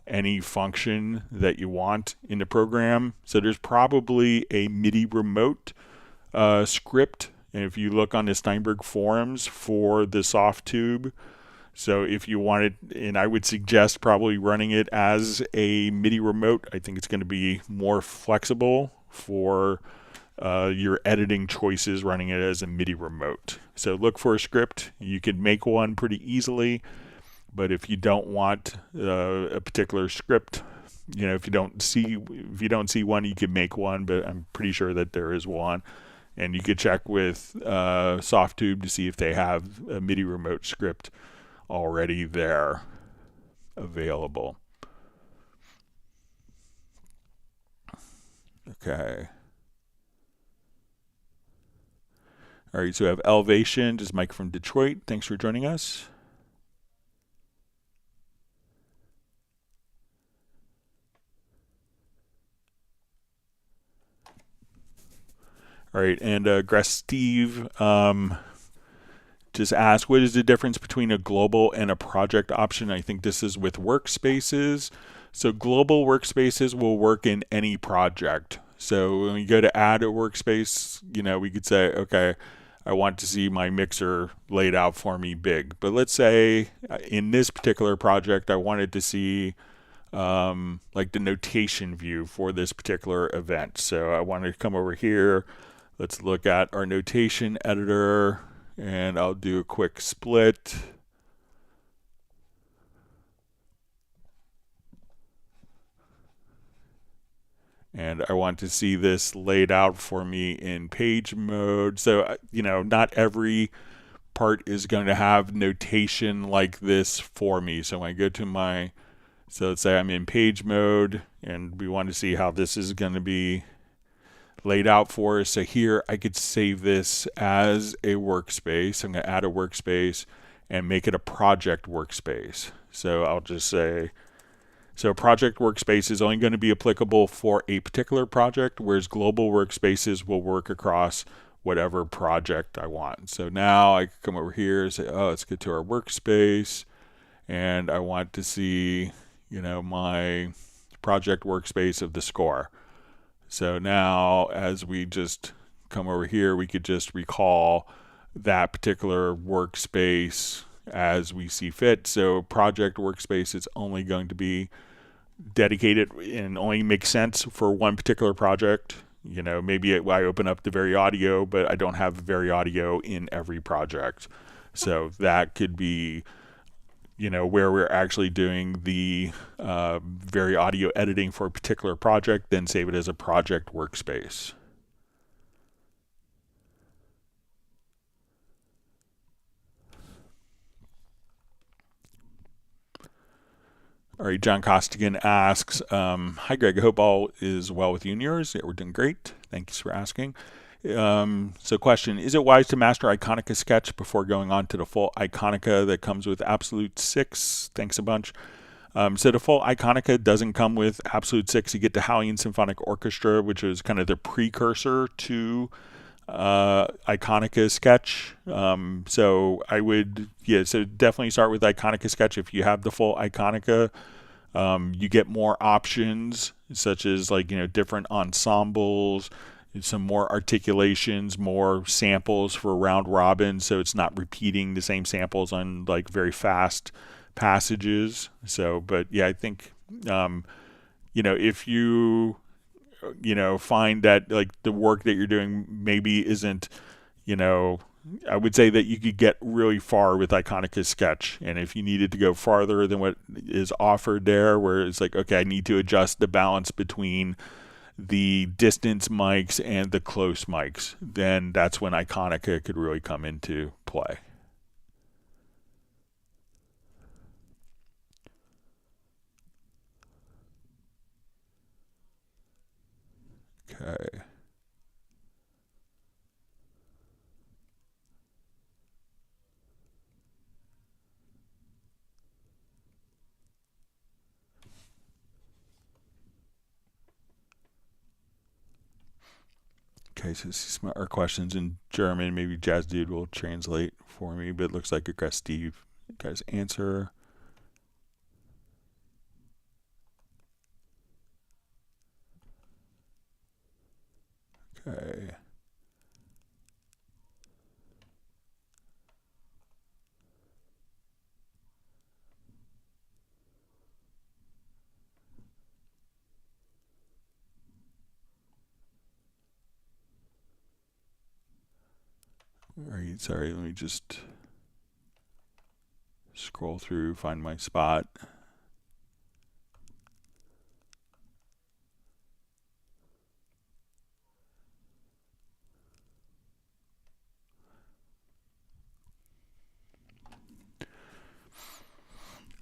S1: any function that you want in the program. So there's probably a MIDI remote script, and if you look on the Steinberg forums for the soft tube, so if you wanted, and I would suggest probably running it as a MIDI remote. I think it's going to be more flexible for your editing choices running it as a MIDI remote. So look for a script. You could make one pretty easily, but if you don't want a particular script, if you don't see one, you can make one, but I'm pretty sure that there is one. And you could check with SoftTube to see if they have a MIDI remote script already there available. Okay. All right, so we have Elevation. This is Mike from Detroit. Thanks for joining us. All right, and Gress Steve just asked, what is the difference between a global and a project option? I think this is with workspaces. So global workspaces will work in any project. So when you go to add a workspace, we could say, okay, I want to see my mixer laid out for me big. But let's say in this particular project, I wanted to see like the notation view for this particular event. So I want to come over here. Let's look at our notation editor, and I'll do a quick split. And I want to see this laid out for me in page mode. So, not every part is going to have notation like this for me. So when I go to so let's say I'm in page mode, and we want to see how this is going to be laid out for us. So here I could save this as a workspace. I'm going to add a workspace and make it a project workspace. So I'll just say, so project workspace is only going to be applicable for a particular project, whereas global workspaces will work across whatever project I want. So now I can come over here and say, oh, let's get to our workspace, and I want to see, my project workspace of the score. So now as we just come over here, we could just recall that particular workspace as we see fit. So project workspace is only going to be dedicated and only makes sense for one particular project. Maybe I open up the VariAudio, but I don't have VariAudio in every project. So that could be, where we're actually doing the VariAudio editing for a particular project, then save it as a project workspace. All right, John Costigan asks, hi Greg, I hope all is well with you and yours. Yeah, we're doing great. Thanks for asking. So question, is it wise to master Iconica Sketch before going on to the full Iconica that comes with Absolute 6? Thanks a bunch. So the full Iconica doesn't come with Absolute 6. You get the Halion Symphonic Orchestra, which is kind of the precursor to Iconica Sketch. So I would, so definitely start with Iconica Sketch. If you have the full Iconica, you get more options, such as different ensembles, some more articulations, more samples for round robin, so it's not repeating the same samples on very fast passages. So, but yeah, I think if you find that the work that you're doing maybe isn't, I would say that you could get really far with Iconica Sketch, and if you needed to go farther than what is offered there, where it's okay, I need to adjust the balance between the distance mics and the close mics, then that's when Iconica could really come into play. Okay. Okay, so some are questions in German. Maybe Jazz Dude will translate for me, but it looks like Aggress Steve got his answer. Okay. All right, sorry, let me just scroll through, find my spot.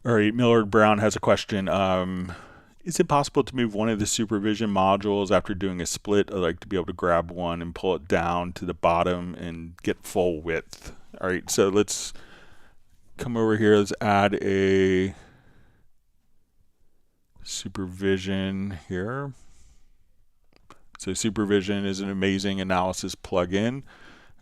S1: All right, Millard Brown has a question. Is it possible to move one of the Supervision modules after doing a split? I'd like to be able to grab one and pull it down to the bottom and get full width. All right, so let's come over here. Let's add a Supervision here. So Supervision is an amazing analysis plugin.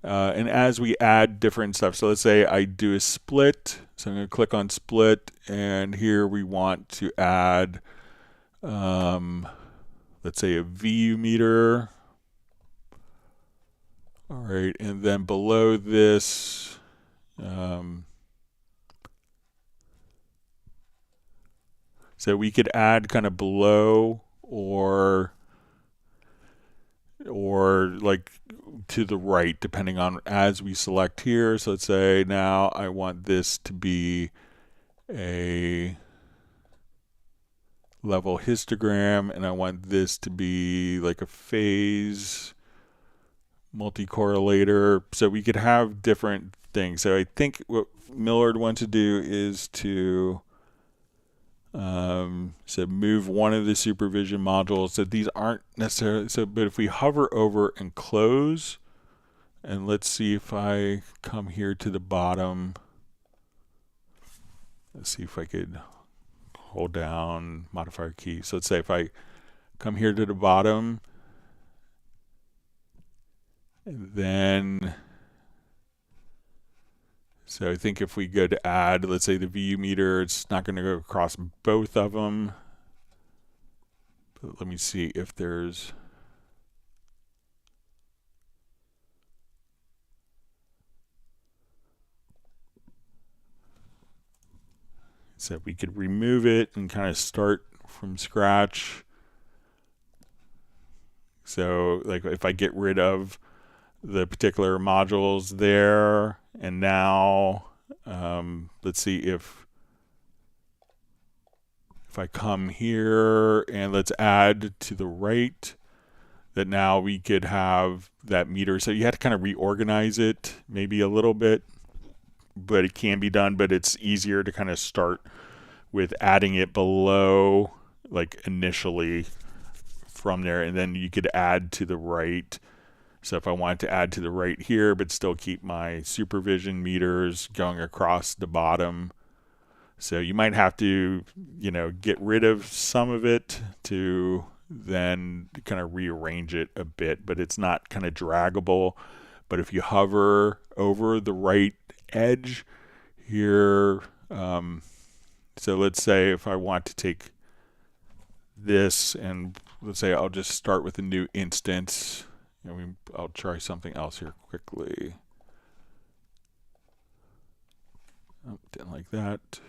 S1: And as we add different stuff, so let's say I do a split. So I'm going to click on split, and here we want to add, let's say, a VU meter. All right, and then below this, so we could add kind of below or like to the right, depending on as we select here. So let's say now I want this to be a level histogram, and I want this to be like a phase multi-correlator. So we could have different things. So I think what Millard wants to do is to so move one of the Supervision modules. So these aren't necessarily, so but if we hover over and close, and let's see if I come here to the bottom, let's see if I could hold down modifier key. So let's say if I come here to the bottom, and then so I think if we go to add, let's say the VU meter, it's not going to go across both of them. But let me see if there's, so we could remove it and kind of start from scratch. So like if I get rid of the particular modules there, and now let's see if I come here and let's add to the right, that now we could have that meter. So you have to kind of reorganize it maybe a little bit, but it can be done. But it's easier to kind of start with adding it below, like initially from there, and then you could add to the right. So if I wanted to add to the right here, but still keep my Supervision meters going across the bottom. So you might have to, get rid of some of it to then kind of rearrange it a bit, but it's not kind of draggable. But if you hover over the right edge here, so let's say if I want to take this and let's say I'll just start with a new instance. I'll try something else here quickly. Oh, didn't like that.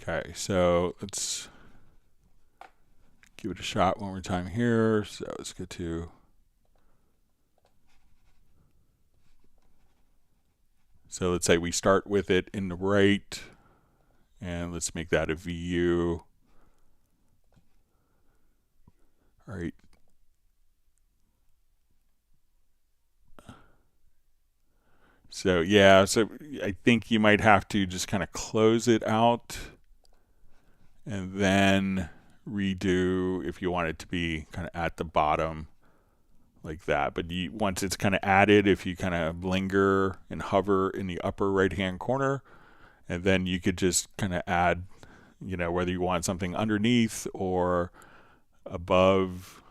S1: Okay, so let's give it a shot one more time here. So let's get to, so let's say we start with it in the right, and let's make that a VU. All right. So yeah, so I think you might have to just kind of close it out and then redo if you want it to be kind of at the bottom like that. But once it's kind of added, if you kind of linger and hover in the upper right hand corner, and then you could just kind of add, whether you want something underneath or above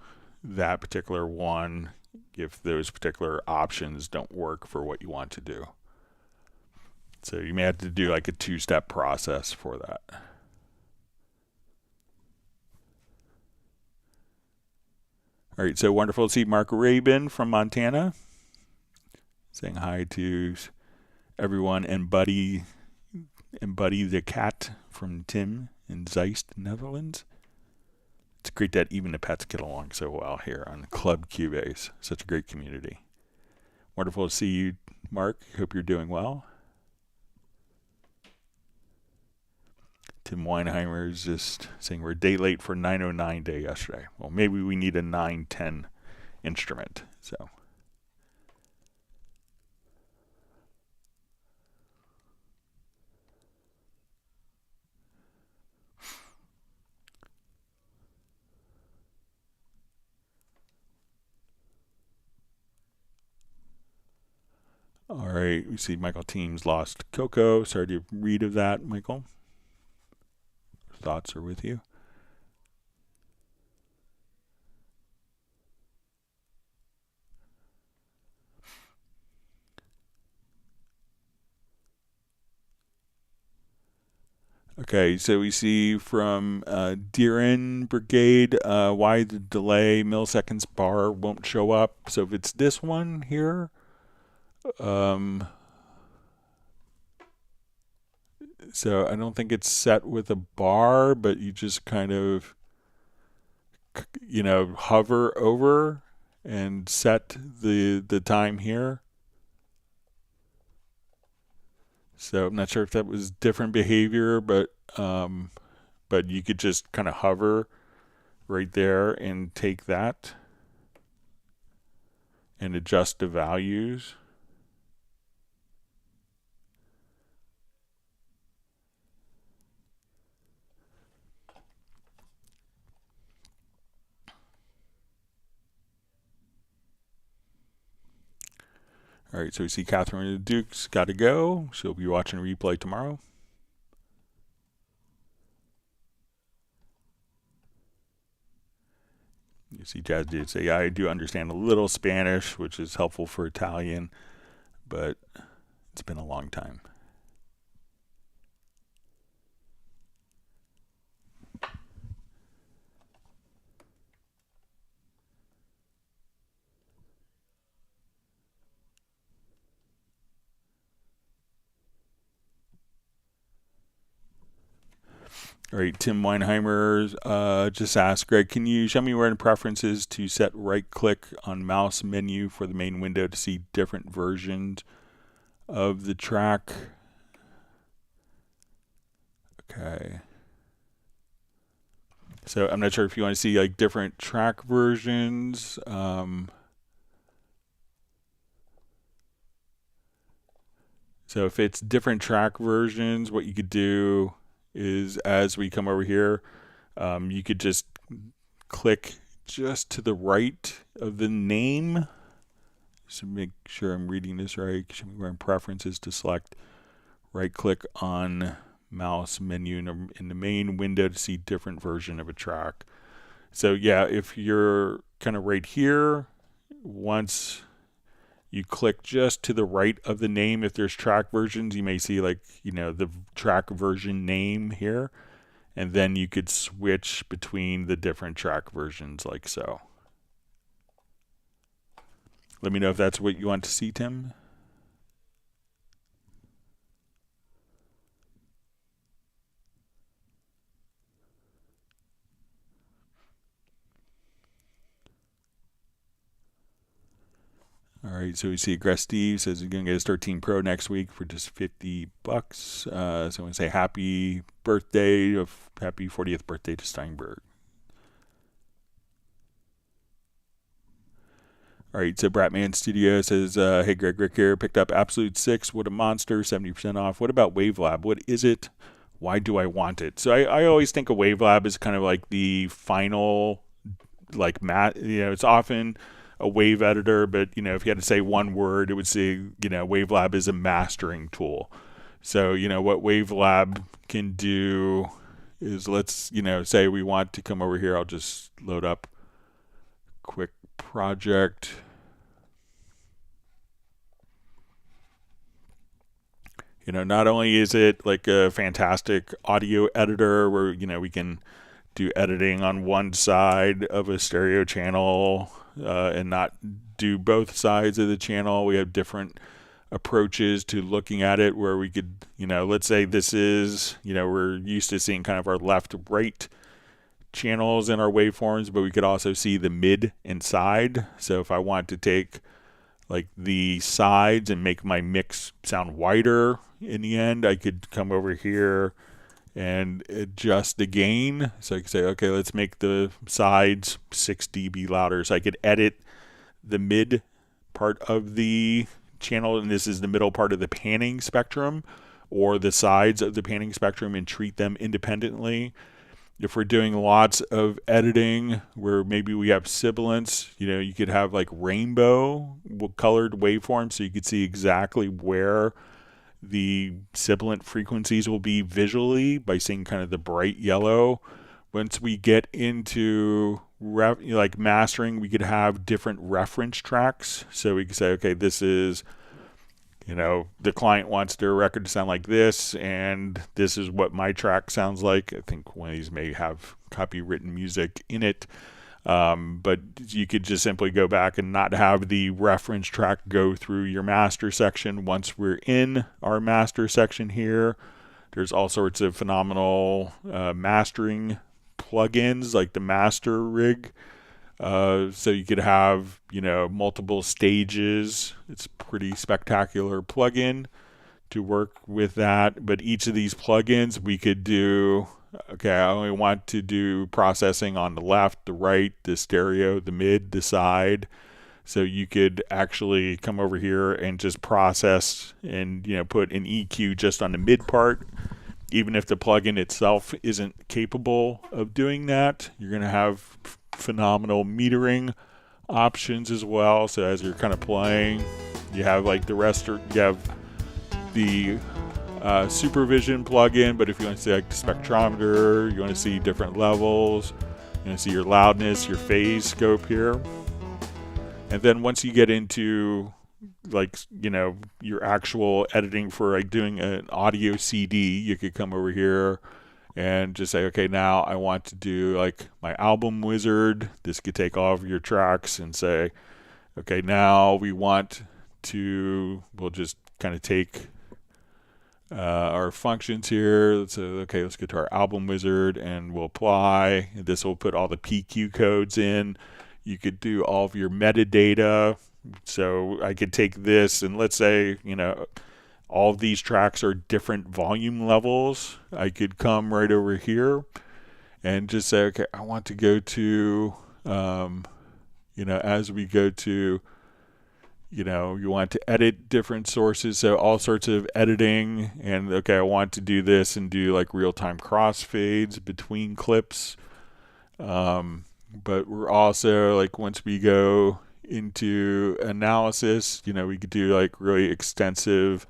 S1: that particular one, if those particular options don't work for what you want to do. So you may have to do like a two-step process for that. All right, so wonderful to see Mark Rabin from Montana saying hi to everyone, and Buddy the cat from Tim in Zeist, Netherlands. It's great that even the pets get along so well here on Club Cubase. Such a great community. Wonderful to see you, Mark. Hope you're doing well. Tim Weinheimer is just saying we're a day late for 909 day yesterday. Well, maybe we need a 910 instrument. So. All right, we see Michael Teams lost Coco. Sorry to read of that, Michael. Thoughts are with you. Okay, so we see from Deeren Brigade why the delay milliseconds bar won't show up. So if it's this one here, so I don't think it's set with a bar, but you just kind of, hover over and set the time here. So I'm not sure if that was different behavior, but you could just kind of hover right there and take that and adjust the values. All right, so we see Catherine Duke's got to go. She'll be watching a replay tomorrow. You see Jazz did say, I do understand a little Spanish, which is helpful for Italian, but it's been a long time. All right, Tim Weinheimer just asked, Greg, can you show me where in preferences to set right-click on mouse menu for the main window to see different versions of the track? Okay. So I'm not sure if you want to see like different track versions. So if it's different track versions, what you could do is as we come over here, you could just click just to the right of the name. So make sure I'm reading this right. We're in preferences to select right click on mouse menu in the main window to see different version of a track. So yeah, if you're kind of right here, once you click just to the right of the name, if there's track versions, you may see like, the track version name here. And then you could switch between the different track versions like so. Let me know if that's what you want to see, Tim. All right, so we see Aggress Steve says he's going to get his 13 Pro next week for just $50. So I want to say happy 40th birthday to Steinberg. All right, so Bratman Studio says, hey, Greg Rick here, picked up Absolute 6. What a monster, 70% off. What about WaveLab? What is it? Why do I want it? So I always think of WaveLab as kind of like the final, like, it's often a wave editor, but, if you had to say one word, it would say, WaveLab is a mastering tool. So, what WaveLab can do is let's, say we want to come over here. I'll just load up quick project. Not only is it like a fantastic audio editor where, we can do editing on one side of a stereo channel and not do both sides of the channel. We have different approaches to looking at it where we could, let's say this is, we're used to seeing kind of our left-right channels in our waveforms, but we could also see the mid and side. So if I want to take like the sides and make my mix sound wider in the end, I could come over here and adjust the gain. So I could say, okay, let's make the sides 6 dB louder. So I could edit the mid part of the channel, and this is the middle part of the panning spectrum, or the sides of the panning spectrum, and treat them independently. If we're doing lots of editing where maybe we have sibilance, you could have like rainbow colored waveforms, so you could see exactly where the sibilant frequencies will be visually by seeing kind of the bright yellow. Once we get into like mastering, we could have different reference tracks. So we could say, okay, this is, the client wants their record to sound like this, and this is what my track sounds like. I think one of these may have copywritten music in it. But you could just simply go back and not have the reference track go through your master section. Once we're in our master section here, there's all sorts of phenomenal mastering plugins like the Master Rig. So you could have, multiple stages. It's a pretty spectacular plugin to work with that. But each of these plugins we could do, okay, I only want to do processing on the left, the right, the stereo, the mid, the side. So you could actually come over here and just process and, put an EQ just on the mid part. Even if the plugin itself isn't capable of doing that, you're going to have phenomenal metering options as well. So as you're kind of playing, you have like the rest, you have the Supervision plugin, but if you want to see like the spectrometer, you want to see different levels, you want to see your loudness, your phase scope here. And then once you get into like, your actual editing for like doing an audio CD, you could come over here and just say, okay, now I want to do like my album wizard. This could take all of your tracks and say, okay, now we want to, we'll just kind of take our functions here. Let's say, okay, let's get to our album wizard and we'll apply. This will put all the PQ codes in. You could do all of your metadata. So I could take this and let's say, all of these tracks are different volume levels. I could come right over here and just say, okay, I want to go to, as we go to, you want to edit different sources. So all sorts of editing, and okay, I want to do this and do like real-time crossfades between clips. But we're also like, once we go into analysis, we could do like really extensive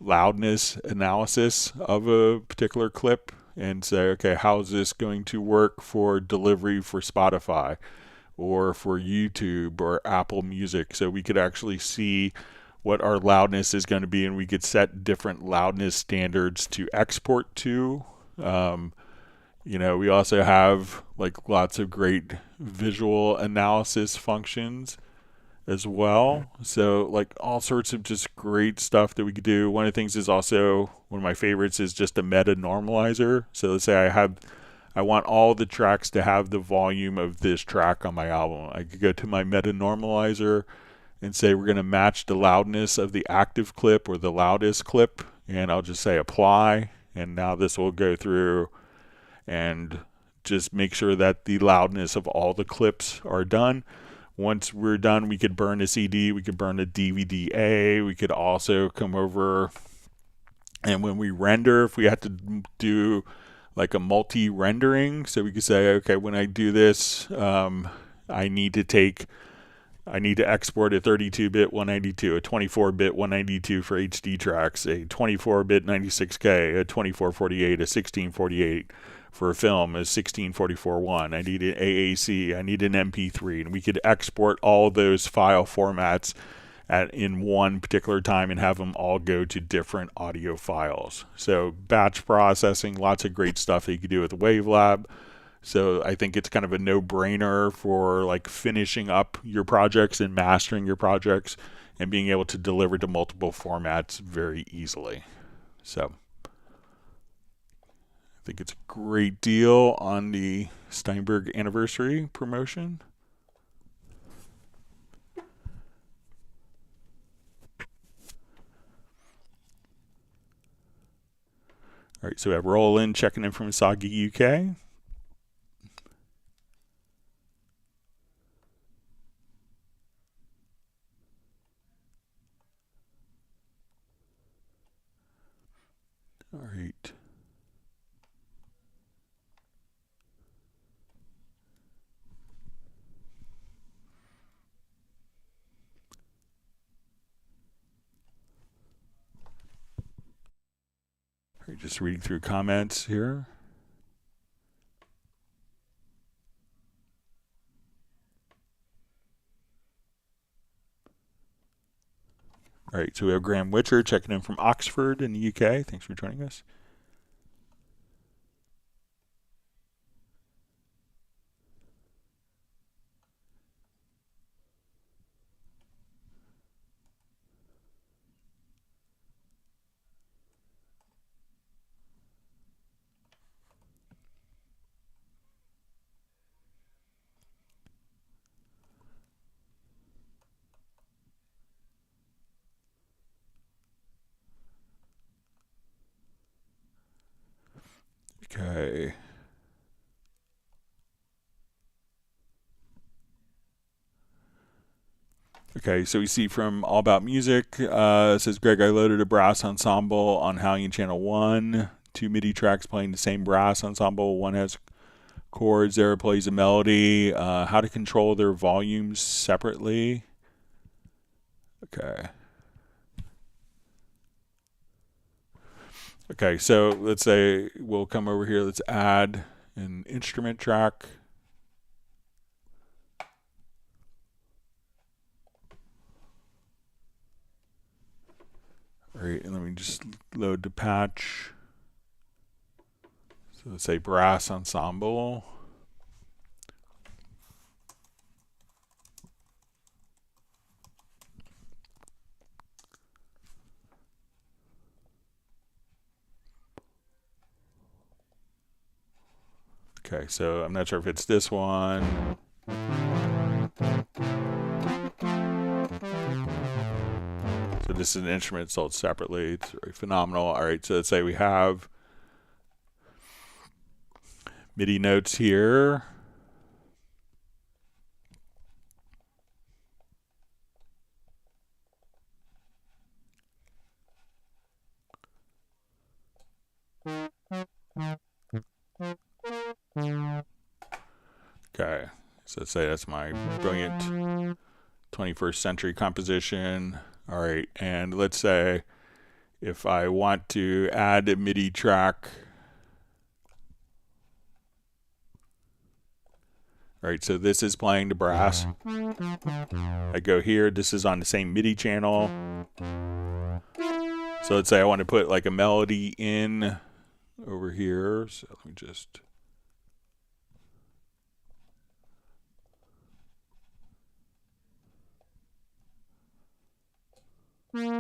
S1: loudness analysis of a particular clip and say, okay, how is this going to work for delivery for Spotify or for YouTube or Apple Music? So we could actually see what our loudness is going to be, and we could set different loudness standards to export to. We also have like lots of great visual analysis functions as well. So like all sorts of just great stuff that we could do. One of the things is also, one of my favorites is just a meta normalizer. So let's say I want all the tracks to have the volume of this track on my album. I could go to my meta normalizer and say we're going to match the loudness of the active clip or the loudest clip, and I'll just say apply, and now this will go through and just make sure that the loudness of all the clips are done. Once we're done, we could burn a CD, we could burn a DVD-A, we could also come over, and when we render, if we had to do like a multi-rendering, so we could say, okay, when I do this, I need to export a 32-bit 192, a 24-bit 192 for HD tracks, a 24-bit 96K, a 2448, a 1648 for a film, a 1644.1. I need an AAC, I need an MP3, and we could export all those file formats in one particular time and have them all go to different audio files. So batch processing, lots of great stuff that you could do with WaveLab. So I think it's kind of a no-brainer for like finishing up your projects and mastering your projects and being able to deliver to multiple formats very easily. So I think it's a great deal on the Steinberg anniversary promotion. All right, so we have Roland checking in from Soggy, UK. All right. All right, just reading through comments here. All right, so we have Graham Witcher checking in from Oxford in the UK. Thanks for joining us. Okay. Okay, so we see from All About Music, it says, Greg, I loaded a brass ensemble on Halion Channel 1. 2 MIDI tracks playing the same brass ensemble. One has chords, the other plays a melody. How to control their volumes separately. Okay. Okay, so let's say we'll come over here. Let's add an instrument track. All right, and let me just load the patch. So let's say brass ensemble. Okay, so I'm not sure if it's this one. So this is an instrument sold separately. It's very phenomenal. All right, so let's say we have MIDI notes here. Okay, so let's say that's my brilliant 21st century composition. All right, and let's say if I want to add a MIDI track. All right, so this is playing the brass. I go here, this is on the same MIDI channel. So let's say I want to put like a melody in over here. So let me just... All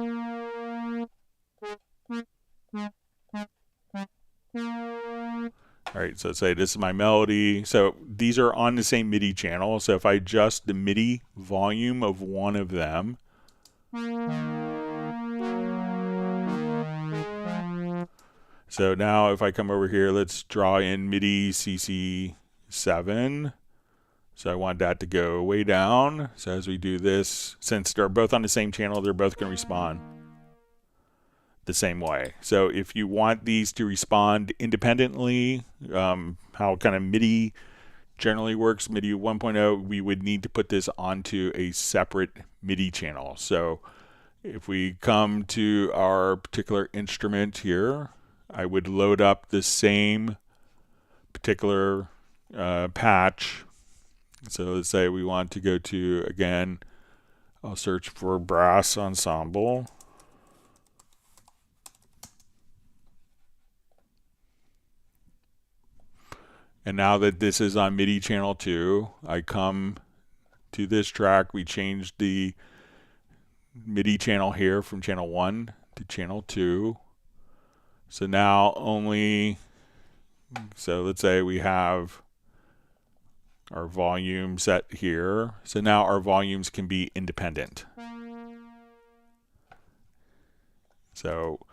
S1: right, so let's say this is my melody. So these are on the same MIDI channel. So if I adjust the MIDI volume of one of them, so now if I come over here, let's draw in MIDI CC7. So I want that to go way down. So as we do this, since they're both on the same channel, they're both going to respond the same way. So if you want these to respond independently, how kind of MIDI generally works, MIDI 1.0, we would need to put this onto a separate MIDI channel. So if we come to our particular instrument here, I would load up the same particular patch. So let's say we want to go to, again, I'll search for brass ensemble. And now that this is on MIDI channel 2, I come to this track. We changed the MIDI channel here from channel 1 to channel 2. So now only, so let's say we have our volume set here. So now our volumes can be independent. So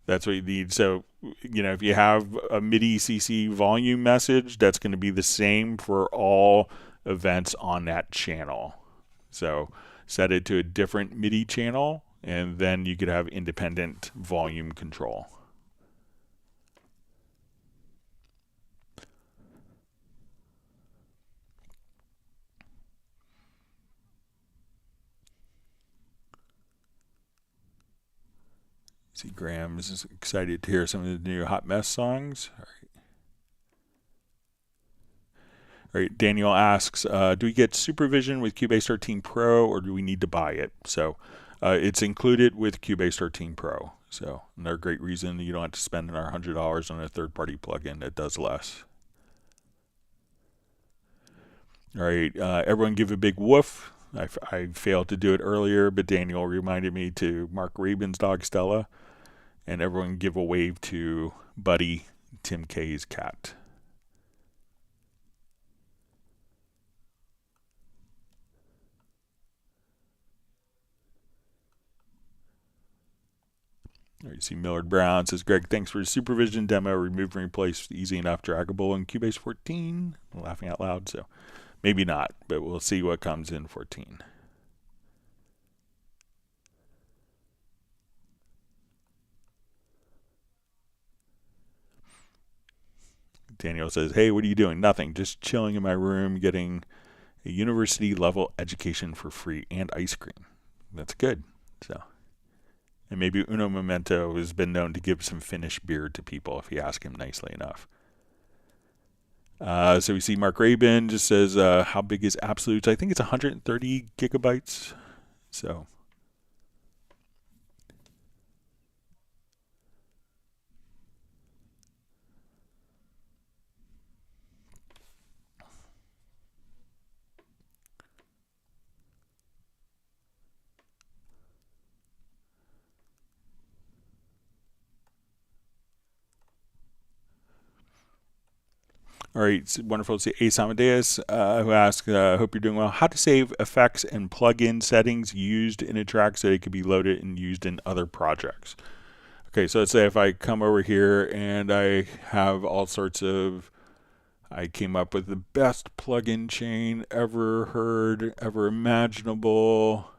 S1: that's what you need. So, you know, if you have a MIDI CC volume message, that's going to be the same for all events on that channel. So set it to a different MIDI channel, and then you could have independent volume control. See, Graham is excited to hear some of the new Hot Mess songs. All right, Daniel asks, do we get Supervision with Cubase 13 Pro, or do we need to buy it? So it's included with Cubase 13 Pro. So another great reason you don't have to spend our $100 on a third-party plugin that does less. All right, everyone give a big woof. I failed to do it earlier, but Daniel reminded me to Mark Rabin's dog Stella. And everyone give a wave to Buddy, Tim K's cat. All right, you see Millard Brown says, Greg, thanks for the Supervision demo. Remove and replace easy enough, draggable in Cubase 14. I'm laughing out loud, so maybe not, but we'll see what comes in 14. Daniel says, hey, what are you doing? Nothing, just chilling in my room, getting a university level education for free and ice cream. That's good. So, and maybe Uno Momento has been known to give some Finnish beer to people if you ask him nicely enough. So we see Mark Rabin just says, how big is Absolutes? I think it's 130 gigabytes. So. All right, it's wonderful to see Ace Amadeus, who asks, hope you're doing well. How to save effects and plugin settings used in a track so they could be loaded and used in other projects. Okay, so let's say if I come over here and I have all sorts of, I came up with the best plugin chain ever heard, ever imaginable.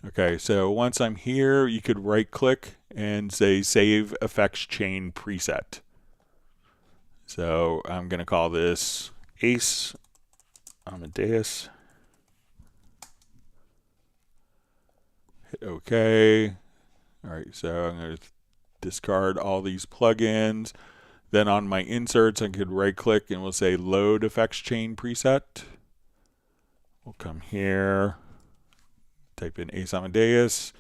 S1: Okay, so once I'm here, you could right click and say Save Effects Chain Preset. So I'm going to call this Ace Amadeus. Hit OK. All right, so I'm going to discard all these plugins. Then on my inserts, I could right click and we'll say Load Effects Chain Preset. We'll come here. Type in Ace Amadeus,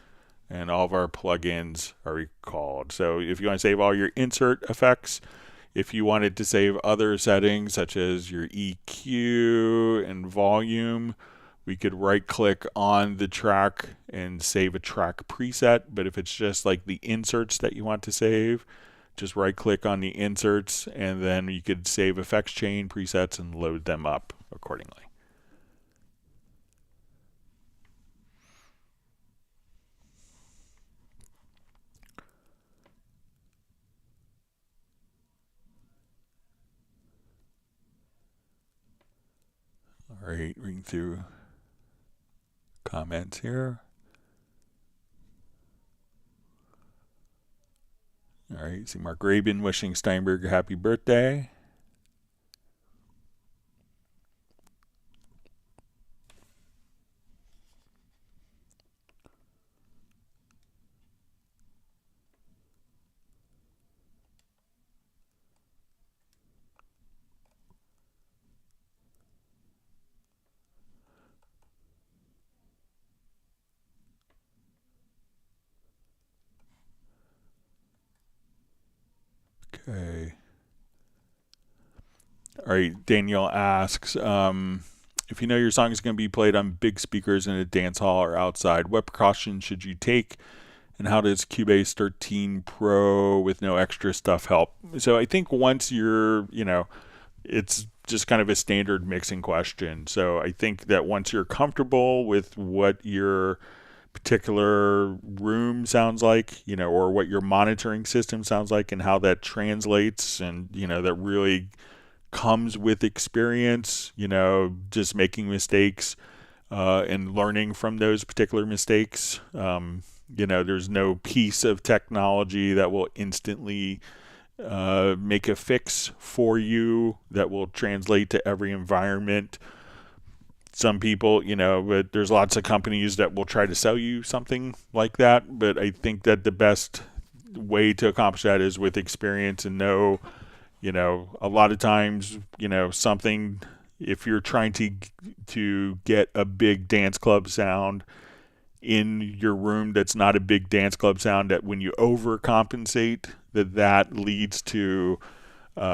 S1: and all of our plugins are recalled. So if you want to save all your insert effects, if you wanted to save other settings such as your EQ and volume, we could right click on the track and save a track preset. But if it's just like the inserts that you want to save, just right click on the inserts and then you could save effects chain presets and load them up accordingly. All right, reading through comments here. All right, see Mark Rabin wishing Steinberg a happy birthday. Okay. All right, Danielle asks, if you know your song is going to be played on big speakers in a dance hall or outside, what precautions should you take? And how does Cubase 13 Pro with no extra stuff help? So I think once you're, it's just kind of a standard mixing question. So I think that once you're comfortable with what your particular room sounds like, or what your monitoring system sounds like and how that translates, and, that really comes with experience, just making mistakes and learning from those particular mistakes. There's no piece of technology that will instantly make a fix for you that will translate to every environment. Some people, but there's lots of companies that will try to sell you something like that. But I think that the best way to accomplish that is with experience and know, a lot of times, something, if you're trying to get a big dance club sound in your room that's not a big dance club sound, that when you overcompensate, that leads to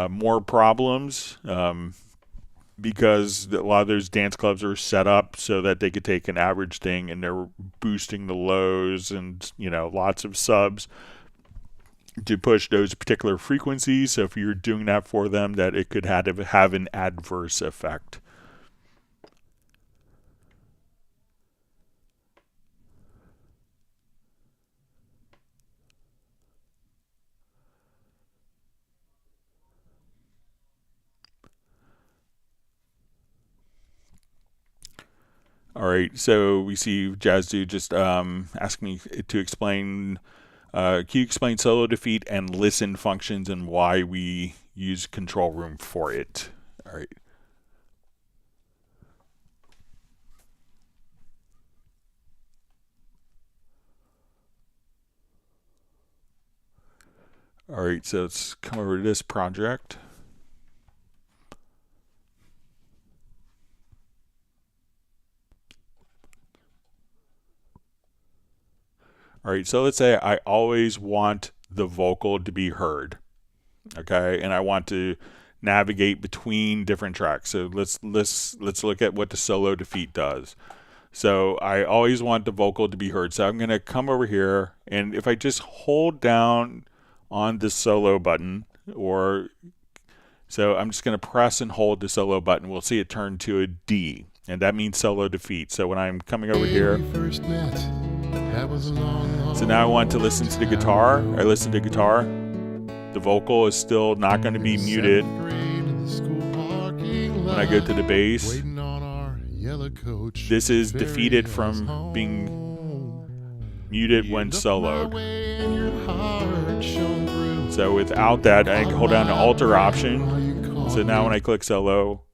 S1: more problems. Because a lot of those dance clubs are set up so that they could take an average thing and they're boosting the lows and, lots of subs to push those particular frequencies. So if you're doing that for them, that it could have an adverse effect. All right, so we see Jazzu just asking me to explain, can you explain solo defeat and listen functions and why we use control room for it? All right. All right, so let's come over to this project. All right, so let's say I always want the vocal to be heard, okay, and I want to navigate between different tracks. So let's look at what the solo defeat does. So I always want the vocal to be heard. So I'm going to come over here, and if I just hold down on the solo button, so I'm just going to press and hold the solo button, we'll see it turn to a D, and that means solo defeat. So when I'm coming over here, so now I want to listen to the guitar. I listen to guitar. The vocal is still not going to be muted. When I go to the bass, this is defeated from being muted when soloed. So without that, I can hold down the alter option. So now when I click solo,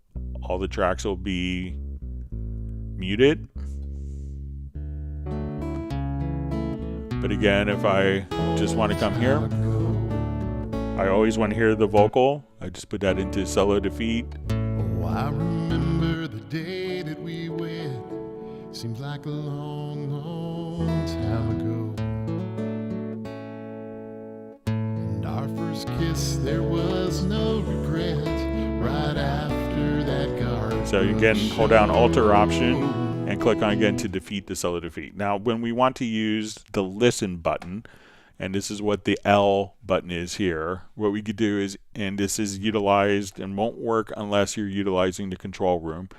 S1: all the tracks will be muted. But again, if I just want to come here, I always want to hear the vocal. I just put that into solo defeat.
S3: Oh, I remember the day that we wed. Seems like a long, long time ago. And our first kiss, there was no regret. Right after that garden.
S1: So again, hold down Alter option and click on again to defeat the solo defeat. Now, when we want to use the listen button, and this is what the L button is here, what we could do is, and this is utilized and won't work unless you're utilizing the control room,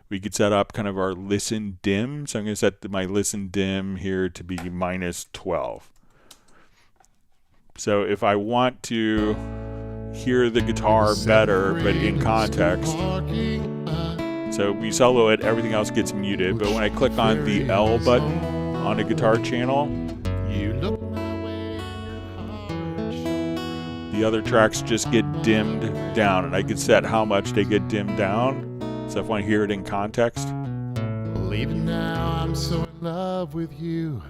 S1: we could set up kind of our listen dim. So I'm going to set my listen dim here to be -12. So if I want to hear the guitar better, but in context, So we solo it, everything else gets muted, but when I click on the L button on the guitar channel,
S3: You look my way and your heart shone
S1: the other tracks just get dimmed down, and I can set how much they get dimmed down. So if I want to hear it in context,
S3: through. Even now I'm so in love with you,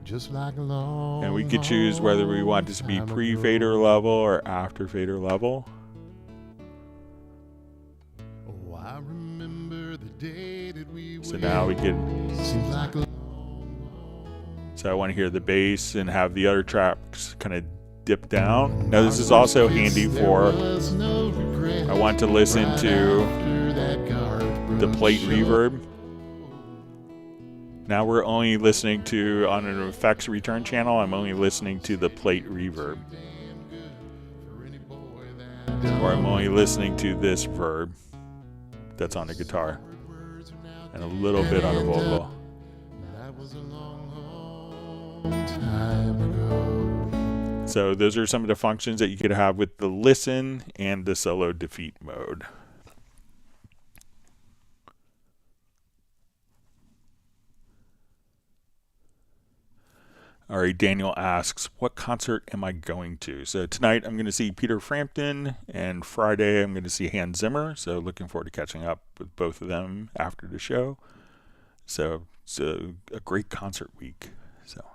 S3: just like a long,
S1: and we could choose whether we want this to be
S3: time
S1: pre-fader
S3: ago.
S1: level or after fader level.
S3: Oh, I remember the day that we
S1: So now we can,
S3: seems like a long,
S1: so I want to hear the bass and have the other tracks kind of dip down. Now this is also handy for, I want to listen to the plate reverb. Now we're only listening to, on an effects return channel, I'm only listening to the plate reverb. Or I'm only listening to this verb that's on the guitar. And a little bit on the vocal.
S3: That was a long, long time ago.
S1: So those are some of the functions that you could have with the listen and the solo defeat mode. All right, Daniel asks, what concert am I going to? So tonight I'm going to see Peter Frampton, and Friday I'm going to see Hans Zimmer. So looking forward to catching up with both of them after the show. So it's a great concert week. So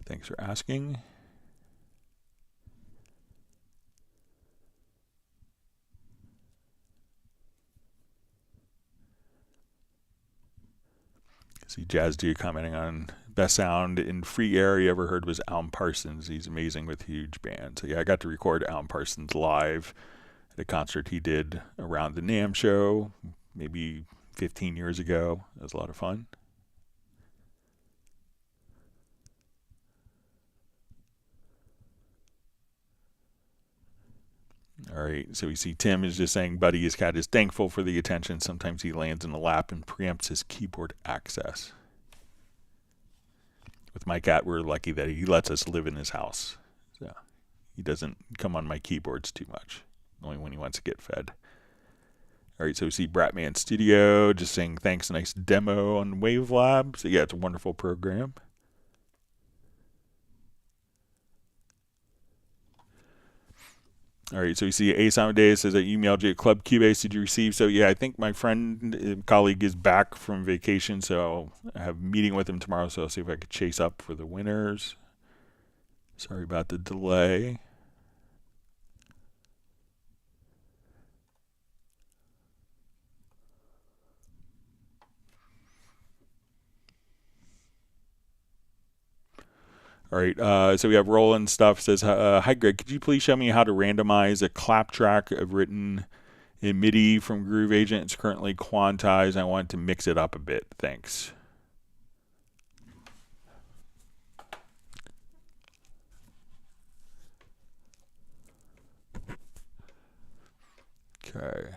S1: thanks for asking. See Jazz Dude commenting on best sound in free air you ever heard was Alan Parsons. He's amazing with huge band. So yeah, I got to record Alan Parsons live at a concert he did around the NAMM show maybe 15 years ago. It was a lot of fun. All right, so we see Tim is just saying, Buddy, his cat is thankful for the attention. Sometimes he lands in the lap and preempts his keyboard access. With my cat, we're lucky that he lets us live in his house. So he doesn't come on my keyboards too much, only when he wants to get fed. All right, so we see Bratman Studio just saying, thanks, nice demo on WaveLab. So yeah, it's a wonderful program. All right, so you see Ace Amadeus says that emailed you at Club Cubase. Did you receive? So yeah, I think my friend, colleague is back from vacation, so I have a meeting with him tomorrow, so I'll see if I could chase up for the winners. Sorry about the delay. All right, so we have Roland stuff. Says, hi Greg, could you please show me how to randomize a clap track I've written in MIDI from Groove Agent? It's currently quantized. I want to mix it up a bit. Thanks. Okay.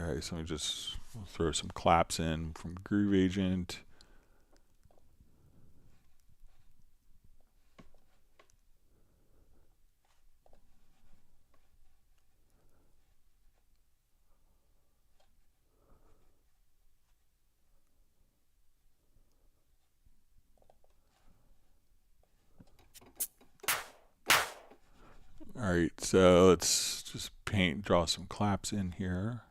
S1: Okay, so we just throw some claps in from Groove Agent. All right, so let's just draw some claps in here.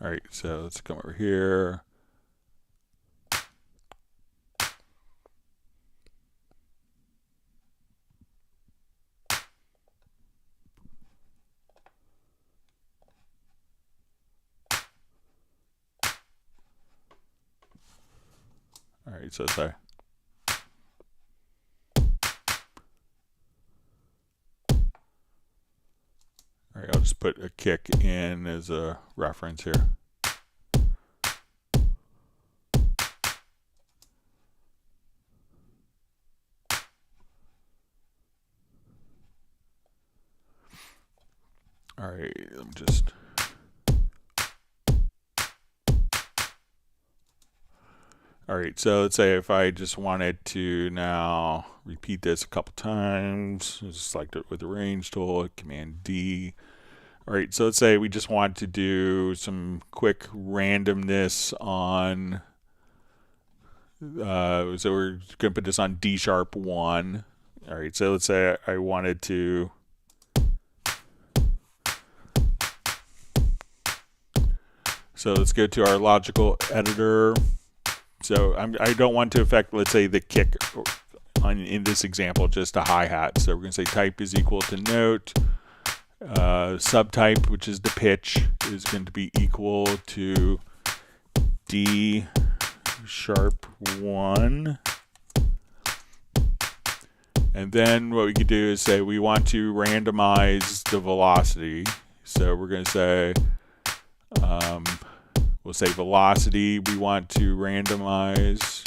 S1: All right, so let's come over here. right, so say. All right, I'll just put a kick in as a reference here. All right, let me just. All right, so let's say if I just wanted to now repeat this a couple times, just select it with the range tool, Command D. All right, so let's say we just want to do some quick randomness on, so we're going to put this on D#1. All right, so let's say I wanted to, so let's go to our logical editor. So I don't want to affect, let's say, the kick in this example, just a hi-hat. So we're going to say type is equal to note. Subtype, which is the pitch, is going to be equal to D#1. And then what we could do is say we want to randomize the velocity. So we're going to say, we'll say velocity, we want to randomize,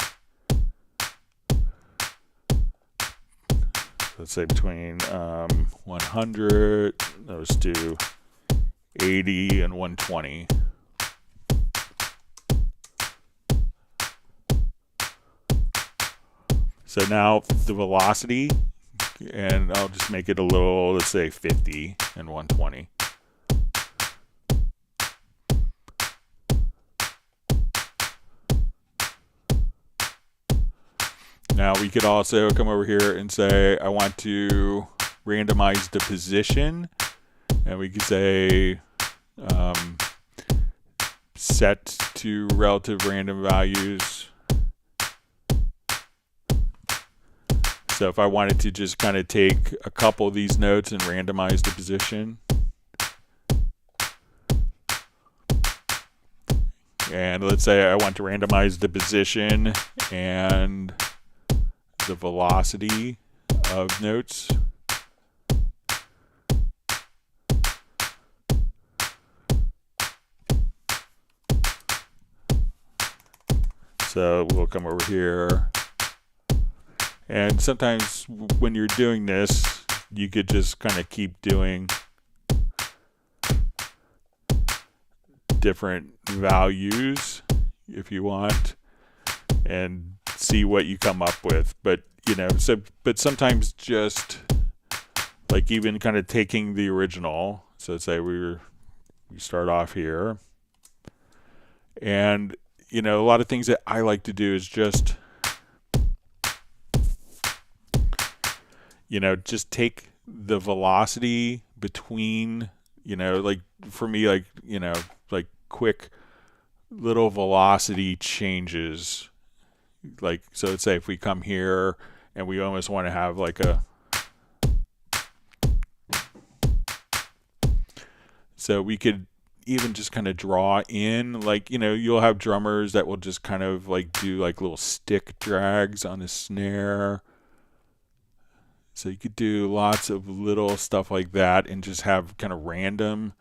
S1: let's say between 100, let's do 80 and 120. So now the velocity, and I'll just make it a little, let's say 50 and 120. Now we could also come over here and say I want to randomize the position, and we could say set to relative random values. So if I wanted to just kind of take a couple of these notes and randomize the position, and let's say I want to randomize the position and the velocity of notes. So we'll come over here, and sometimes when you're doing this, you could just kind of keep doing different values if you want, and see what you come up with. But but sometimes just like even kind of taking the original, so say we start off here, and a lot of things that I like to do is just just take the velocity between, like for me, like like quick little velocity changes. Like, so let's say if we come here and we almost want to have like a, so we could even just kind of draw in, like, you'll have drummers that will just kind of like do like little stick drags on the snare. So you could do lots of little stuff like that and just have kind of random.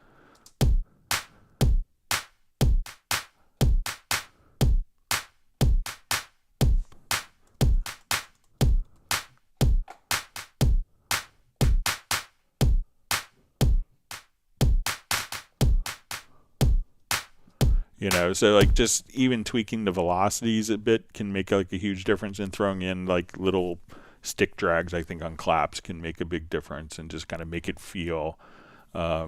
S1: So like just even tweaking the velocities a bit can make like a huge difference, and throwing in like little stick drags, I think, on claps can make a big difference and just kind of make it feel a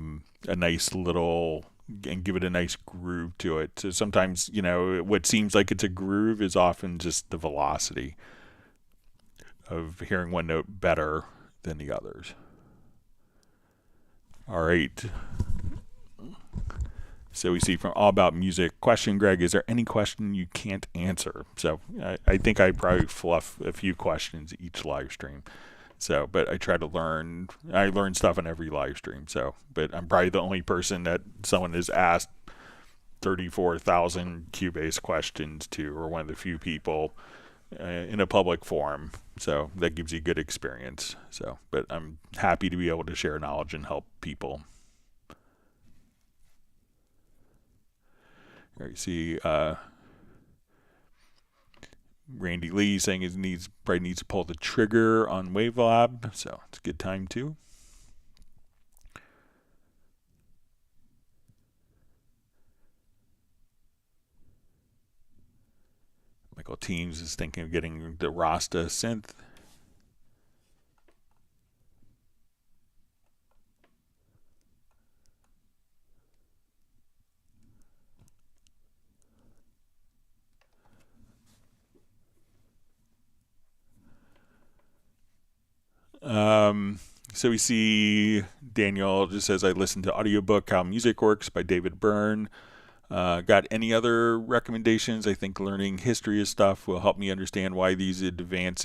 S1: nice little, and give it a nice groove to it. So sometimes, what seems like it's a groove is often just the velocity of hearing one note better than the others. All right. So we see from All About Music, question, Greg, is there any question you can't answer? So I think I probably fluff a few questions each live stream. So, but I try to learn, I learn stuff on every live stream. So, but I'm probably the only person that someone has asked 34,000 Cubase questions to, or one of the few people. in a public forum. So that gives you good experience. So, but I'm happy to be able to share knowledge and help people. Here you see Randy Lee saying he probably needs to pull the trigger on WaveLab, so it's a good time too. Michael Teams is thinking of getting the Rasta synth. So we see Daniel just says, I listened to audiobook How Music Works by David Byrne. Got any other recommendations? I think learning history of stuff will help me understand why these advanced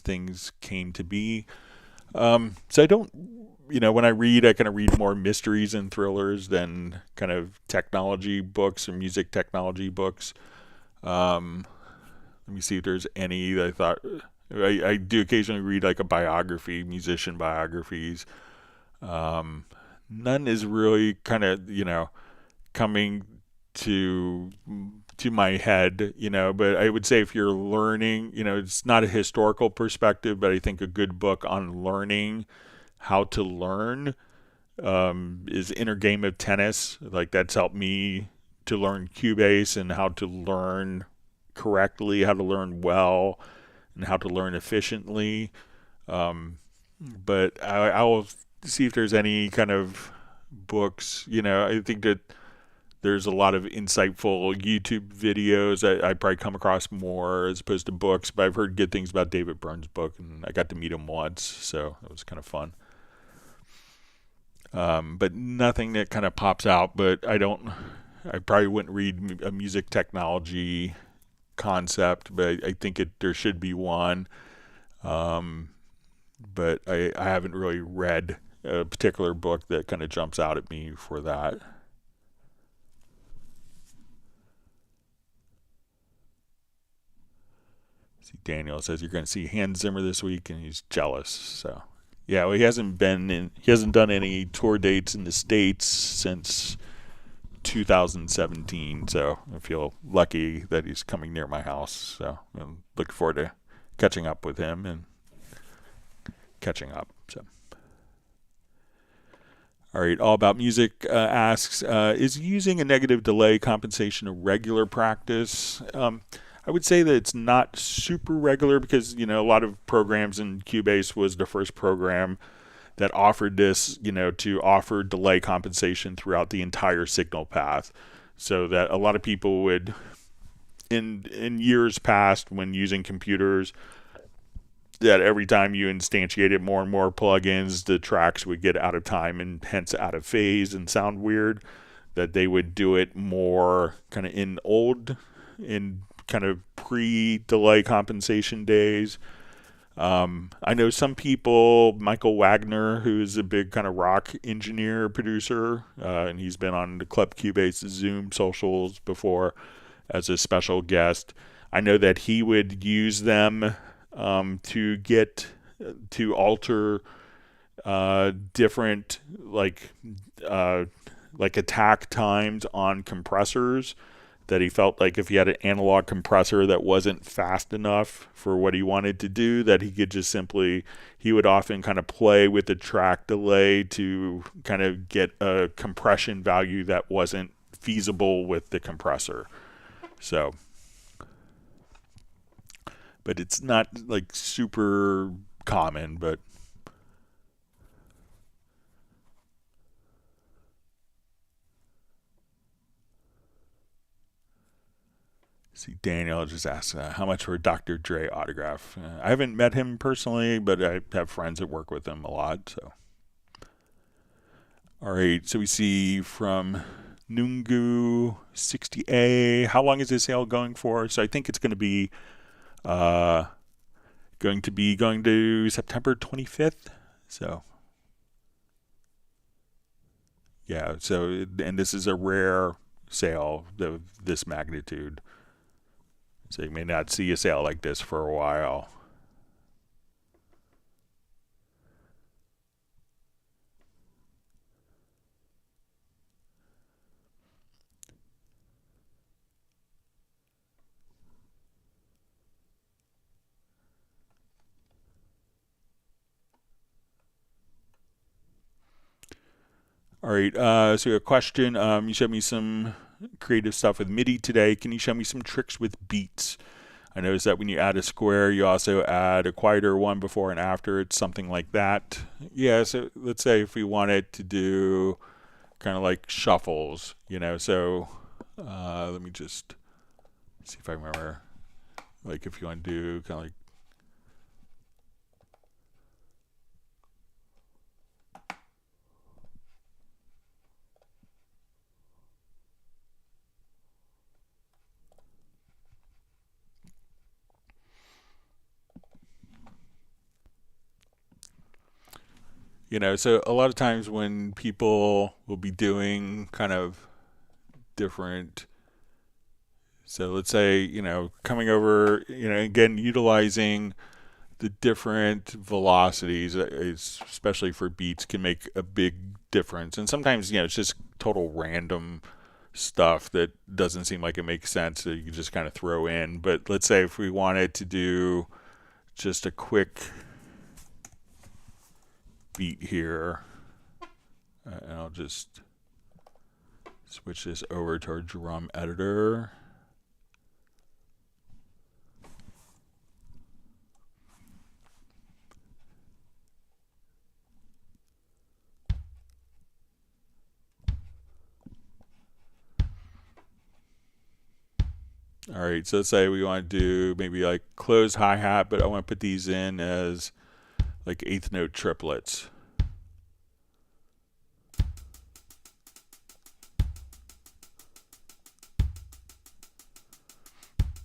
S1: things came to be. So I don't, when I read, I kind of read more mysteries and thrillers than kind of technology books or music technology books. Let me see if there's any that I thought. I do occasionally read like a biography, musician biographies. None is really kind of, coming to my head, but I would say if you're learning, it's not a historical perspective, but I think a good book on learning how to learn is Inner Game of Tennis. Like that's helped me to learn Cubase and how to learn correctly, how to learn well, and how to learn efficiently. But I will see if there's any kind of books. I think that there's a lot of insightful YouTube videos I probably come across more as opposed to books, but I've heard good things about David Byrne's book, and I got to meet him once, so it was kind of fun. But nothing that kind of pops out, but I probably wouldn't read a music technology concept, but I think there should be one. But I haven't really read a particular book that kind of jumps out at me for that. See, Daniel says you're going to see Hans Zimmer this week, and he's jealous. So, yeah, well, he hasn't done any tour dates in the States since 2017, so I feel lucky that he's coming near my house. So I'm looking forward to catching up with him and catching up. So, all right, All About Music asks, is using a negative delay compensation a regular practice? I would say that it's not super regular because, a lot of programs in Cubase was the first program that offered this, to offer delay compensation throughout the entire signal path. So that a lot of people would, in years past when using computers, that every time you instantiated more and more plugins, the tracks would get out of time and hence out of phase and sound weird, that they would do it more kind of in kind of pre-delay compensation days. I know some people, Michael Wagner, who's a big kind of rock engineer, producer, and he's been on the Club Cubase Zoom socials before as a special guest. I know that he would use them to alter different like attack times on compressors, that he felt like if he had an analog compressor that wasn't fast enough for what he wanted to do, that he would often kind of play with the track delay to kind of get a compression value that wasn't feasible with the compressor. So, but it's not like super common, but see, Daniel just asked, how much for a Dr. Dre autograph? I haven't met him personally, but I have friends that work with him a lot. So, all right. So we see from Nungu 60A. How long is this sale going for? So I think it's going to be going to September 25th. So yeah. So and this is a rare sale of this magnitude. So you may not see a sale like this for a while. All right, so a question. You showed me some creative stuff with MIDI today. Can you show me some tricks with beats? I noticed that when you add a square, you also add a quieter one before and after. It's something like that. Yeah, so let's say if we wanted to do kind of like shuffles, you know, so let me just see if I remember. Like if you want to do kind of like, you know, so a lot of times when people will be doing kind of different, so let's say, you know, coming over, you know, again, utilizing the different velocities, especially for beats, can make a big difference. And sometimes, you know, it's just total random stuff that doesn't seem like it makes sense that you can just kind of throw in. But let's say if we wanted to do just a quick beat here, and I'll just switch this over to our drum editor. All right, so let's say we want to do maybe like closed hi-hat, but I want to put these in as like eighth note triplets.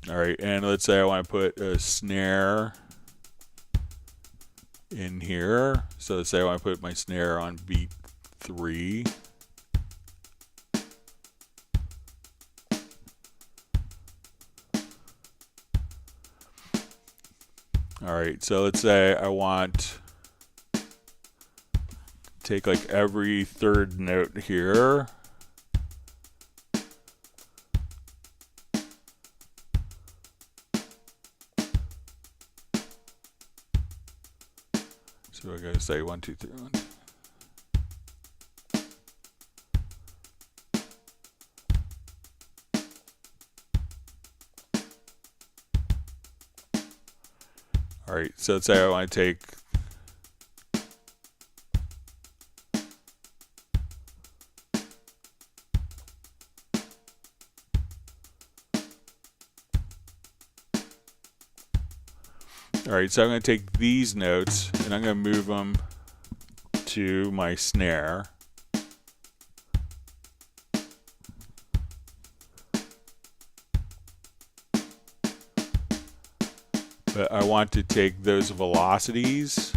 S1: All right, and let's say I want to put a snare in here. So let's say I want to put my snare on beat 3. All right, so let's say I want to take like every third note here. So I gotta say 1, 2, 3, 1. All right, so let's say I want to take all right, so I'm going to take these notes and I'm going to move them to my snare. But I want to take those velocities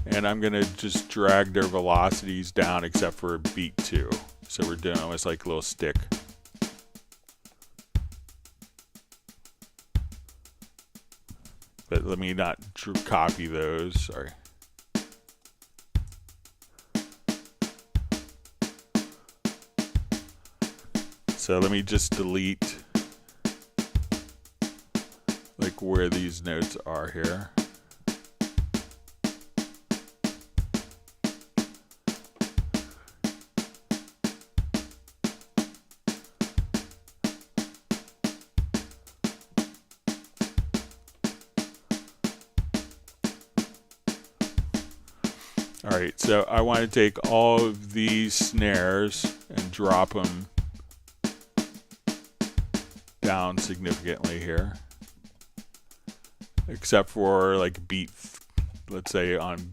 S1: and I'm going to just drag their velocities down except for beat 2. So we're doing almost like a little stick. But let me not copy those, sorry. So let me just delete like where these notes are here. All right, so I want to take all of these snares and drop them down significantly here, except for like beat, let's say on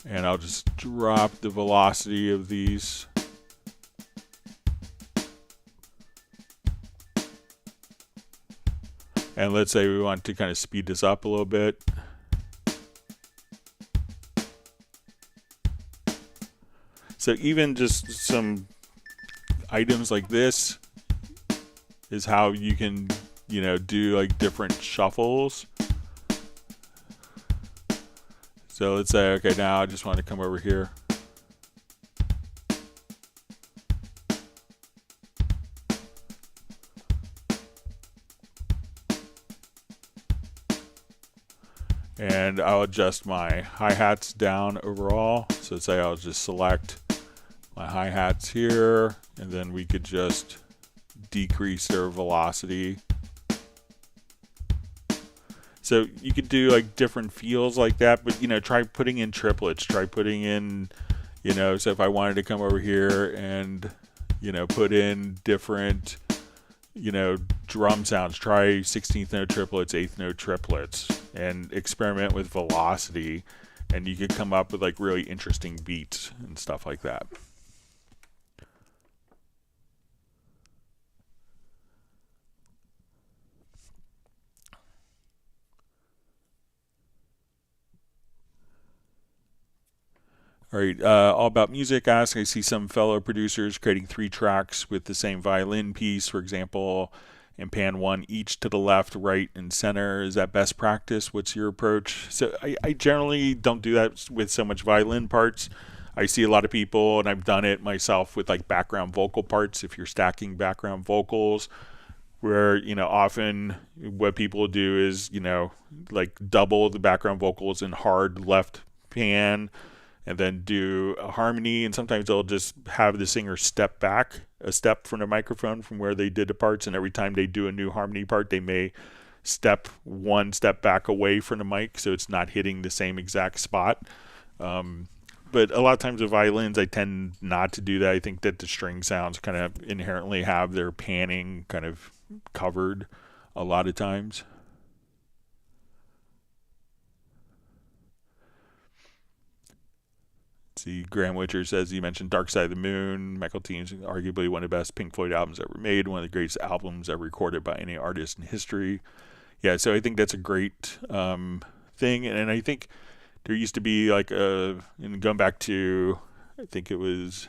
S1: and I'll just drop the velocity of these. And let's say we want to kind of speed this up a little bit. So even just some items like this is how you can, you know, do like different shuffles. So let's say, okay, now I just want to come over here. And I'll adjust my hi-hats down overall. So say I'll just select my hi-hats here, and then we could just decrease their velocity. So you could do like different feels like that, but you know, try putting in triplets, try putting in, you know, so if I wanted to come over here and, you know, put in different, you know, drum sounds, try 16th note triplets, 8th note triplets, and experiment with velocity, and you could come up with like really interesting beats and stuff like that. All right, All About Music asks, I see some fellow producers creating 3 tracks with the same violin piece, for example, and pan one each to the left, right, and center. Is that best practice? What's your approach? So I generally don't do that with so much violin parts. I see a lot of people, and I've done it myself with like background vocal parts, if you're stacking background vocals, where, you know, often what people do is, you know, like double the background vocals in hard left pan, and then do a harmony, and sometimes they'll just have the singer step back a step from the microphone from where they did the parts, and every time they do a new harmony part, they may step one step back away from the mic, so it's not hitting the same exact spot. But a lot of times with violins, I tend not to do that. I think that the string sounds kind of inherently have their panning kind of covered a lot of times. See, Graham Witcher says, you mentioned Dark Side of the Moon. Michael Teen's arguably one of the best Pink Floyd albums ever made, one of the greatest albums ever recorded by any artist in history. Yeah, so I think that's a great thing. And I think there used to be like and going back to, I think it was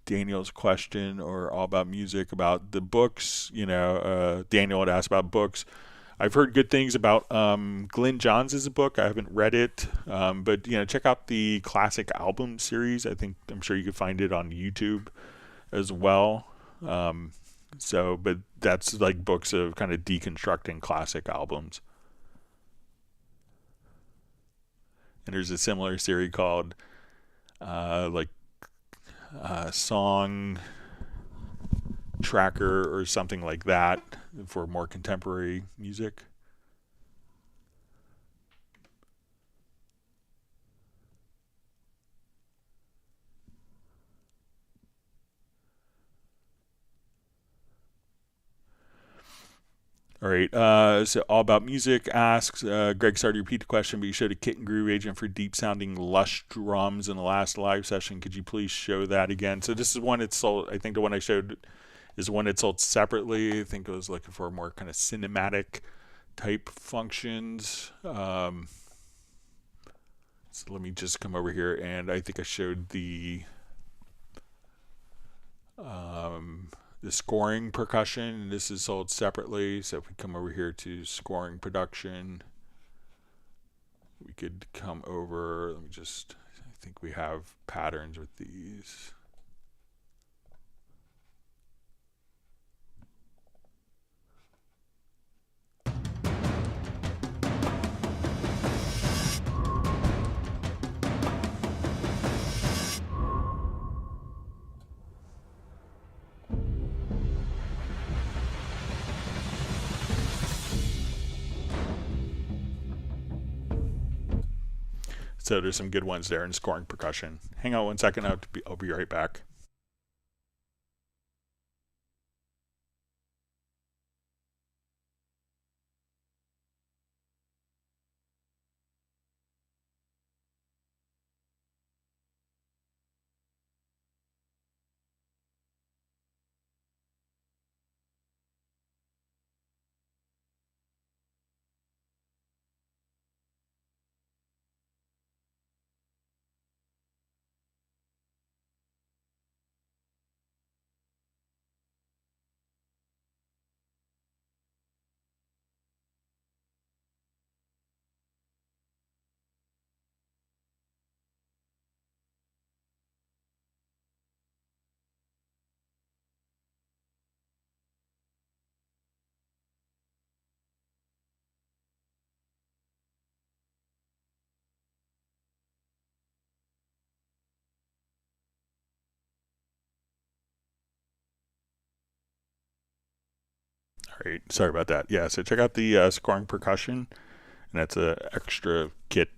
S1: Daniel's question or All About Music about the books. You know, Daniel had asked about books. I've heard good things about Glyn Johns' book. I haven't read it, but you know, check out the classic album series. I'm sure you could find it on YouTube as well. But that's like books of kind of deconstructing classic albums. And there's a similar series called Song Tracker or something like that for more contemporary music. All right, so All About Music asks, Greg, sorry to repeat the question, but you showed a kit and groove agent for deep sounding lush drums in the last live session. Could you please show that again? So this is one that's sold, I think the one I showed is one that's sold separately. I think I was looking for more kind of cinematic type functions. So let me just come over here, and I think I showed the scoring percussion, and this is sold separately. So if we come over here to scoring production, we could come over, I think we have patterns with these. So there's some good ones there in scoring percussion. Hang on one second, I'll be right back. right, sorry about that. Yeah, so check out the scoring percussion, and that's an extra kit.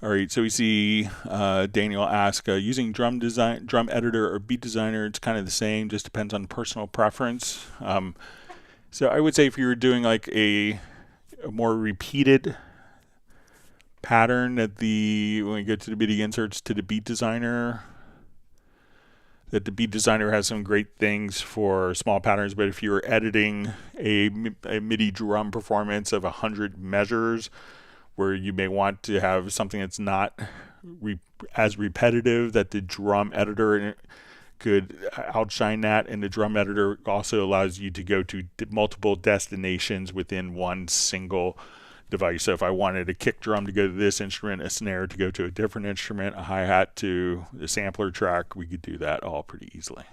S1: All right, so we see Daniel ask, using drum editor or beat designer, it's kind of the same, just depends on personal preference. So I would say if you were doing like a more repeated pattern when we get to the MIDI inserts to the beat designer, that the beat designer has some great things for small patterns, but if you were editing a MIDI drum performance of 100 measures, where you may want to have something that's not as repetitive, that the drum editor could outshine that, and the drum editor also allows you to go to multiple destinations within one single device. So if I wanted a kick drum to go to this instrument, a snare to go to a different instrument, a hi-hat to the sampler track, we could do that all pretty easily.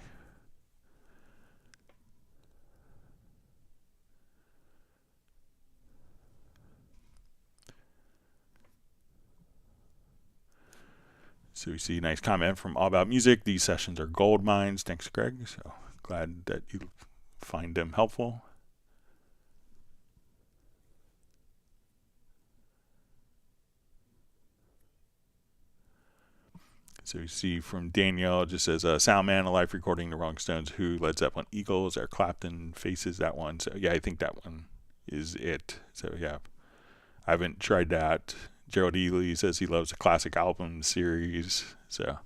S1: So we see a nice comment from All About Music. These sessions are gold mines. Thanks, Greg. So glad that you find them helpful. So we see from Danielle, it just says, Sound Man, a live recording, the Rolling Stones, Who, Led Zeppelin, Eagles, Eric Clapton, Faces, that one. So yeah, I think that one is it. So yeah, I haven't tried that. Gerald Ely says he loves the classic album series. So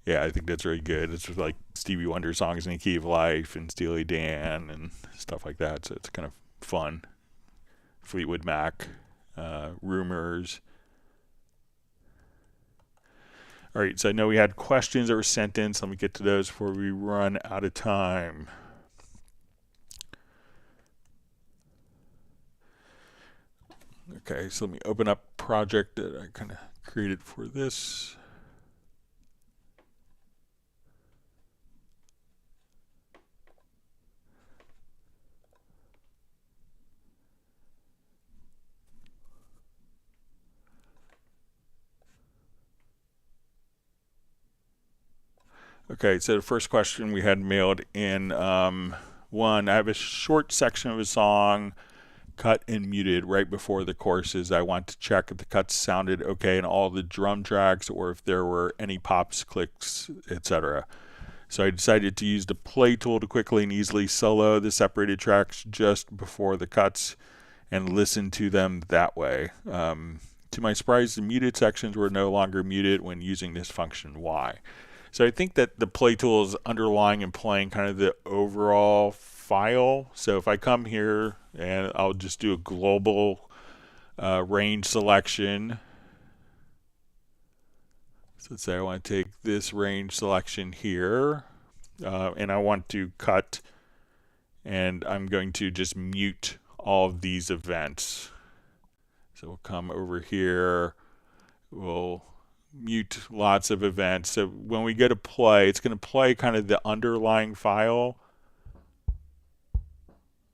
S1: yeah, I think that's really good. It's like Stevie Wonder songs in the Key of Life and Steely Dan and stuff like that. So it's kind of fun. Fleetwood Mac, Rumors. All right, so I know we had questions that were sent in, so let me get to those before we run out of time. Okay, so let me open up a project that I kind of created for this. Okay, so the first question we had mailed in, one, I have a short section of a song cut and muted right before the choruses. I want to check if the cuts sounded okay in all the drum tracks or if there were any pops, clicks, etc. So I decided to use the play tool to quickly and easily solo the separated tracks just before the cuts and listen to them that way. To my surprise, the muted sections were no longer muted when using this function. Why? So I think that the play tool is underlying and playing kind of the overall file. So if I come here and I'll just do a global range selection. So let's say I want to take this range selection here and I want to cut, and I'm going to just mute all of these events. So we'll come over here, we'll mute lots of events. So when we go to play, it's going to play kind of the underlying file.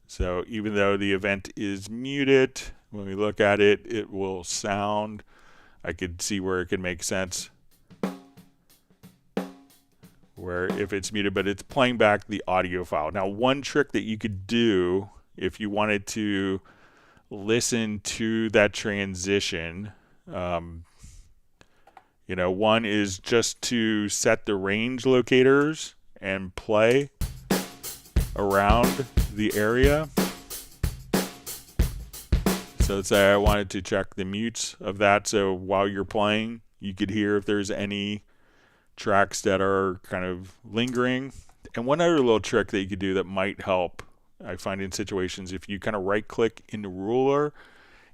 S1: So even though the event is muted, when we look at it, it will sound. I could see where it can make sense, where if it's muted, but it's playing back the audio file. Now, one trick that you could do if you wanted to listen to that transition, one is just to set the range locators and play around the area. So let's say I wanted to check the mutes of that, so while you're playing, you could hear if there's any tracks that are kind of lingering. And one other little trick that you could do that might help, I find in situations, if you kind of right click in the ruler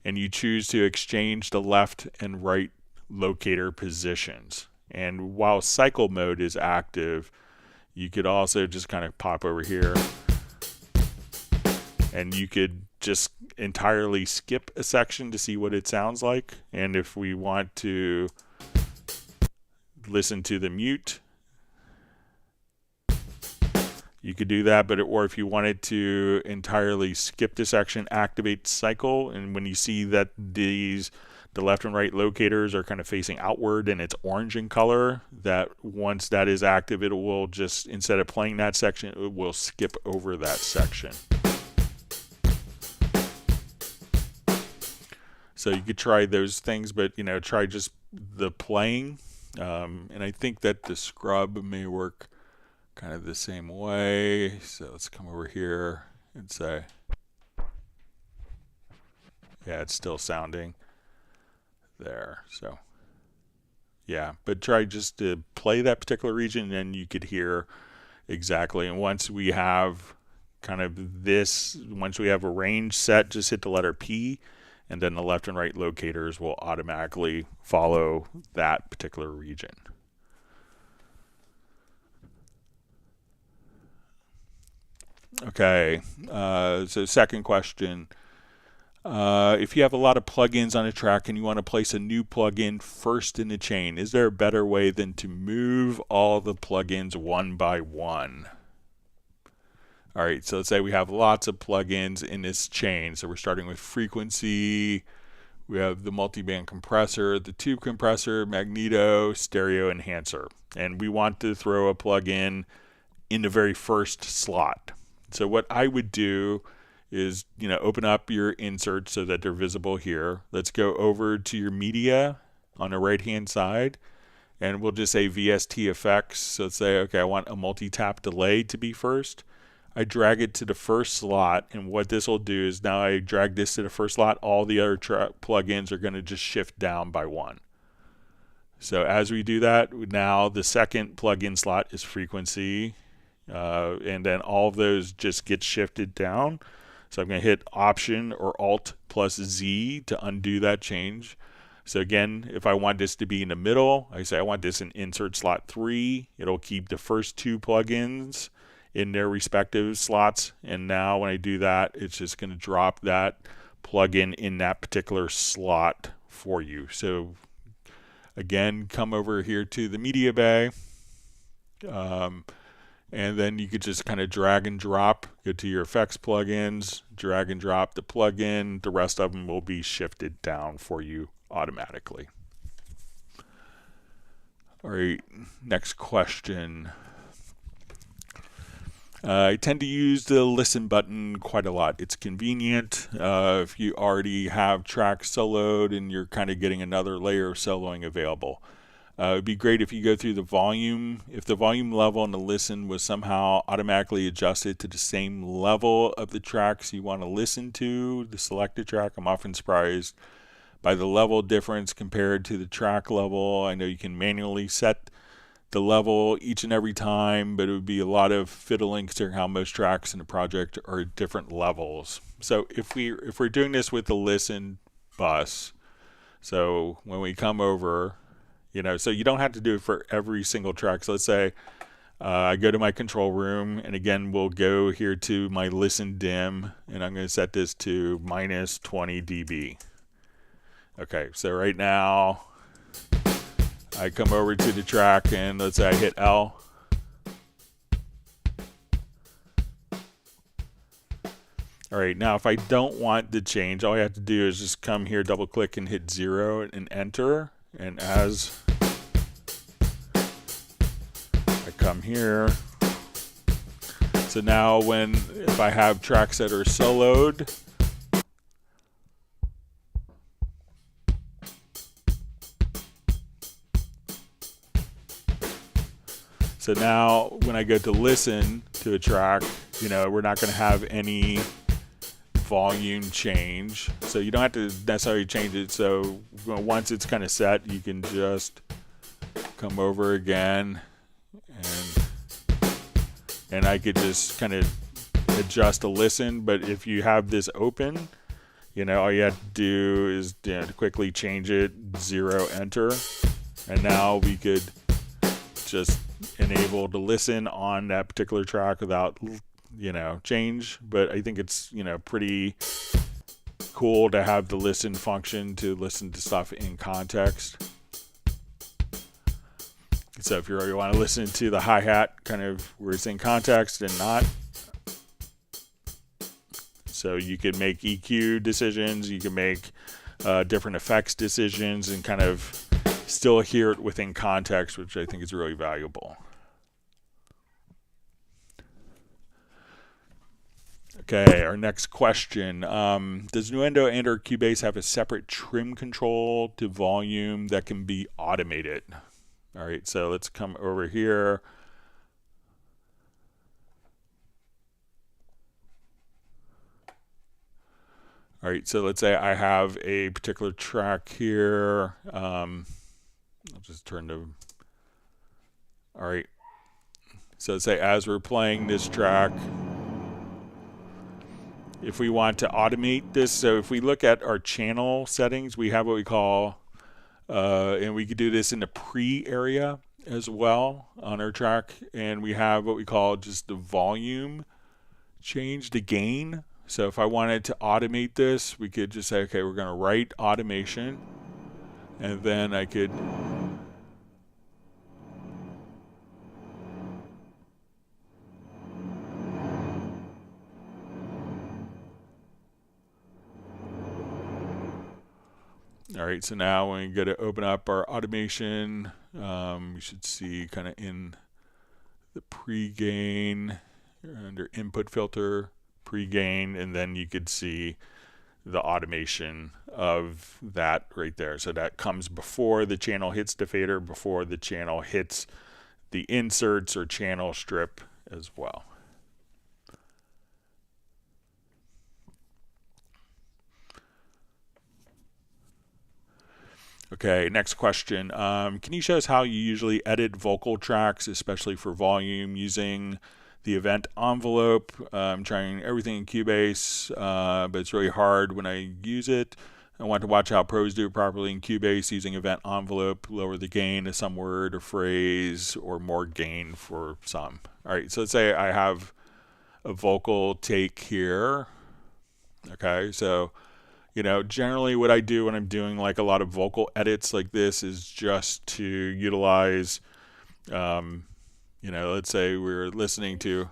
S1: and you choose to exchange the left and right locator positions, and while cycle mode is active, you could also just kind of pop over here and you could just entirely skip a section to see what it sounds like. And if we want to listen to the mute, you could do that. But or if you wanted to entirely skip the section, activate cycle, and when you see that the left and right locators are kind of facing outward and it's orange in color, that once that is active, it will just, instead of playing that section, it will skip over that section. So you could try those things, but try just the playing. And I think that the scrub may work kind of the same way. So let's come over here and say, yeah, it's still sounding there. So yeah, but try just to play that particular region and you could hear exactly. And once we have kind of this, once we have a range set, just hit the letter P, and then the left and right locators will automatically follow that particular region. Okay, so second question. If you have a lot of plugins on a track and you want to place a new plugin first in the chain, is there a better way than to move all the plugins one by one? All right, so let's say we have lots of plugins in this chain. So we're starting with frequency. We have the multiband compressor, the tube compressor, magneto, stereo enhancer. And we want to throw a plugin in the very first slot. So what I would do is, open up your inserts so that they're visible here. Let's go over to your media on the right-hand side, and we'll just say VST effects. So let's say, okay, I want a multi-tap delay to be first. I drag it to the first slot, and what this will do is now I drag this to the first slot, all the other plugins are going to just shift down by one. So as we do that, now the second plugin slot is frequency, and then all of those just get shifted down. So I'm going to hit Option or Alt plus Z to undo that change. So again, if I want this to be in the middle, I say I want this in insert slot 3. It'll keep the first two plugins in their respective slots, and now when I do that, it's just going to drop that plugin in that particular slot for you. So again, come over here to the media bay, and then you could just kind of drag and drop, go to your effects plugins, drag and drop the plugin. The rest of them will be shifted down for you automatically. All right, next question. I tend to use the listen button quite a lot. It's convenient if you already have tracks soloed and you're kind of getting another layer of soloing available. It would be great if you go through the volume. If the volume level on the listen was somehow automatically adjusted to the same level of the tracks you want to listen to, the selected track. I'm often surprised by the level difference compared to the track level. I know you can manually set the level each and every time, but it would be a lot of fiddling considering how most tracks in the project are at different levels. So if we're doing this with the listen bus, so when we come over, so you don't have to do it for every single track. So let's say I go to my control room, and again we'll go here to my listen dim, and I'm going to set this to minus 20 dB. Okay, so right now I come over to the track, and let's say I hit L. All right, now if I don't want the change, all I have to do is just come here, double click, and hit 0 and enter. And as I come here, so now if I have tracks that are soloed, so now when I go to listen to a track, we're not going to have any volume change, so you don't have to necessarily change it. So once it's kind of set, you can just come over again, and I could just kind of adjust the listen. But if you have this open, all you have to do is to quickly change it, 0 enter, and now we could just enable to listen on that particular track without change. But I think it's pretty cool to have the listen function to listen to stuff in context. So if you really want to listen to the hi-hat kind of where it's in context and not. So you can make EQ decisions, you can make different effects decisions and kind of still hear it within context, which I think is really valuable. Okay, our next question. Does Nuendo and or Cubase have a separate trim control to volume that can be automated? All right, so let's come over here. All right, so let's say I have a particular track here. I'll just turn to, all right. So let's say as we're playing this track, if we want to automate this, so if we look at our channel settings, we have what we call, and we could do this in the pre area as well on our track, and we have what we call just the volume change, the gain. So if I wanted to automate this, we could just say, okay, we're going to write automation, and then I could all right, so now when we go to open up our automation, we should see kind of in the pre-gain under input filter, pre-gain, and then you could see the automation of that right there. So that comes before the channel hits the fader, before the channel hits the inserts or channel strip as well. Okay, next question. Can you show us how you usually edit vocal tracks, especially for volume, using the event envelope? I'm trying everything in Cubase, but it's really hard when I use it. I want to watch how pros do it properly in Cubase using event envelope, lower the gain of some word or phrase, or more gain for some. All right, so let's say I have a vocal take here. Okay, so you know, generally what I do when I'm doing like a lot of vocal edits like this is just to utilize, you know, let's say we're listening to,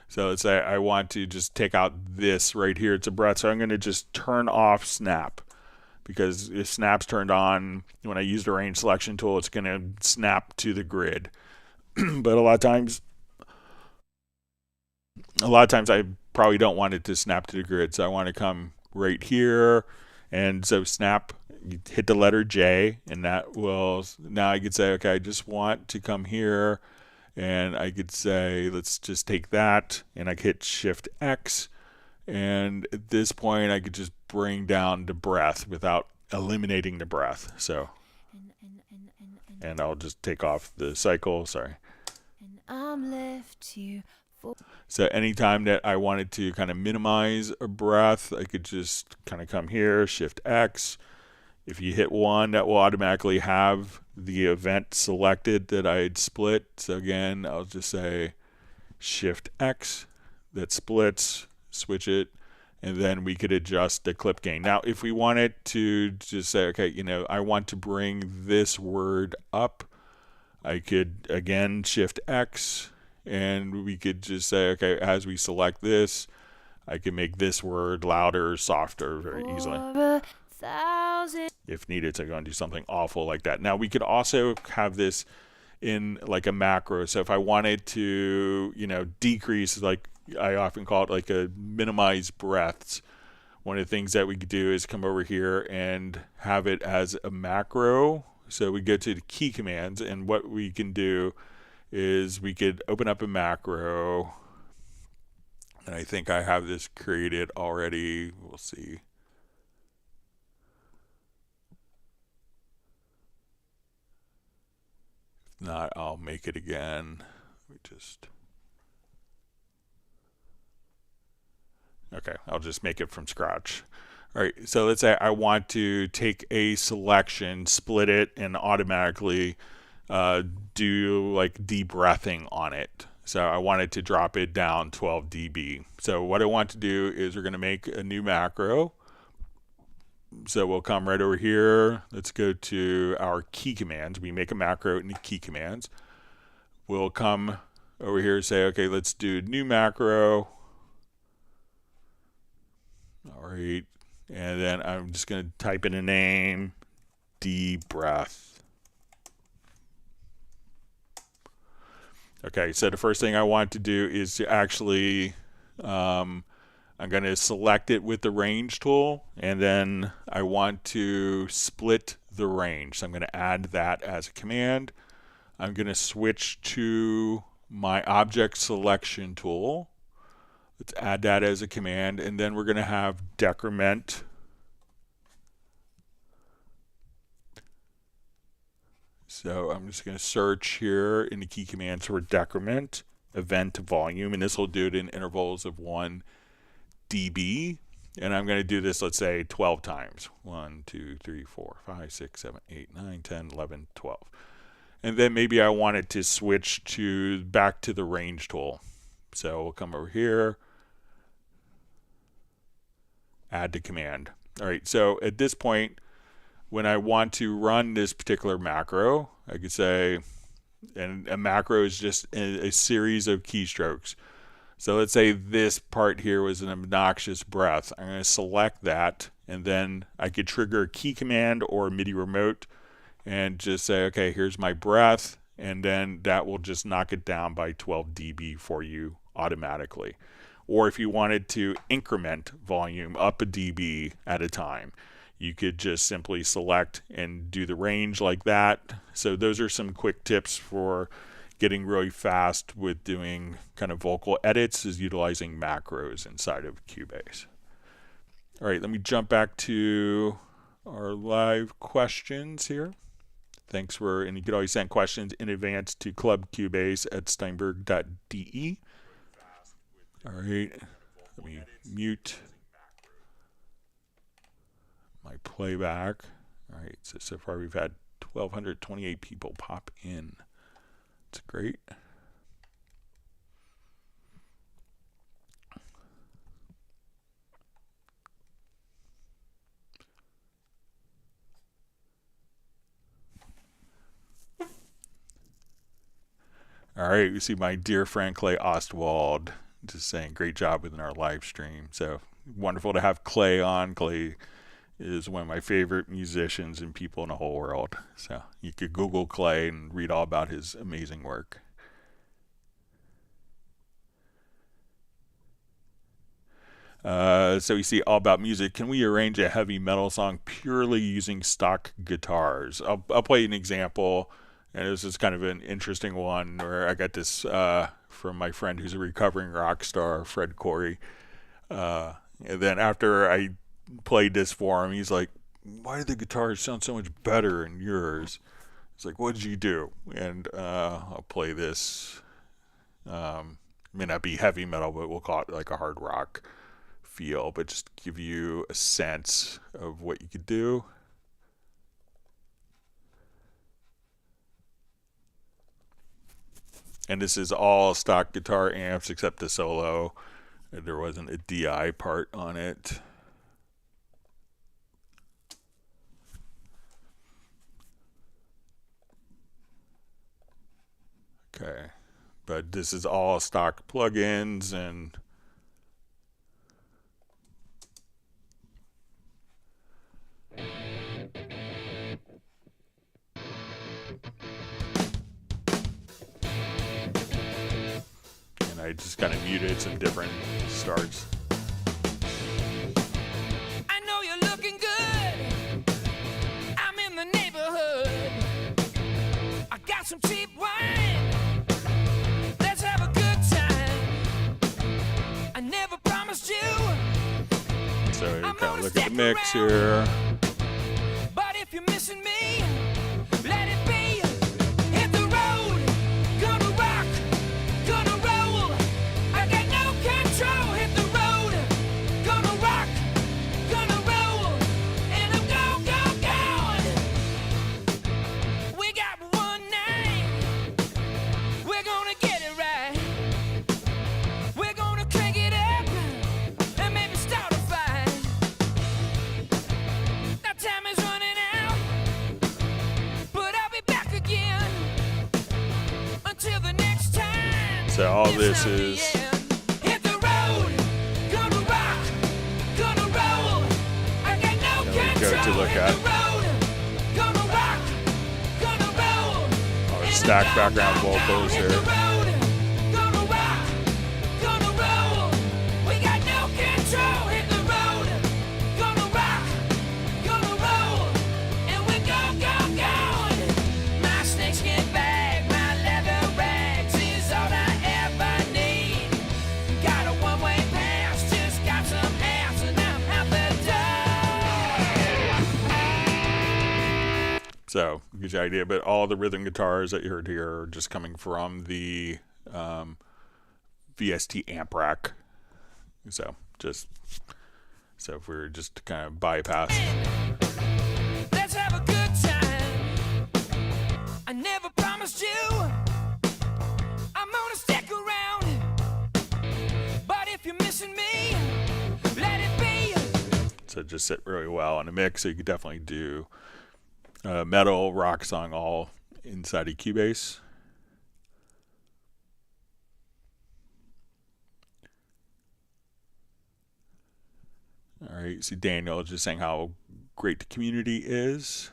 S1: so let's say I want to just take out this right here, it's a breath, so I'm going to just turn off snap, because if snap's turned on, when I use the range selection tool, it's going to snap to the grid. But a lot of times I probably don't want it to snap to the grid, so I want to come right here, and so snap, you hit the letter J, and that will, now I could say, okay, I just want to come here, and I could say, let's just take that, and I could hit Shift X, and at this point I could just bring down the breath without eliminating the breath. So, and I'll just take off the cycle, sorry.
S2: And I'm left here.
S1: So anytime that I wanted to kind of minimize a breath, I could just kind of come here, Shift X. If you hit 1, that will automatically have the event selected that I had split. So again, I'll just say Shift X, that splits, switch it, and then we could adjust the clip gain. Now, if we wanted to just say, okay, you know, I want to bring this word up, I could, again, Shift X, and we could just say, okay, as we select this, I can make this word louder, softer very easily. If needed, to go and do something awful like that. Now, we could also have this in like a macro. So if I wanted to, you know, decrease, like I often call it like a minimize breaths, one of the things that we could do is come over here and have it as a macro. So we go to the key commands, and what we can do is we could open up a macro, and I think I have this created already. We'll see. If not, I'll make it again. Okay, I'll just make it from scratch. All right, so let's say I want to take a selection, split it, and automatically do like de-breathing on it. So I wanted to drop it down 12 dB. So what I want to do is we're going to make a new macro. So we'll come right over here. Let's go to our key commands. We make a macro in the key commands. We'll come over here and say, okay, let's do new macro. All right. And then I'm just going to type in a name, deep breath. Okay, so the first thing I want to do is to actually, I'm going to select it with the range tool, and then I want to split the range. So I'm going to add that as a command. I'm going to switch to my object selection tool. Let's add that as a command, and then we're going to have decrement. So I'm just going to search here in the key commands for decrement, event volume, and this will do it in intervals of 1 dB. And I'm going to do this, let's say, 12 times. 1, 2, 3, 4, 5, 6, 7, 8, 9, 10, 11, 12. And then maybe I want it to switch back to the range tool. So we'll come over here, add the command. All right, so at this point, when I want to run this particular macro, I could say, and a macro is just a series of keystrokes. So let's say this part here was an obnoxious breath. I'm going to select that, and then I could trigger a key command or a MIDI remote and just say, okay, here's my breath, and then that will just knock it down by 12 dB for you automatically. Or if you wanted to increment volume up a dB at a time, you could just simply select and do the range like that. So those are some quick tips for getting really fast with doing kind of vocal edits, is utilizing macros inside of Cubase. All right, let me jump back to our live questions here. Thanks and you can always send questions in advance to clubcubase@steinberg.de. All right, let me mute my playback. All right, so far we've had 1,228 people pop in. That's great. All right, we see my dear friend Clay Ostwald just saying great job within our live stream. So wonderful to have Clay on. Clay is one of my favorite musicians and people in the whole world. So you could Google Clay and read all about his amazing work. So you see all about music. Can we arrange a heavy metal song purely using stock guitars? I'll play an example. And this is kind of an interesting one where I got this from my friend who's a recovering rock star, Fred Corey. And then after I played this for him, he's like, why do the guitars sound so much better than yours? It's like, what did you do? And I'll play this. May not be heavy metal, but we'll call it like a hard rock feel, but just give you a sense of what you could do. And this is all stock guitar amps except the solo. There wasn't a DI part on it. Okay, but this is all stock plugins and I just kind of muted some different starts.
S4: I know you're looking good. I'm in the neighborhood. I got some cheap wine. Let's have a good time. I never promised you.
S1: So you kind of look at the mix here.
S4: But if you're missing me, let it be. Hit the road. Gonna rock. Gonna roll. I got no control. Hit the road. Gonna rock. Gonna roll. And I'm going. We got one night. We're gonna get it right. We're gonna crank it up and maybe start a fight.
S1: So all this is
S4: Hit the road, gonna rock, gonna roll. I got no
S1: we go to
S4: control.
S1: look
S4: Hit
S1: at
S4: the road, gonna rock, gonna roll.
S1: our stack background vocals
S4: Hit the
S1: here.
S4: road, gonna rock, gonna roll. We got no control. Hit the road, gonna rock, gonna roll. And we go, go, go. My snakeskin bag, my leather rags is all I ever need. Got a one-way pass, just got some ass, and I'm out the door.
S1: So gives you an idea, but all the rhythm guitars that you heard here are just coming from the VST amp rack. So if we were just to kind of bypass.
S4: Let's have a good time. I never promised you I'm gonna stick around. But if you're missing me, let it be.
S1: So it just sit really well in a mix. So you could definitely do metal, rock song all inside of Cubase. All right, see Daniel just saying how great the community is.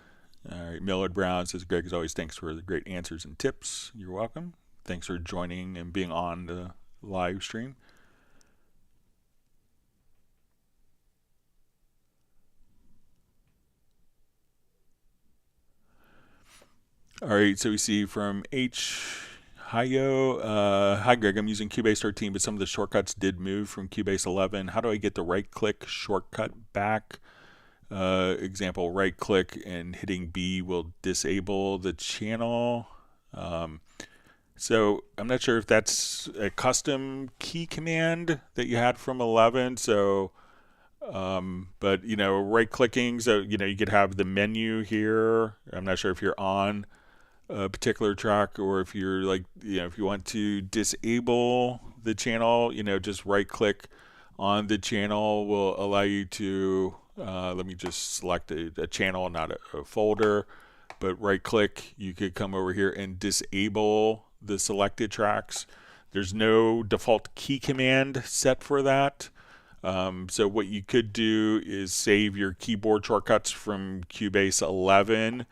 S1: All right, Millard Brown says, Greg, as always, thanks for the great answers and tips. You're welcome. Thanks for joining and being on the live stream. All right, so we see from Hi Greg, I'm using Cubase 13, but some of the shortcuts did move from Cubase 11. How do I get the right-click shortcut back? Example, right-click and hitting B will disable the channel. So I'm not sure if that's a custom key command that you had from 11. So, but right-clicking, so you could have the menu here. I'm not sure if you're on a particular track or if you're if you want to disable the channel, just right click on the channel will allow you to let me just select a channel, not a folder, but right click, you could come over here and disable the selected tracks. There's no default key command set for that. So what you could do is save your keyboard shortcuts from Cubase 11.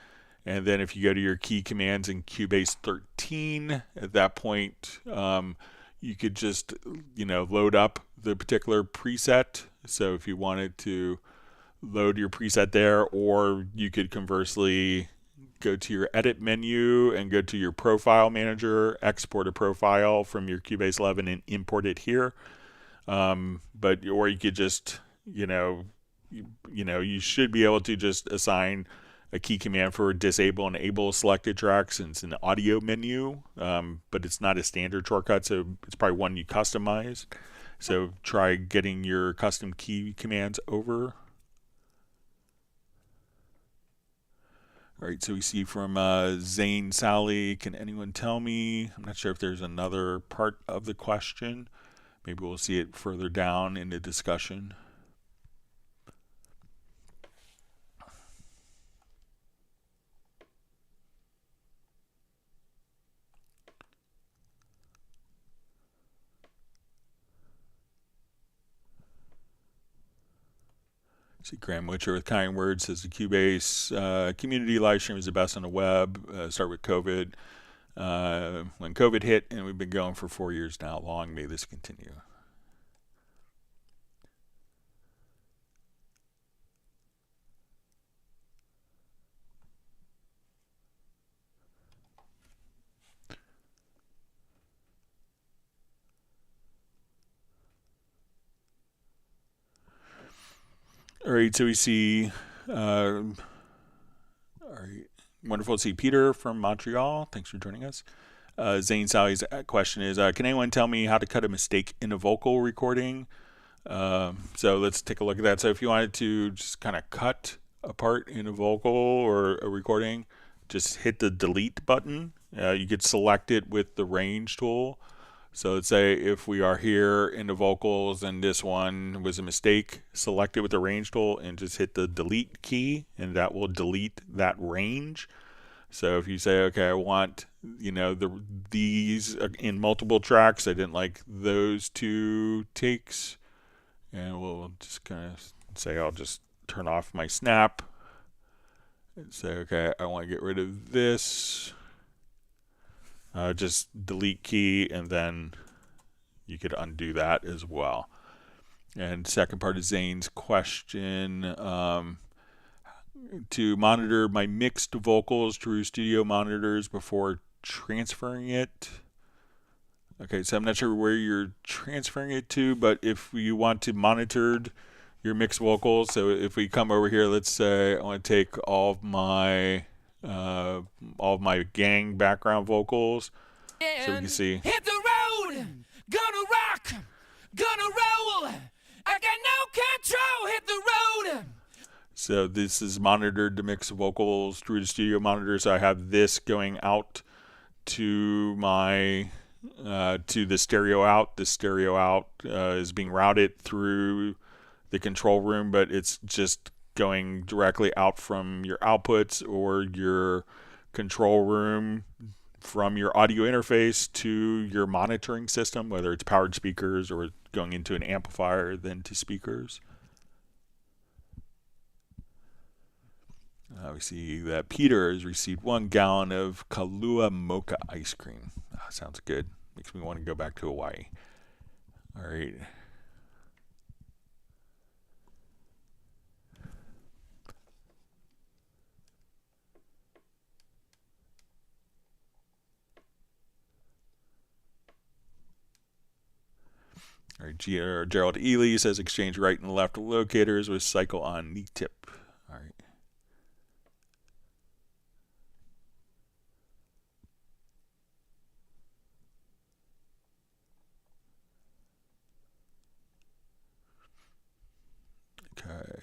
S1: And then if you go to your key commands in Cubase 13, at that point, you could just, load up the particular preset. So if you wanted to load your preset there, or you could conversely go to your edit menu and go to your profile manager, export a profile from your Cubase 11 and import it here. Or you could just, you should be able to just assign a key command for disable and enable selected tracks, and it's an audio menu, but it's not a standard shortcut, so it's probably one you customize. So try getting your custom key commands over. All right, so we see from Zane Sally, can anyone tell me? I'm not sure if there's another part of the question. Maybe we'll see it further down in the discussion. See, Graham Witcher with kind words says the Cubase community live stream is the best on the web. Start with COVID. When COVID hit, and we've been going for 4 years now. Long may this continue. All right, so we see, all right, wonderful to see Peter from Montreal. Thanks for joining us. Zane Sally's question is, can anyone tell me how to cut a mistake in a vocal recording? So let's take a look at that. So if you wanted to just kind of cut a part in a vocal or a recording, just hit the delete button. You could select it with the range tool. So let's say if we are here in the vocals and this one was a mistake, select it with the range tool and just hit the delete key, and that will delete that range. So if you say, okay, I want you know, these in multiple tracks. I didn't like those 2 takes. And we'll just kind of say I'll just turn off my snap and say, okay, I want to get rid of this. Just delete key, and then you could undo that as well. And second part of Zane's question, to monitor my mixed vocals through studio monitors before transferring it. Okay, so I'm not sure where you're transferring it to, but if you want to monitor your mixed vocals, so if we come over here, let's say I want to take all of my gang background vocals, so we can see.
S4: Hit the road, gonna rock, gonna roll. I got no control. Hit the road.
S1: So this is monitored to mix vocals through the studio monitor. So I have this going out to my to the stereo out. The stereo out is being routed through the control room, but it's just going directly out from your outputs or your control room from your audio interface to your monitoring system, whether it's powered speakers or going into an amplifier, then to speakers. We see that Peter has received 1 gallon of Kahlua mocha ice cream. Sounds good. Makes me want to go back to Hawaii. All right. All right, Gerald Ely says exchange right and left locators with cycle on knee tip. All right. Okay.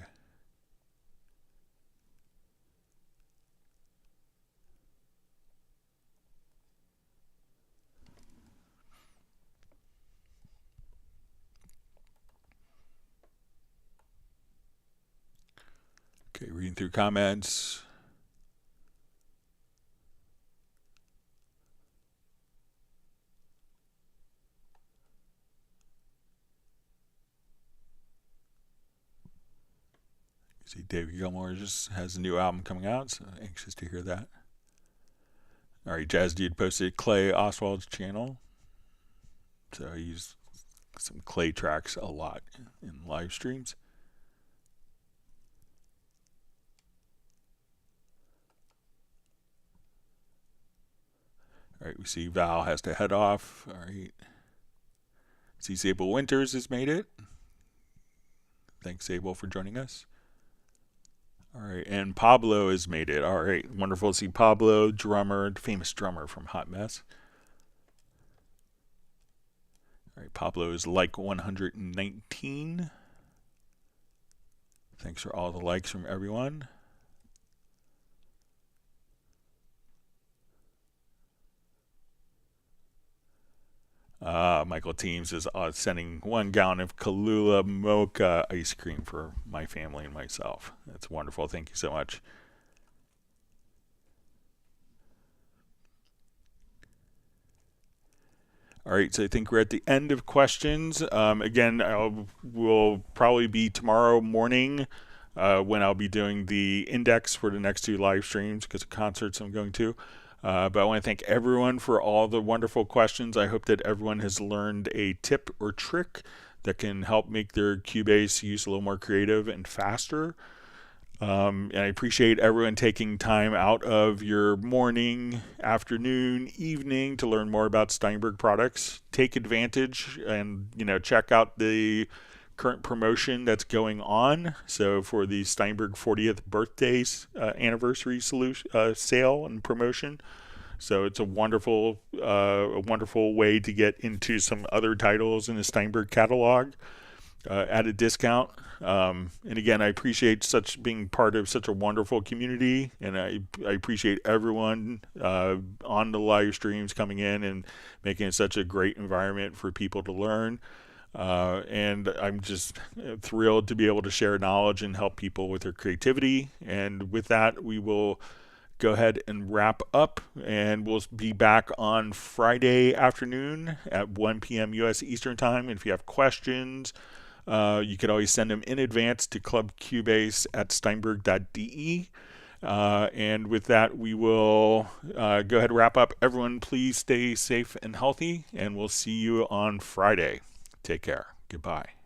S1: Okay, reading through comments. See, David Gilmour just has a new album coming out, so anxious to hear that. All right, Jazz Dude posted Clay Oswald's channel. So I use some Clay tracks a lot in live streams. All right, we see Val has to head off. All right. See, Sable Winters has made it. Thanks, Sable, for joining us. All right, and Pablo has made it. All right, wonderful to see Pablo, drummer, famous drummer from Hot Mess. All right, Pablo is like 119. Thanks for all the likes from everyone. Michael Teams is sending 1 gallon of Kahlua mocha ice cream for my family and myself. That's wonderful. Thank you so much. All right, so I think we're at the end of questions. Again, will probably be tomorrow morning when I'll be doing the index for the next 2 live streams because of concerts I'm going to. But I want to thank everyone for all the wonderful questions. I hope that everyone has learned a tip or trick that can help make their Cubase use a little more creative and faster. And I appreciate everyone taking time out of your morning, afternoon, evening to learn more about Steinberg products. Take advantage and, check out the current promotion that's going on. So for the Steinberg 40th birthday anniversary sale and promotion. So it's a wonderful way to get into some other titles in the Steinberg catalog at a discount. And again, I appreciate being part of such a wonderful community, and I appreciate everyone on the live streams coming in and making it such a great environment for people to learn. And I'm just thrilled to be able to share knowledge and help people with their creativity. And with that, we will go ahead and wrap up, and we'll be back on Friday afternoon at 1 p.m. U.S. Eastern Time. And if you have questions, you could always send them in advance to clubcubase@steinberg.de. And with that, we will go ahead and wrap up. Everyone, please stay safe and healthy, and we'll see you on Friday. Take care. Goodbye.